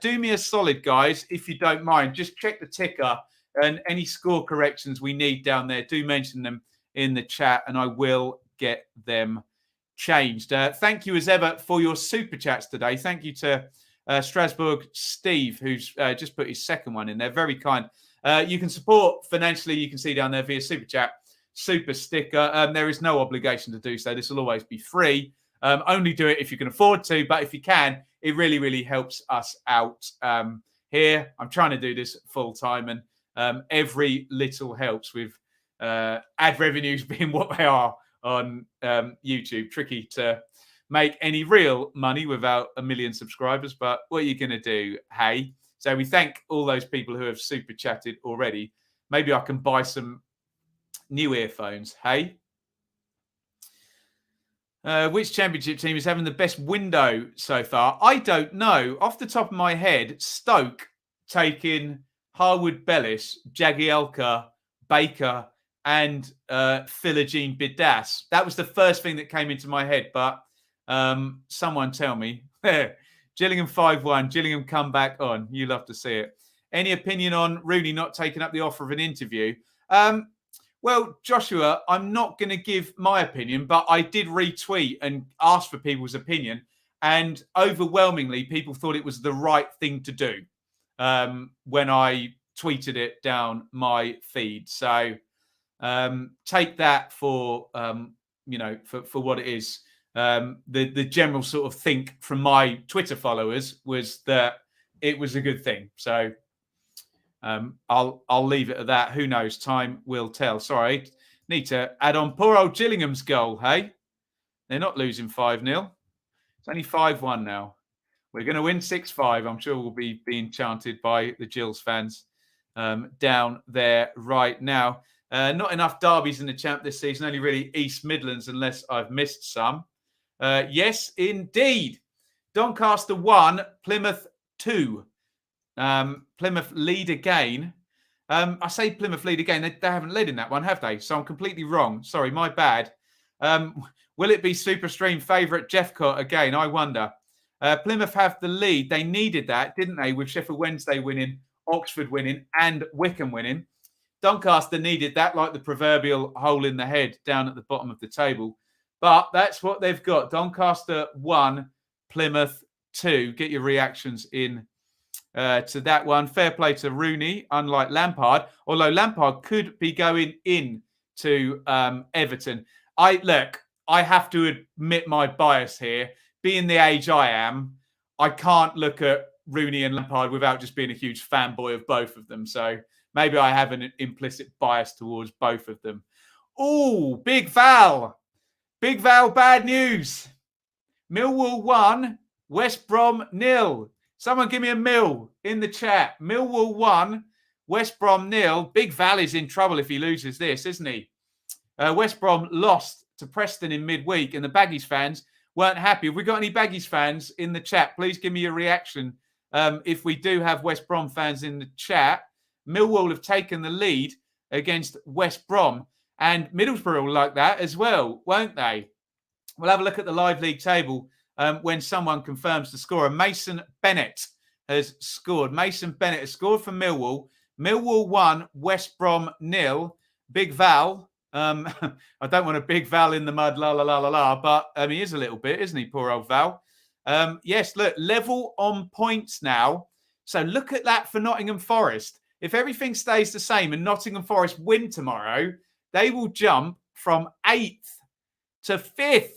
Do me a solid, guys, if you don't mind. Just check the ticker and any score corrections we need down there. Do mention them in the chat and I will get them changed. Thank you as ever for your super chats today. Thank you to Strasbourg Steve, who's just put his second one in there. Very kind. You can support financially, you can see down there via super chat. super sticker. There is no obligation to do so. This will always be free. Only do it if you can afford to, but if you can, it really, really helps us out here. I'm trying to do this full time, and every little helps with ad revenues being what they are on YouTube. Tricky to make any real money without 1 million subscribers, but what are you going to do, hey? So we thank all those people who have super chatted already. Maybe I can buy some new earphones, hey? Which championship team is having the best window so far? I don't know. Off the top of my head, Stoke taking Harwood Bellis, Jagielka, Baker, and Philogene Bidas. That was the first thing that came into my head, but someone tell me. Gillingham 5-1. Gillingham come back on. You love to see it. Any opinion on Rooney not taking up the offer of an interview? Well, Joshua, I'm not going to give my opinion, but I did retweet and ask for people's opinion. And overwhelmingly, people thought it was the right thing to do when I tweeted it down my feed. So take that for, for what it is. The general sort of think from my Twitter followers was that it was a good thing. So I'll leave it at that. Who knows? Time will tell. Sorry, need to add on poor old Gillingham's goal. Hey, they're not losing 5-0. It's only 5-1 now. We're going to win 6-5. I'm sure we'll be being chanted by the Gills fans down there right now. Not enough derbies in the champ this season. Only really East Midlands, unless I've missed some. Yes, indeed. Doncaster 1, Plymouth 2. Plymouth lead again. I say Plymouth lead again. They haven't led in that one, have they? So I'm completely wrong. Sorry, my bad. Will it be Superstream favourite Jeffcott again? I wonder. Plymouth have the lead. They needed that, didn't they? With Sheffield Wednesday winning, Oxford winning, and Wycombe winning. Doncaster needed that, like the proverbial hole in the head down at the bottom of the table. But that's what they've got. Doncaster 1, Plymouth 2. Get your reactions in to that one. Fair play to Rooney, unlike Lampard. Although Lampard could be going in to Everton. I have to admit my bias here. Being the age I am, I can't look at Rooney and Lampard without just being a huge fanboy of both of them. So maybe I have an implicit bias towards both of them. Oh, Big Val. Big Val, bad news. Millwall 1, West Brom 0. Someone give me a mill in the chat. Millwall 1, West Brom 0. Big Val is in trouble if he loses this, isn't he? West Brom lost to Preston in midweek, and the Baggies fans weren't happy. Have we got any Baggies fans in the chat? Please give me your reaction. If we do have West Brom fans in the chat, Millwall have taken the lead against West Brom, and Middlesbrough will like that as well, won't they? We'll have a look at the live league table when someone confirms the score. Mason Bennett has scored. Mason Bennett has scored for Millwall. Millwall 1, West Brom 0. Big Val. I don't want a big Val in the mud, la, la, la, la, la, but he is a little bit, isn't he, poor old Val? Yes, look, level on points now. So look at that for Nottingham Forest. If everything stays the same and Nottingham Forest win tomorrow, they will jump from 8th to 5th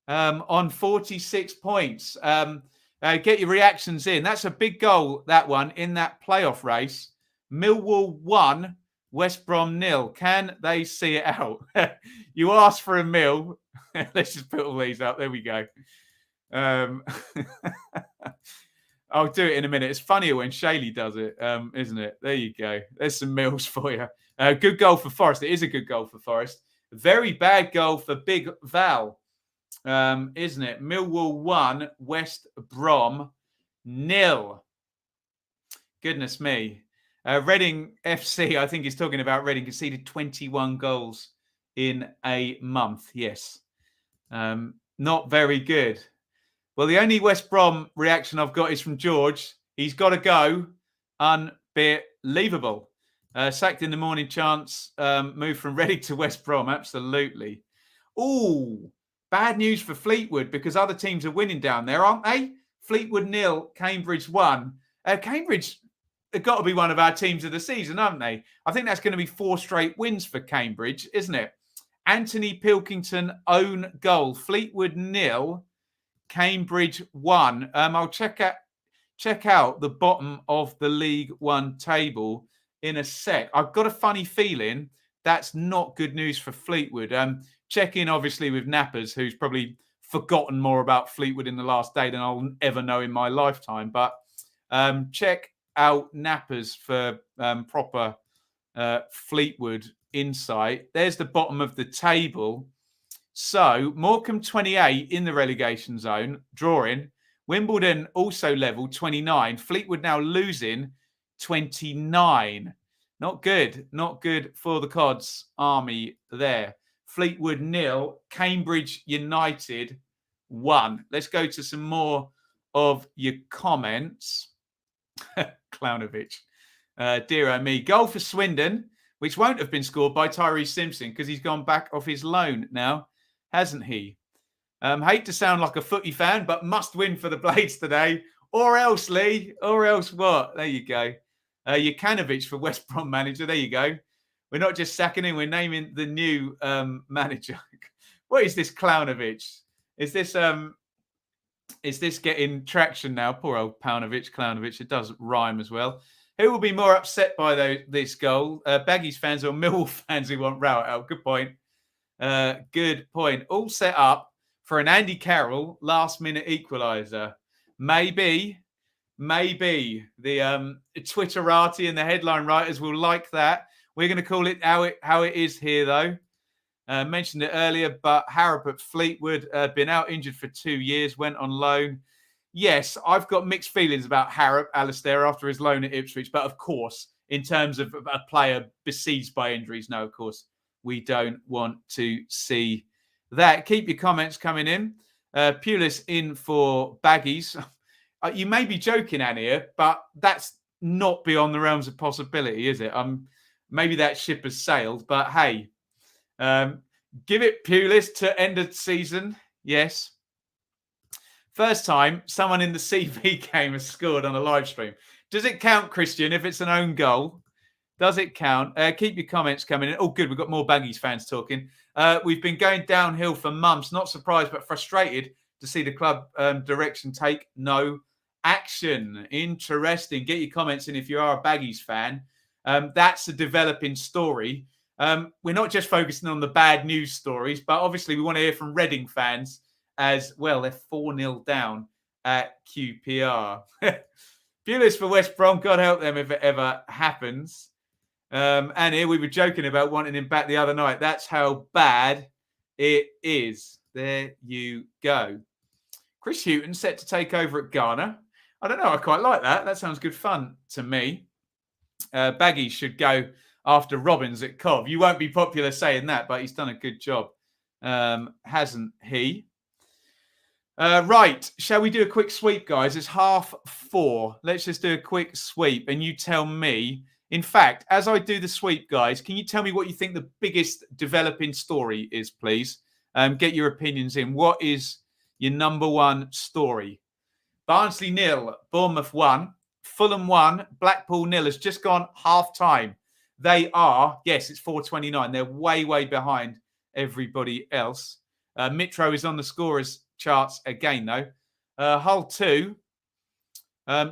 on 46 points. Get your reactions in. That's a big goal, that one, in that playoff race. Millwall 1, West Brom 0. Can they see it out? You asked for a mill. Let's just put all these up. There we go. I'll do it in a minute. It's funnier when Shaley does it, isn't it? There you go. There's some mills for you. Good goal for Forest. It is a good goal for Forest. Very bad goal for Big Val, isn't it? Millwall 1, West Brom 0. Goodness me. Reading FC, I think he's talking about Reading, conceded 21 goals in a month. Yes. Not very good. Well, the only West Brom reaction I've got is from George. He's got to go. Unbelievable. Sacked in the morning chance. Moved from Reading to West Brom. Absolutely. Oh, bad news for Fleetwood because other teams are winning down there, aren't they? Fleetwood 0, Cambridge 1. Cambridge have got to be one of our teams of the season, haven't they? I think that's going to be 4 straight wins for Cambridge, isn't it? Anthony Pilkington own goal. Fleetwood 0, Cambridge 1. I'll check out the bottom of the League One table in a sec. I've got a funny feeling that's not good news for Fleetwood. Check in, obviously, with Nappers, who's probably forgotten more about Fleetwood in the last day than I'll ever know in my lifetime. But check out Nappers for proper Fleetwood insight. There's the bottom of the table. So Morecambe 28 in the relegation zone, drawing. Wimbledon also level 29. Fleetwood now losing 29. Not good. Not good for the Cods army there. Fleetwood 0, Cambridge United 1. Let's go to some more of your comments. Clownovich. Dear oh me. Goal for Swindon, which won't have been scored by Tyrese Simpson because he's gone back off his loan now, hasn't he? Hate to sound like a footy fan, but must win for the Blades today. Or else, Lee. Or else what? There you go. Jukanovic for West Brom manager. There you go. We're not just sacking him. We're naming the new manager. What is this Clownovich? Is this getting traction now? Poor old Clownovich. It does rhyme as well. Who will be more upset by this goal? Baggies fans or Millwall fans who want row out? Good point. Good point. All set up for an Andy Carroll last-minute equaliser. Maybe the Twitterati and the headline writers will like that. We're going to call it how it is here, though. Mentioned it earlier, but Harrop at Fleetwood been out injured for 2 years, went on loan. Yes, I've got mixed feelings about Harrop, Alistair, after his loan at Ipswich. But of course, in terms of a player besieged by injuries, no, of course, we don't want to see that. Keep your comments coming in. Pulis in for Baggies. You may be joking, Ania, but that's not beyond the realms of possibility, is it? Maybe that ship has sailed, but hey, give it Pulis to end of season. Yes. First time someone in the CV game has scored on a live stream. Does it count, Christian, if it's an own goal? Does it count? Keep your comments coming in. Oh, good. We've got more Baggies fans talking. We've been going downhill for months. Not surprised, but frustrated to see the club direction take no action. Interesting. Get your comments in if you are a Baggies fan. That's a developing story. We're not just focusing on the bad news stories, but obviously we want to hear from Reading fans as well. They're 4-0 down at QPR. Pulis for West Brom. God help them if it ever happens. And here we were joking about wanting him back the other night. That's how bad it is. There you go. Chris Hughton set to take over at Ghana. I don't know. I quite like that. That sounds good fun to me. Baggies should go after Robbins at Cov. You won't be popular saying that, but he's done a good job, hasn't he? Right. Shall we do a quick sweep, guys? It's 4:30. Let's just do a quick sweep, and you tell me. In fact, as I do the sweep, guys, can you tell me what you think the biggest developing story is, please? Get your opinions in. What is your number one story? Barnsley 0, Bournemouth 1, Fulham 1, Blackpool 0 has just gone half-time. They are, yes, it's 4:29. They're way, way behind everybody else. Mitro is on the scorers charts again, though. Hull 2.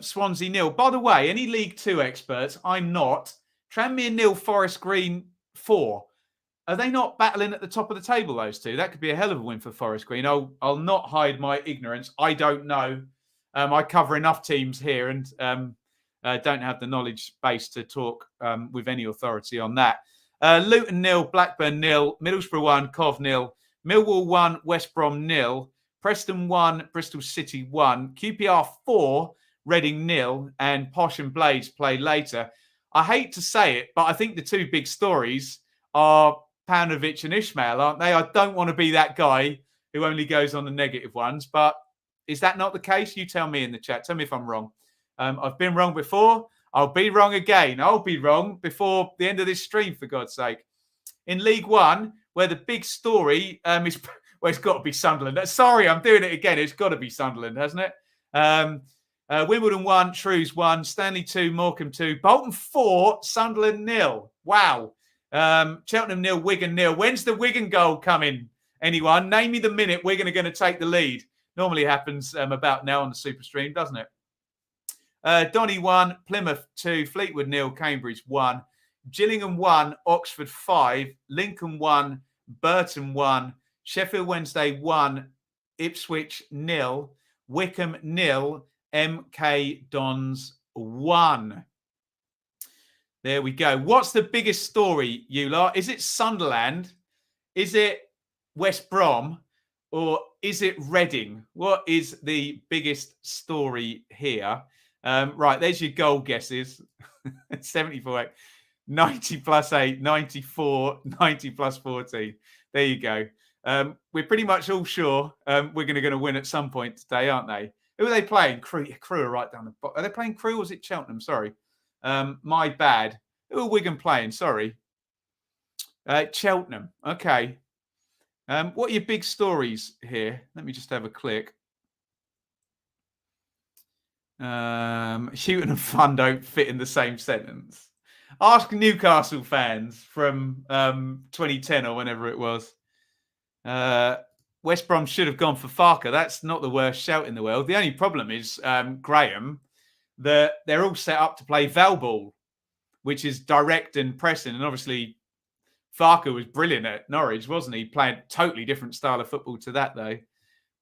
Swansea 0. By the way, any League 2 experts, I'm not. Tranmere 0, Forest Green 4. Are they not battling at the top of the table, those two? That could be a hell of a win for Forest Green. I'll not hide my ignorance. I don't know. I cover enough teams here and don't have the knowledge base to talk with any authority on that. Luton 0, Blackburn 0, Middlesbrough 1, Cov 0, Millwall 1, West Brom 0, Preston 1, Bristol City 1, QPR 4, Reading 0, and Posh and Blades play later. I hate to say it, but I think the two big stories are Paunovic and Ishmael, aren't they? I don't want to be that guy who only goes on the negative ones, but is that not the case? You tell me in the chat. Tell me if I'm wrong. I've been wrong before. I'll be wrong again. I'll be wrong before the end of this stream, for God's sake. In League One, where the big story is... Well, it's got to be Sunderland. Sorry, I'm doing it again. It's got to be Sunderland, hasn't it? Wimbledon 1, Shrews 1, Stanley 2, Morecambe 2, Bolton 4, Sunderland 0. Wow. Cheltenham 0, Wigan 0. When's the Wigan goal coming? Anyone? Name me the minute Wigan are going to take the lead. Normally happens about now on the Superstream, doesn't it? Donny 1, Plymouth 2, Fleetwood 0, Cambridge 1, Gillingham 1, Oxford 5, Lincoln 1, Burton 1, Sheffield Wednesday 1, Ipswich 0, Wycombe 0, MK Dons 1. There we go. What's the biggest story, you lot? Is it Sunderland? Is it West Brom? Or is it Reading? What is the biggest story here? Right, there's your goal guesses. 74, 90 plus 8, 94, 90 plus 14. There you go. We're pretty much all sure we're going to win at some point today, aren't they? Who are they playing? Crewe are right down the bottom. Are they playing Crewe or was it Cheltenham? Sorry. My bad. Who are Wigan playing? Sorry. Cheltenham. Okay. What are your big stories here? Let me just have a click. Houghton and fun don't fit in the same sentence. Ask Newcastle fans from 2010 or whenever it was. West Brom should have gone for Farker. That's not the worst shout in the world. The only problem is, Graham, that they're all set up to play Val ball, which is direct and pressing. And obviously, Farker was brilliant at Norwich, wasn't he? Playing a totally different style of football to that, though.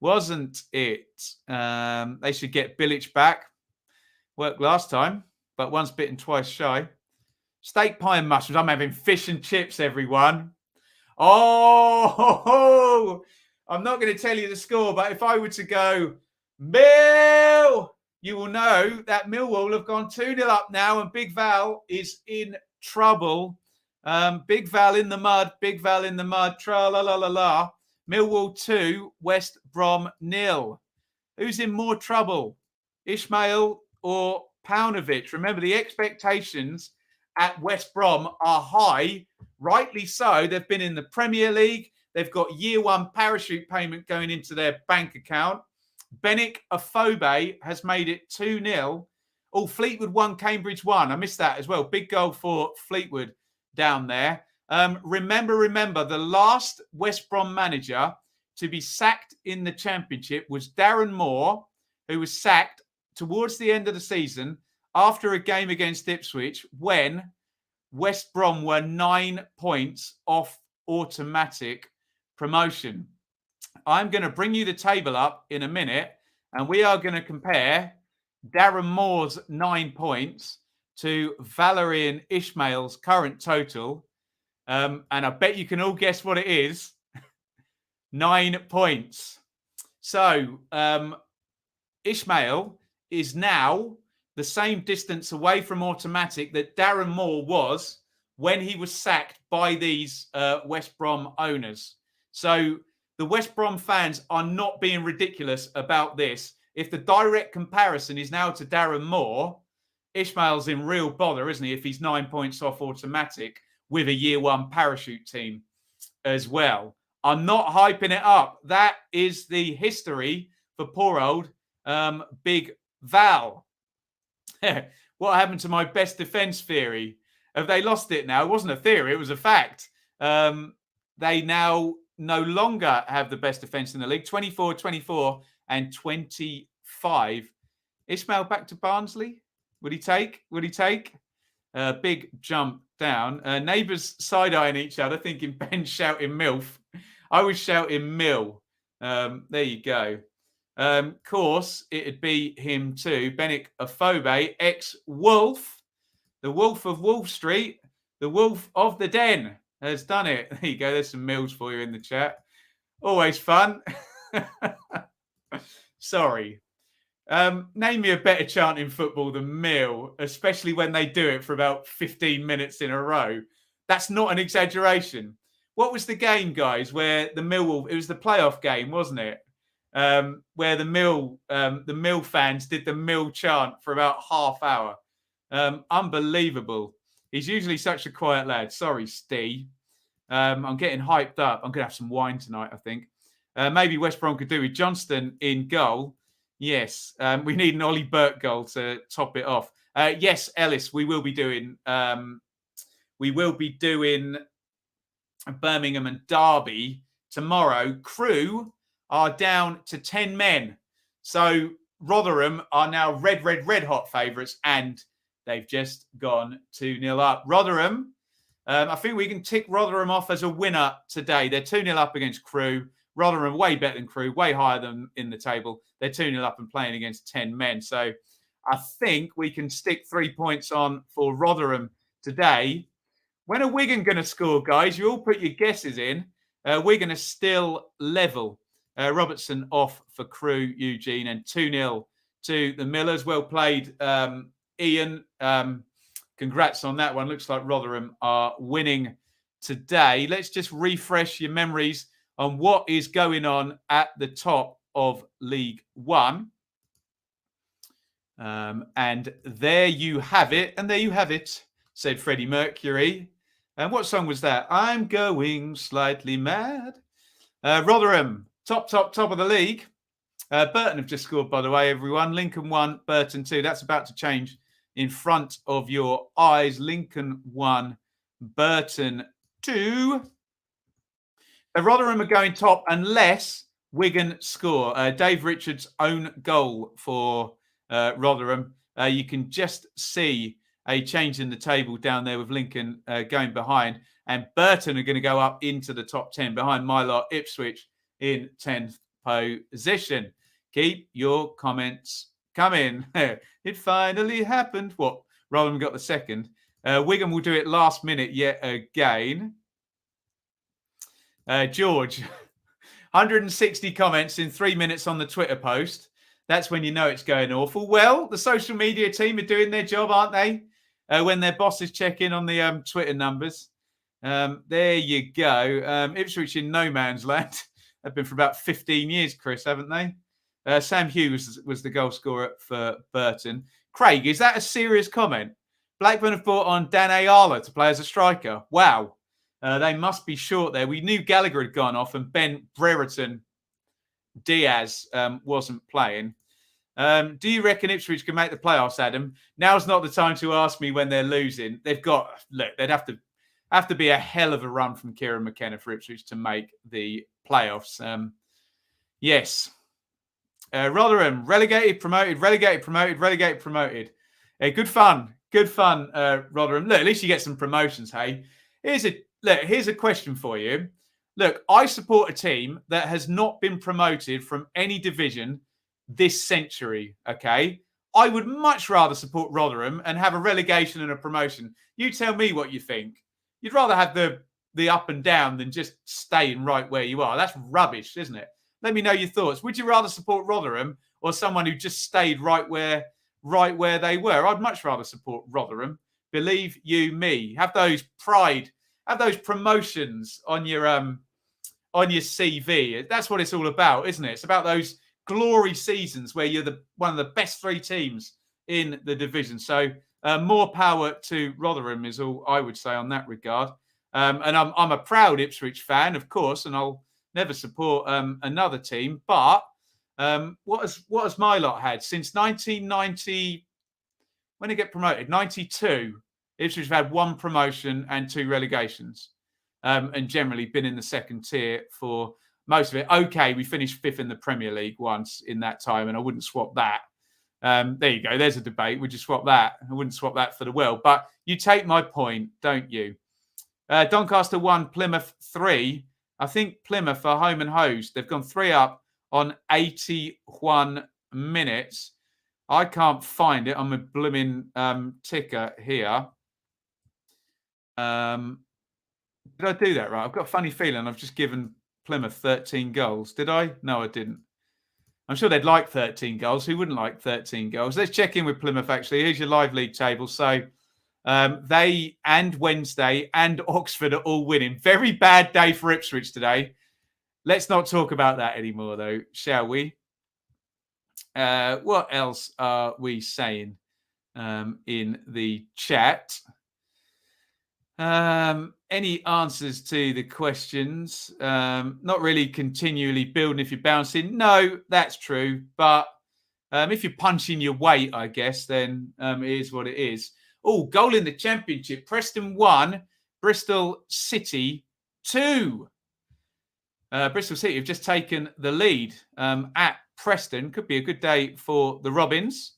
Wasn't it? They should get Bilic back. Worked last time, but once bitten, twice shy. Steak pie and mushrooms. I'm having fish and chips, everyone. Oh, I'm not going to tell you the score, but if I were to go, Mill, you will know that Millwall have gone 2-0 up now, and Big Val is in trouble. Big Val in the mud, Big Val in the mud, tra-la-la-la-la. Millwall 2, West Brom 0. Who's in more trouble, Ishmael or Paunovic? Remember, the expectations at West Brom are high, rightly so. They've been in the Premier League. They've got year one parachute payment going into their bank account. Benik Afobe has made it 2-0. Oh, Fleetwood 1, Cambridge 1. I missed that as well. Big goal for Fleetwood down there. Remember, the last West Brom manager to be sacked in the Championship was Darren Moore, who was sacked towards the end of the season after a game against Ipswich when West Brom were 9 points off automatic promotion. I'm going to bring you the table up in a minute, and we are going to compare Darren Moore's 9 points to Valerian Ishmael's current total. And I bet you can all guess what it is. 9 points. So Ishmael is now the same distance away from automatic that Darren Moore was when he was sacked by these West Brom owners. So the West Brom fans are not being ridiculous about this. If the direct comparison is now to Darren Moore, Ishmael's in real bother, isn't he, if he's 9 points off automatic with a year one parachute team as well. I'm not hyping it up. That is the history for poor old Big Val. What happened to my best defence theory? Have they lost it now? It wasn't a theory, it was a fact. They now no longer have the best defence in the league. 24, 24 and 25. Ishmael back to Barnsley? Would he take? Big jump down. Neighbours side-eyeing each other, thinking Ben's shouting MILF. I was shouting Mill. There you go. Course, it'd be him too. Benik Afobe, ex-Wolf. The Wolf of Wolf Street. The Wolf of the Den has done it. There you go. There's some Mills for you in the chat. Always fun. Sorry. Name me a better chant in football than Mill, especially when they do it for about 15 minutes in a row. That's not an exaggeration. What was the game, guys, where the Millwall, it was the playoff game, wasn't it? Where the Mill fans did the Mill chant for about half hour. Unbelievable. He's usually such a quiet lad. Sorry, Steve. I'm getting hyped up. I'm going to have some wine tonight, I think. Maybe West Brom could do with Johnston in goal. Yes, we need an Ollie Burke goal to top it off. Yes, Ellis, we will be doing we will be doing Birmingham and Derby tomorrow. Crewe are down to 10 men. So Rotherham are now red hot favourites, and they've just gone 2-0 up. Rotherham, I think we can tick Rotherham off as a winner today. They're 2-0 up against Crewe. Rotherham way better than Crewe, way higher than in the table. They're 2-0 up and playing against 10 men. So I think we can stick 3 points on for Rotherham today. When are Wigan going to score, guys? You all put your guesses in. Wigan are still level. Robertson off for Crewe, Eugene, and 2-0 to the Millers. Well played, Ian. Congrats on that one. Looks like Rotherham are winning today. Let's just refresh your memories on what is going on at the top of League One. And there you have it. And there you have it, said Freddie Mercury. And what song was that? I'm going slightly mad. Rotherham, top of the league. Burton have just scored, by the way, everyone. Lincoln 1, Burton 2. That's about to change in front of your eyes. Lincoln 1, Burton 2. Rotherham are going top unless Wigan score. Dave Richards' own goal for Rotherham. You can just see a change in the table down there with Lincoln going behind. And Burton are going to go up into the top 10 behind my lot, Ipswich, in 10th position. Keep your comments coming. It finally happened. What? Rotherham got the second. Wigan will do it last minute yet again. George, 160 comments in 3 minutes on the Twitter post. That's when you know it's going awful. Well, the social media team are doing their job, aren't they? When their bosses check in on the Twitter numbers. There you go. Ipswich in no man's land. They've been for about 15 years, Chris, haven't they? Sam Hughes was the goal scorer for Burton. Craig, is that a serious comment? Blackburn have brought on Dan Ayala to play as a striker. Wow. They must be short there. We knew Gallagher had gone off and Ben Brereton Diaz wasn't playing. Do you reckon Ipswich can make the playoffs, Adam? Now's not the time to ask me when they're losing. They'd have to be a hell of a run from Kieran McKenna for Ipswich to make the playoffs. Yes. Rotherham, relegated, promoted. Good fun, Rotherham. Look, at least you get some promotions, hey? Here's a question for you. Look, I support a team that has not been promoted from any division this century, okay? I would much rather support Rotherham and have a relegation and a promotion. You tell me what you think. You'd rather have the up and down than just staying right where you are. That's rubbish, isn't it? Let me know your thoughts. Would you rather support Rotherham or someone who just stayed right where they were? I'd much rather support Rotherham. Believe you me. Have those promotions on your CV. That's what it's all about, isn't it? It's about those glory seasons where you're one of the best 3 teams in the division. So more power to Rotherham is all I would say on that regard. And I'm a proud Ipswich fan, of course, and I'll never support another team. But what has my lot had since 1990? When did it get promoted? 92. Ipswich have had 1 promotion and 2 relegations, and generally been in the second tier for most of it. Okay, we finished 5th in the Premier League once in that time, and I wouldn't swap that. There you go. There's a debate. Would you swap that? I wouldn't swap that for the world. But you take my point, don't you? Doncaster 1, Plymouth 3. I think Plymouth are home and hosed. They've gone 3 up on 81 minutes. I can't find it on my blooming ticker here. Did I do that right? I've got a funny feeling I've just given Plymouth 13 goals. Did I? No, I didn't. I'm sure they'd like 13 goals. Who wouldn't like 13 goals? Let's check in with Plymouth, actually. Here's your live league table. So they and Wednesday and Oxford are all winning. Very bad day for Ipswich today. Let's not talk about that anymore, though, shall we? What else are we saying in the chat? Any answers to the questions? Not really continually building if you're bouncing. No, that's true. But if you're punching your weight, I guess, then it is what it is. Oh, goal in the Championship. Preston 1, Bristol City 2. Bristol City have just taken the lead at Preston. Could be a good day for the Robins.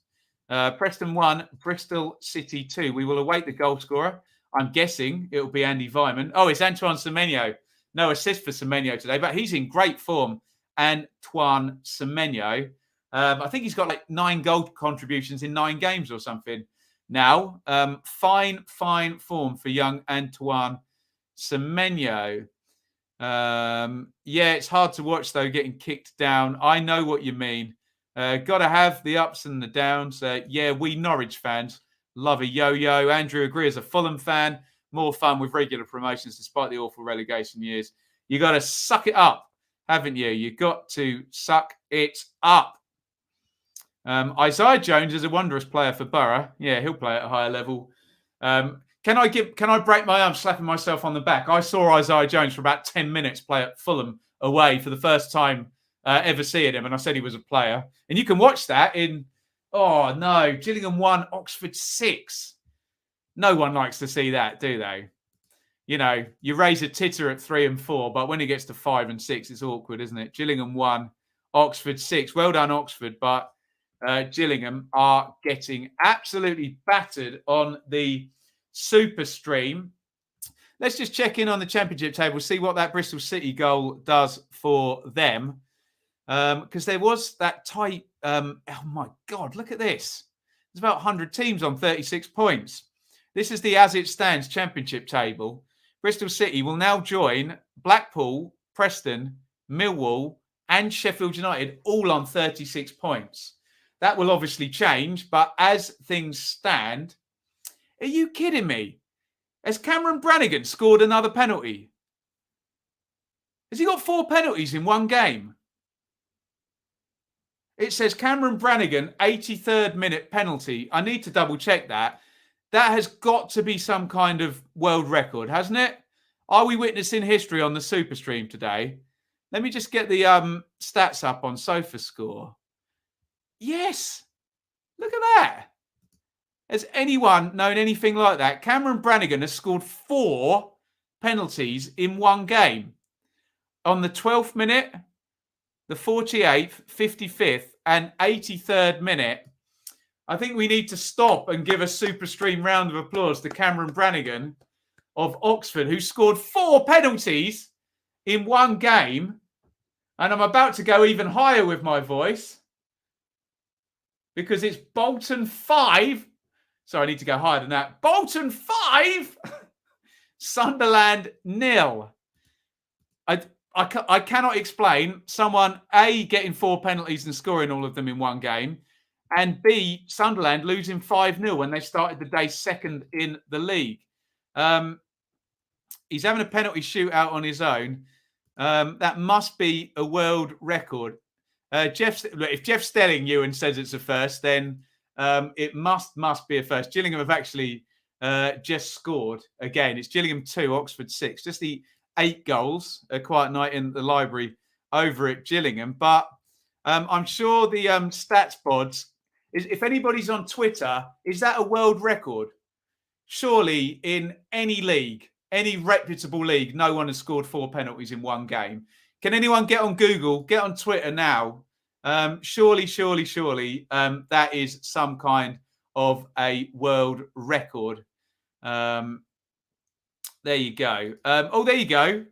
Preston 1, Bristol City 2. We will await the goal scorer. I'm guessing it'll be Andy Vyman. Oh, it's Antoine Semenyo. No assist for Semenyo today, but he's in great form. Antoine Semenyo. I think he's got like 9 goal contributions in 9 games or something now. Fine form for young Antoine Semenyo. Yeah, it's hard to watch, though, getting kicked down. I know what you mean. Got to have the ups and the downs. Yeah, we Norwich fans love a yo-yo. Andrew agrees, as a Fulham fan, more fun with regular promotions despite the awful relegation years. You got to suck it up, haven't you? You got to suck it up. Isaiah Jones is a wondrous player for Borough. Yeah, he'll play at a higher level. Can I break my arm slapping myself on the back? I saw Isaiah Jones for about 10 minutes play at Fulham away for the first time ever seeing him, and I said he was a player. And you can watch that in, oh no, Gillingham 1, Oxford 6. No one likes to see that, do they? You know, you raise a titter at 3 and 4, but when it gets to 5 and 6, it's awkward, isn't it? Gillingham 1, Oxford 6. Well done, Oxford, but Gillingham are getting absolutely battered on the Superstream. Let's just check in on the Championship table, see what that Bristol City goal does for them. Because there was that tight, oh my God, look at this. There's about 100 teams on 36 points. This is the as it stands Championship table. Bristol City will now join Blackpool, Preston, Millwall, and Sheffield United, all on 36 points. That will obviously change, but as things stand, are you kidding me? Has Cameron Brannigan scored another penalty? Has he got 4 penalties in one game? It says Cameron Brannigan, 83rd minute penalty. I need to double check that. That has got to be some kind of world record, hasn't it? Are we witnessing history on the Superstream today? Let me just get the stats up on SofaScore. Yes. Look at that. Has anyone known anything like that? Cameron Brannigan has scored 4 penalties in one game. On the 12th minute, the 48th, 55th, and 83rd minute. I think we need to stop and give a Superstream round of applause to Cameron Brannigan of Oxford, who scored 4 penalties in one game. And I'm about to go even higher with my voice because it's Bolton 5. So I need to go higher than that. Bolton 5, Sunderland 0. I cannot explain someone, A, getting 4 penalties and scoring all of them in one game, and B, Sunderland losing 5-0 when they started the day second in the league. He's having a penalty shootout on his own. That must be a world record. If Jeff Stelling says it's a first, then it must be a first. Gillingham have actually just scored again. It's Gillingham 2, Oxford 6. Just the 8 goals. A quiet night in the library over at Gillingham. But I'm sure the stats pods, if anybody's on Twitter, is that a world record? Surely in any league, any reputable league, no one has scored 4 penalties in one game. Can anyone get on Google, get on Twitter now? Surely, that is some kind of a world record. There you go. There you go.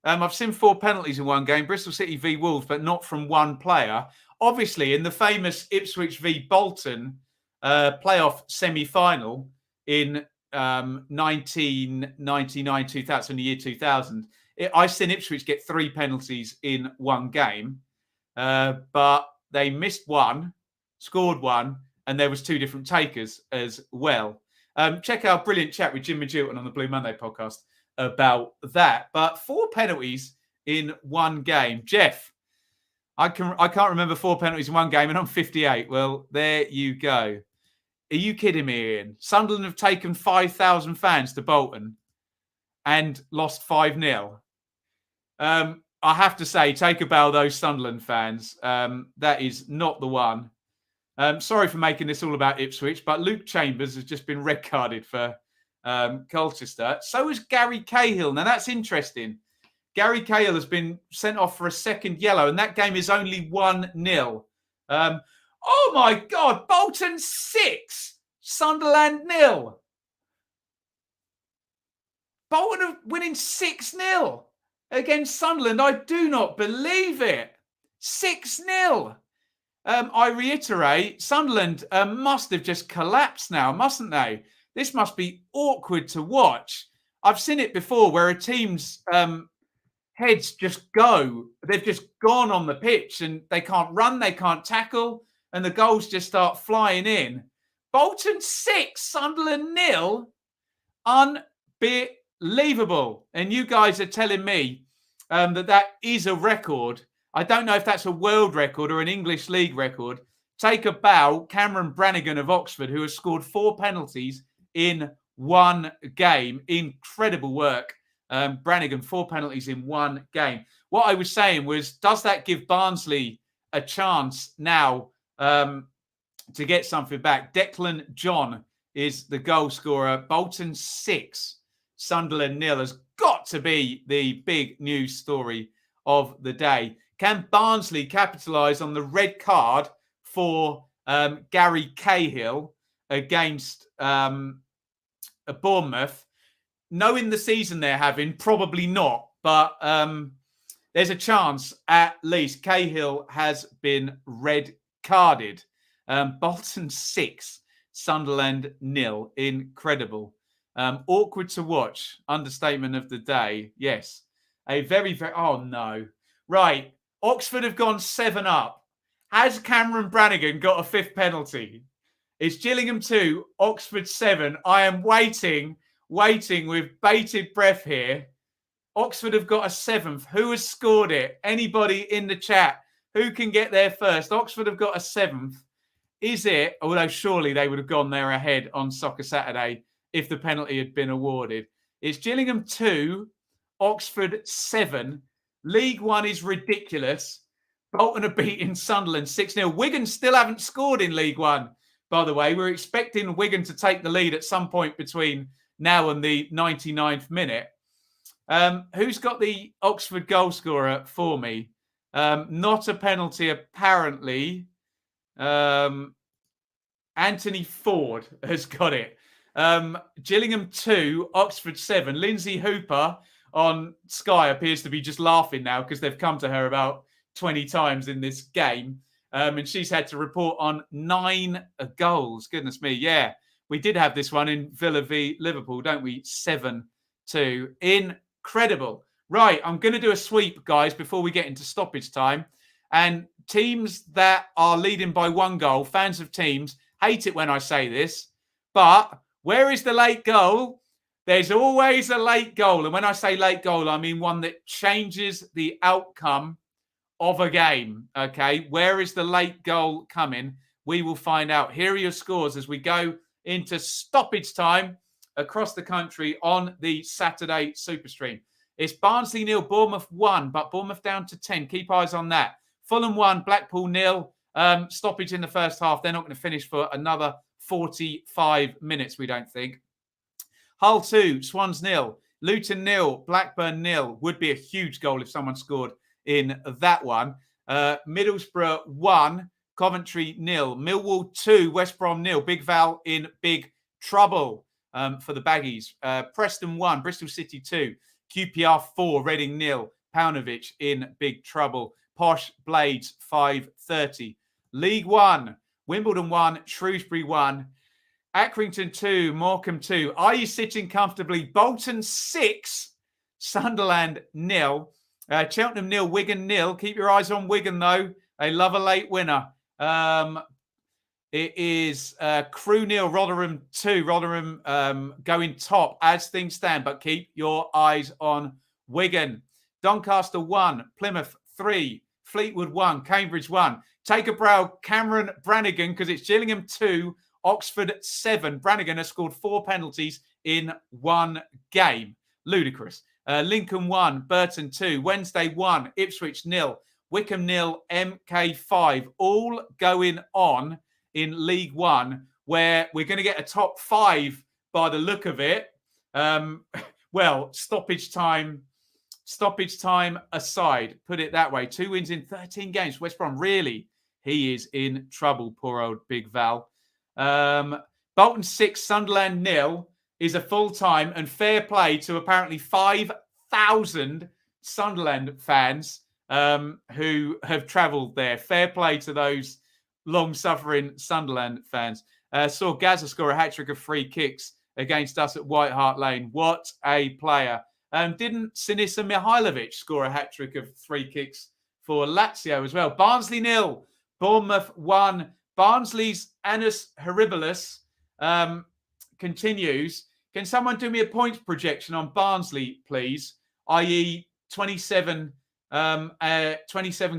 I've seen 4 penalties in one game. Bristol City v Wolves, but not from one player. Obviously, in the famous Ipswich v Bolton playoff semi-final in 1999-2000, the year 2000, I seen Ipswich get 3 penalties in one game, but they missed 1, scored 1, and there was 2 different takers as well. Check our brilliant chat with Jim Magilton on the Blue Monday podcast about that. But 4 penalties in one game. Jeff, I can't remember 4 penalties in one game, and I'm 58. Well, there you go. Are you kidding me, Ian? Sunderland have taken 5,000 fans to Bolton and lost 5-0. I have to say, take a bow, those Sunderland fans. That is not the one Sorry for making this all about Ipswich, but Luke Chambers has just been red carded for Colchester. So has Gary Cahill. Now, that's interesting. Gary Cahill has been sent off for a second yellow, and that game is only 1-0. Oh, my God. Bolton 6, Sunderland 0. Bolton are winning 6-0 against Sunderland. I do not believe it. 6-0. I reiterate, Sunderland must have just collapsed now, mustn't they? This must be awkward to watch. I've seen it before where a team's heads just go. They've just gone on the pitch and they can't run, they can't tackle, and the goals just start flying in. Bolton 6, Sunderland 0. Unbelievable. And you guys are telling me that is a record. I don't know if that's a world record or an English league record. Take a bow, Cameron Brannigan of Oxford, who has scored 4 penalties in one game. Incredible work. Brannigan, 4 penalties in one game. What I was saying was, does that give Barnsley a chance now to get something back? Declan John is the goal scorer. Bolton 6, Sunderland 0 has got to be the big news story of the day. Can Barnsley capitalise on the red card for Gary Cahill against Bournemouth? Knowing the season they're having, probably not. But there's a chance, at least. Cahill has been red carded. Bolton 6, Sunderland 0. Incredible. Awkward to watch. Understatement of the day. Yes. A very, very... Oh, no. Right. Oxford have gone 7 up. Has Cameron Brannigan got a 5th penalty? It's Gillingham 2, Oxford 7. I am waiting with bated breath here. Oxford have got a 7th. Who has scored it? Anybody in the chat? Who can get there first? Oxford have got a 7th. Is it? Although surely they would have gone there ahead on Soccer Saturday if the penalty had been awarded. It's Gillingham 2, Oxford 7. League One is ridiculous. Bolton are beating Sunderland 6-0. Wigan still haven't scored in League One, by the way. We're expecting Wigan to take the lead at some point between now and the 99th minute. Who's got the Oxford goal scorer for me? Not a penalty, apparently. Anthony Ford has got it. Gillingham 2, Oxford 7. Lindsay Hooper on Sky appears to be just laughing now because they've come to her about 20 times in this game. And she's had to report on 9 goals. Goodness me. Yeah, we did have this one in Villa v Liverpool, don't we? 7-2. Incredible. Right, I'm going to do a sweep, guys, before we get into stoppage time. And teams that are leading by 1 goal, fans of teams, hate it when I say this, but where is the late goal? There's always a late goal. And when I say late goal, I mean one that changes the outcome of a game. Okay, where is the late goal coming? We will find out. Here are your scores as we go into stoppage time across the country on the Saturday Superstream. It's Barnsley 0, Bournemouth 1, but Bournemouth down to 10. Keep eyes on that. Fulham 1, Blackpool 0. Stoppage in the first half. They're not going to finish for another 45 minutes, we don't think. Hull 2, Swans 0. Luton 0, Blackburn 0. Would be a huge goal if someone scored in that one. Middlesbrough 1, Coventry 0. Millwall 2, West Brom 0. Big Val in big trouble for the Baggies. Preston 1, Bristol City 2. QPR 4, Reading 0. Paunovic in big trouble. Posh Blades 5:30. League 1, Wimbledon 1, Shrewsbury 1. Accrington 2, Morecambe 2. Are you sitting comfortably? Bolton 6, Sunderland 0. Cheltenham 0, Wigan 0. Keep your eyes on Wigan, though. They love a late winner. It is Crewe 0, Rotherham 2. Rotherham going top as things stand, but keep your eyes on Wigan. Doncaster 1, Plymouth 3. Fleetwood 1, Cambridge 1. Take a brow, Cameron Brannigan, because it's Gillingham 2, Oxford 7. Brannigan has scored 4 penalties in one game. Ludicrous. Lincoln 1, Burton 2. Wednesday 1, Ipswich 0. Wycombe 0, MK 5. All going on in League One, where we're going to get a top 5 by the look of it. Well, stoppage time aside, put it that way. 2 wins in 13 games. West Brom, really, he is in trouble, poor old Big Val. Bolton 6, Sunderland 0 is a full-time, and fair play to apparently 5,000 Sunderland fans who have travelled there. Fair play to those long-suffering Sunderland fans. Saw Gaza score a hat-trick of free kicks against us at White Hart Lane. What a player. Didn't Sinisa Mihailovic score a hat-trick of free kicks for Lazio as well? Barnsley 0, Bournemouth 1. Barnsley's Annus Horribilis continues. Can someone do me a points projection on Barnsley, please? I.e. 27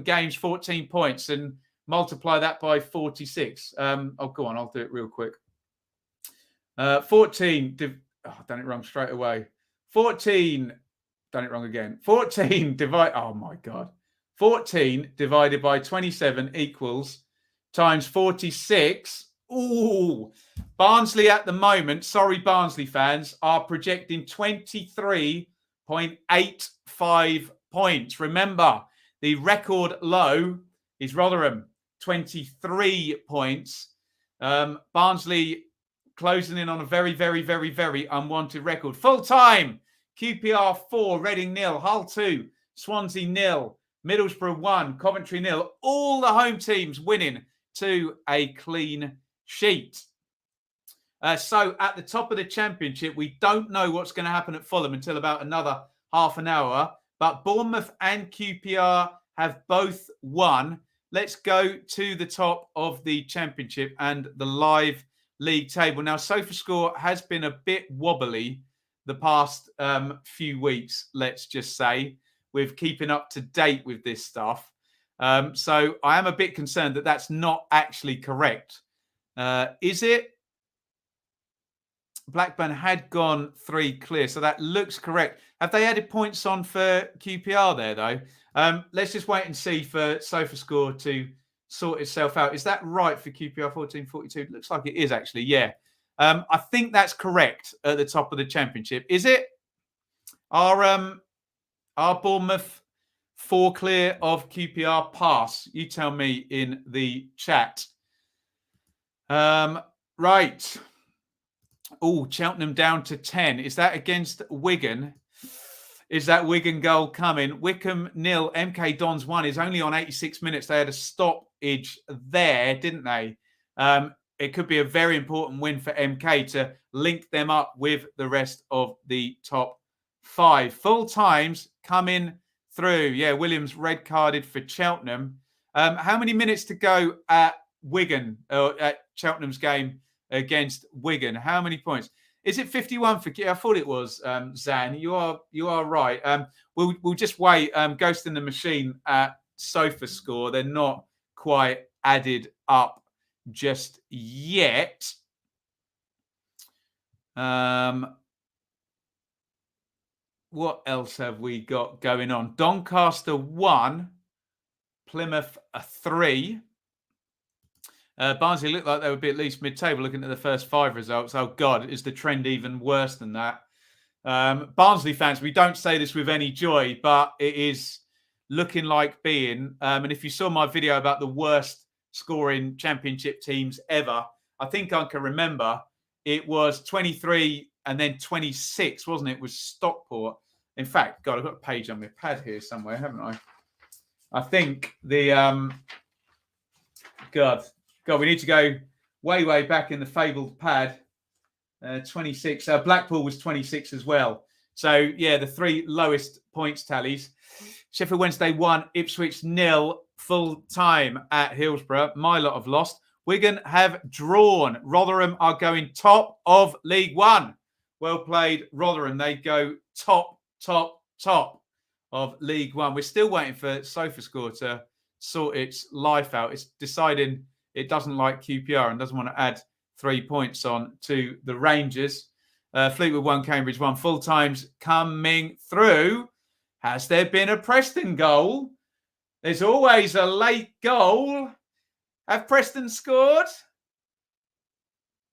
games, 14 points, and multiply that by 46. Go on, I'll do it real quick. 14. I've done it wrong straight away. 14. Done it wrong again. 14 divide. Oh my God. 14 divided by 27 equals times 46. Ooh. Barnsley at the moment, sorry Barnsley fans, are projecting 23.85 points. Remember, the record low is Rotherham, 23 points. Barnsley closing in on a very, very, very, very unwanted record. Full time, QPR 4, Reading 0, Hull 2, Swansea 0, Middlesbrough 1, Coventry 0. All the home teams winning to a clean sheet. So at the top of the Championship, we don't know what's going to happen at Fulham until about another half an hour. But Bournemouth and QPR have both won. Let's go to the top of the Championship and the live league table. Now, SofaScore has been a bit wobbly the past few weeks, let's just say, with keeping up to date with this stuff. So I am a bit concerned that that's not actually correct. Is it? Blackburn had gone 3 clear, so that looks correct. Have they added points on for QPR there, though? Let's just wait and see for SofaScore to sort itself out. Is that right for QPR 1442? Looks like it is, actually, yeah. I think that's correct at the top of the Championship. Is it? Are Bournemouth 4 clear of QPR? Pass. You tell me in the chat. Right. Oh, Cheltenham down to 10. Is that against Wigan? Is that Wigan goal coming? Wickham 0, MK Dons 1 is only on 86 minutes. They had a stoppage there, didn't they? It could be a very important win for MK to link them up with the rest of the top 5. Full times coming through. Yeah, Williams red carded for Cheltenham. How many minutes to go at Wigan, or at Cheltenham's game against Wigan? How many points? Is it 51 for? I thought it was. Zan, you are right. We'll just wait. Ghost in the Machine at SofaScore. They're not quite added up just yet. What else have we got going on? Doncaster 1, Plymouth 3. Barnsley looked like they would be at least mid-table looking at the first 5 results. Oh, God, is the trend even worse than that? Barnsley fans, we don't say this with any joy, but it is looking like being. And if you saw my video about the worst scoring Championship teams ever, I think I can remember it was 23 and then 26, wasn't it? It was Stockport. In fact, God, I've got a page on my pad here somewhere, haven't I? I think the... God, we need to go way, way back in the fabled pad. 26. Blackpool was 26 as well. So, yeah, the 3 lowest points tallies. Sheffield Wednesday 1, Ipswich 0, full time at Hillsborough. My lot have lost. Wigan have drawn. Rotherham are going top of League One. Well played, Rotherham. They go top of League One. We're still waiting for SofaScore to sort its life out. It's deciding it doesn't like QPR and doesn't want to add 3 points on to the Rangers. Fleetwood 1, Cambridge 1. Full times coming through. Has there been a Preston goal? There's always a late goal. Have Preston scored?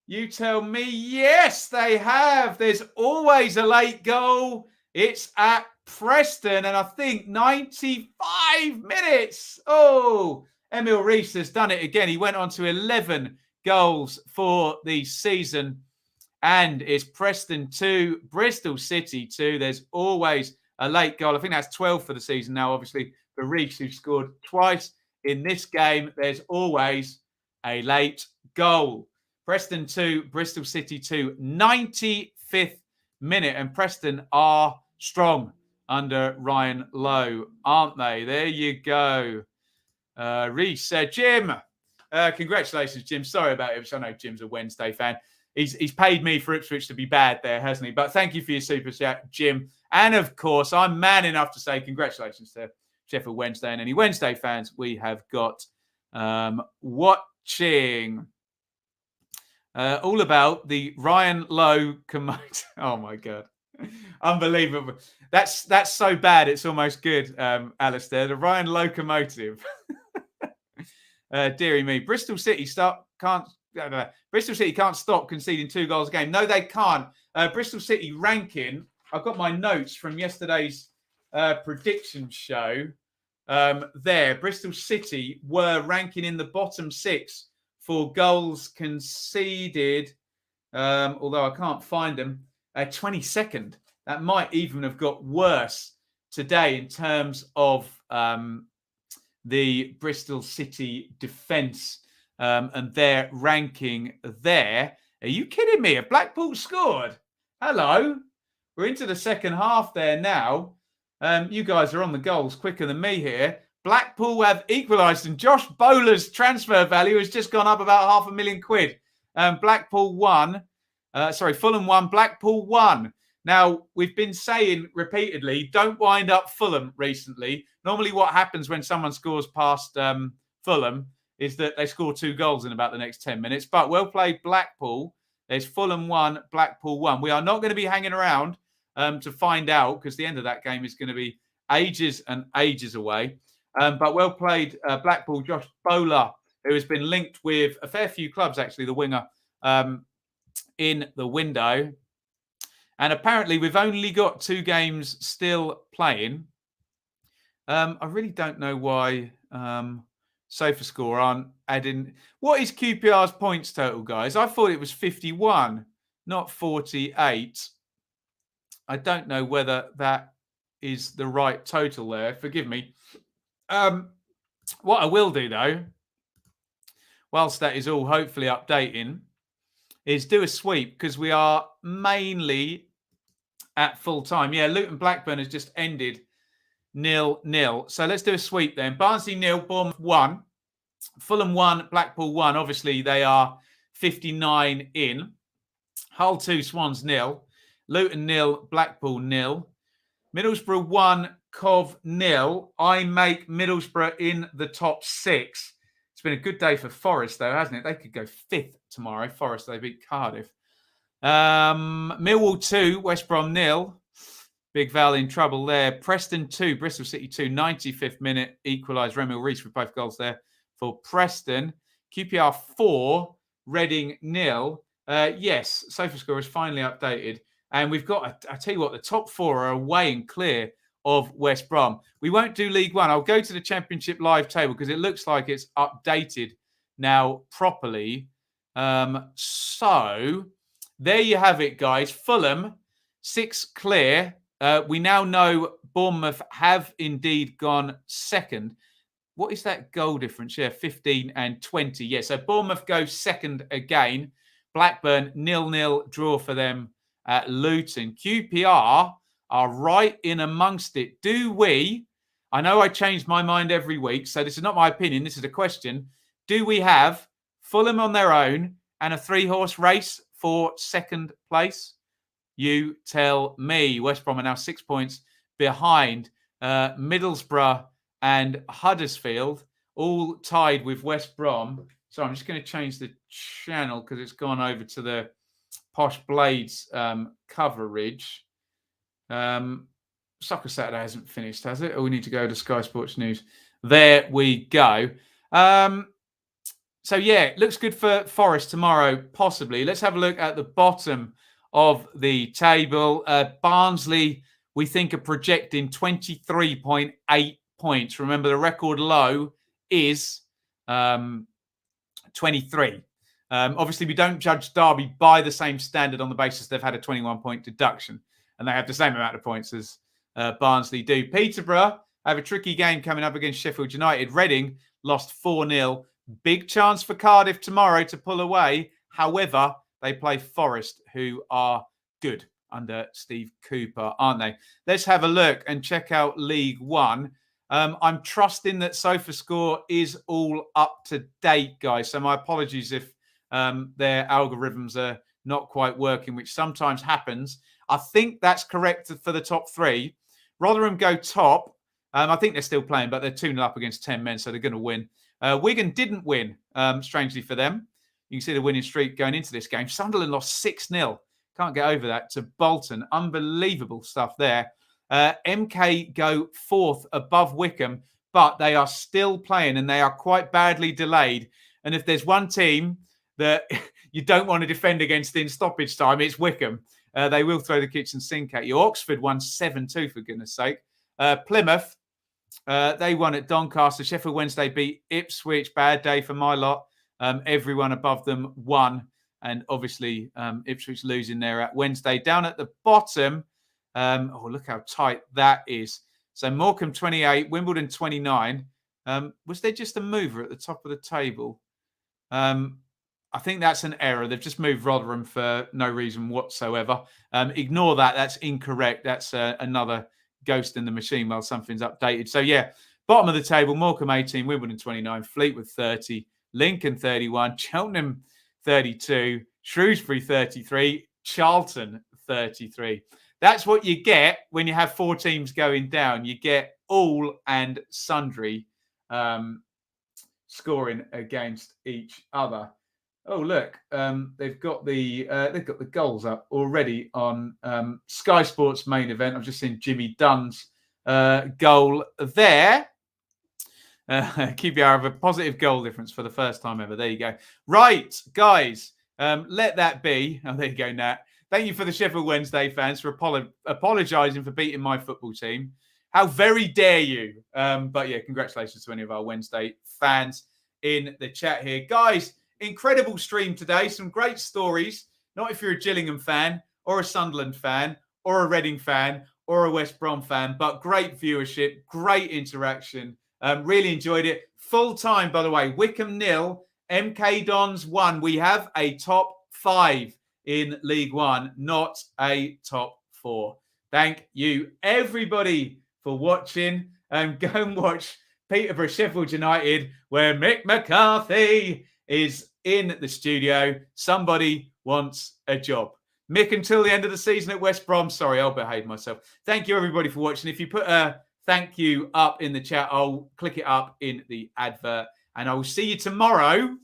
You tell me. Yes, they have. There's always a late goal. It's at Preston, and I think 95 minutes. Oh, Emil Rees has done it again. He went on to 11 goals for the season, and it's Preston 2, Bristol City 2. There's always a late goal. I think that's 12 for the season now, obviously, for Rees, who scored twice in this game. There's always a late goal. Preston 2, Bristol City 2, 95th minute. And Preston are strong under Ryan Lowe, aren't they? There you go. Reese said, Jim, congratulations, Jim. Sorry about it. I know Jim's a Wednesday fan. He's paid me for Ipswich to be bad there, hasn't he? But thank you for your super chat, Jim. And of course, I'm man enough to say congratulations to Sheffield Wednesday and any Wednesday fans we have got watching. All about the Ryan Lowe commotion. Oh my God. Unbelievable. That's so bad it's almost good, Alistair. The Ryan locomotive. Deary me. Bristol City can't stop conceding 2 goals a game. No, they can't. Bristol City ranking. I've got my notes from yesterday's prediction show. There, Bristol City were ranking in the bottom 6 for goals conceded, although I can't find them, 22nd. That might even have got worse today in terms of the Bristol City defence and their ranking there. Are you kidding me? Have Blackpool scored? Hello. We're into the second half there now. You guys are on the goals quicker than me here. Blackpool have equalised, and Josh Bowler's transfer value has just gone up about £500,000. Blackpool won. Fulham won. Blackpool won. Now, we've been saying repeatedly, don't wind up Fulham recently. Normally what happens when someone scores past Fulham is that they score 2 goals in about the next 10 minutes. But well played, Blackpool. There's Fulham 1, Blackpool 1. We are not going to be hanging around to find out, because the end of that game is going to be ages and ages away. But well played, Blackpool. Josh Bowler, who has been linked with a fair few clubs, actually, the winger, in the window. And apparently we've only got 2 games still playing. I really don't know why SofaScore aren't adding. What is QPR's points total, guys? I thought it was 51, not 48. I don't know whether that is the right total there. Forgive me. What I will do, though, whilst that is all hopefully updating, is do a sweep, because we are mainly at full time. Yeah, Luton Blackburn has just ended 0-0. So let's do a sweep then. Barnsley 0, Bournemouth 1. Fulham 1, Blackpool 1. Obviously, they are 59 in. Hull 2, Swans 0. Luton 0, Blackpool 0. Middlesbrough 1, Cov 0. I make Middlesbrough in the top 6. It's been a good day for Forest, though, hasn't it? They could go 5th tomorrow. Forest, they beat Cardiff. Millwall 2, West Brom 0. Big Val in trouble there. Preston 2, Bristol City 2. 95th minute, equalised. Remil Rees with both goals there for Preston. QPR 4, Reading 0. Yes, SofaScore is finally updated. And we've got, I tell you what, the top 4 are away and clear of West Brom. We won't do League One. I'll go to the Championship live table because it looks like it's updated now properly. So there you have it, guys. Fulham, 6 clear. We now know Bournemouth have indeed gone second. What is that goal difference? Yeah, 15 and 20. Yeah, so Bournemouth go second again. Blackburn, 0-0 draw for them at Luton. QPR are right in amongst it. Do we, I know I change my mind every week, so this is not my opinion, this is a question. Do we have Fulham on their own and a 3-horse race for second place? You tell me. West Brom are now 6 points behind Middlesbrough and Huddersfield, all tied with West Brom. So I'm just going to change the channel because it's gone over to the Posh Blades coverage. Soccer Saturday hasn't finished, has it? Or we need to go to Sky Sports News. There we go. So, yeah, looks good for Forest tomorrow, possibly. Let's have a look at the bottom of the table. Barnsley, we think, are projecting 23.8 points. Remember, the record low is 23. Obviously, we don't judge Derby by the same standard on the basis they've had a 21-point deduction. And they have the same amount of points as Barnsley do. Peterborough have a tricky game coming up against Sheffield United. Reading lost 4-0. Big chance for Cardiff tomorrow to pull away. However, they play Forest, who are good under Steve Cooper, aren't they? Let's have a look and check out League One. I'm trusting that SofaScore is all up to date, guys. So my apologies if their algorithms are not quite working, which sometimes happens. I think that's correct for the top three. Rotherham go top. I think they're still playing, but they're 2-0 up against 10 men, so they're going to win. Wigan didn't win, strangely for them. You can see the winning streak going into this game. Sunderland lost 6-0. Can't get over that, to Bolton. Unbelievable stuff there. MK go fourth above Wycombe, but they are still playing and they are quite badly delayed. And if there's one team that you don't want to defend against in stoppage time, it's Wycombe. They will throw the kitchen sink at you. Oxford won 7-2, for goodness sake. Plymouth, they won at Doncaster. Sheffield Wednesday beat Ipswich. Bad day for my lot. Everyone above them won. And obviously, Ipswich losing there at Wednesday. Down at the bottom, look how tight that is. So Morecambe 28, Wimbledon 29. Was there just a mover at the top of the table? I think that's an error. They've just moved Rotherham for no reason whatsoever. Ignore that. That's incorrect. That's another ghost in the machine while something's updated. So, yeah, bottom of the table, Morecambe 18, Wimbledon 29, Fleetwood 30, Lincoln 31, Cheltenham 32, Shrewsbury 33, Charlton 33. That's what you get when you have four teams going down. You get all and sundry scoring against each other. Oh, look, they've got the goals up already on Sky Sports main event. I've just seen Jimmy Dunn's goal there. QPR have a positive goal difference for the first time ever. There you go. Right, guys, let that be. Oh, there you go, Nat. Thank you for the Sheffield Wednesday fans for apologising for beating my football team. How very dare you? But yeah, congratulations to any of our Wednesday fans in the chat here. Guys, incredible stream today. Some great stories. Not if you're a Gillingham fan or a Sunderland fan or a Reading fan or a West Brom fan, but great viewership, great interaction. Really enjoyed it. Full time, by the way. Wycombe 0, MK Dons 1. We have a top 5 in League One, not a top 4. Thank you, everybody, for watching. Go and watch Peterborough Sheffield United, where Mick McCarthy is in the studio. Somebody wants a job. Mick, until the end of the season at West Brom. Sorry, I'll behave myself. Thank you, everybody, for watching. If you put a thank you up in the chat, I'll click it up in the advert. And I will see you tomorrow.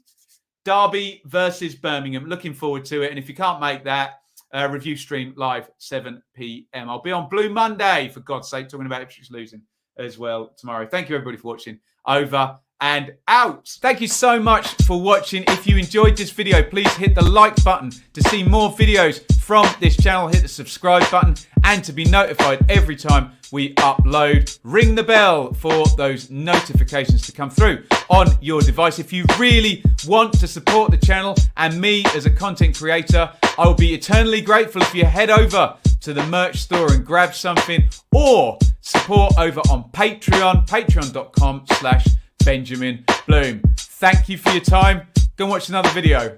Derby versus Birmingham. Looking forward to it. And if you can't make that, review stream live 7 p.m. I'll be on Blue Monday, for God's sake, talking about Ipswich losing as well tomorrow. Thank you, everybody, for watching. Over and out. Thank you so much for watching. If you enjoyed this video, please hit the like button to see more videos from this channel. Hit the subscribe button and to be notified every time we upload. Ring the bell for those notifications to come through on your device. If you really want to support the channel and me as a content creator, I will be eternally grateful if you head over to the merch store and grab something, or support over on Patreon, patreon.com/Benjamin Bloom. Thank you for your time. Go and watch another video.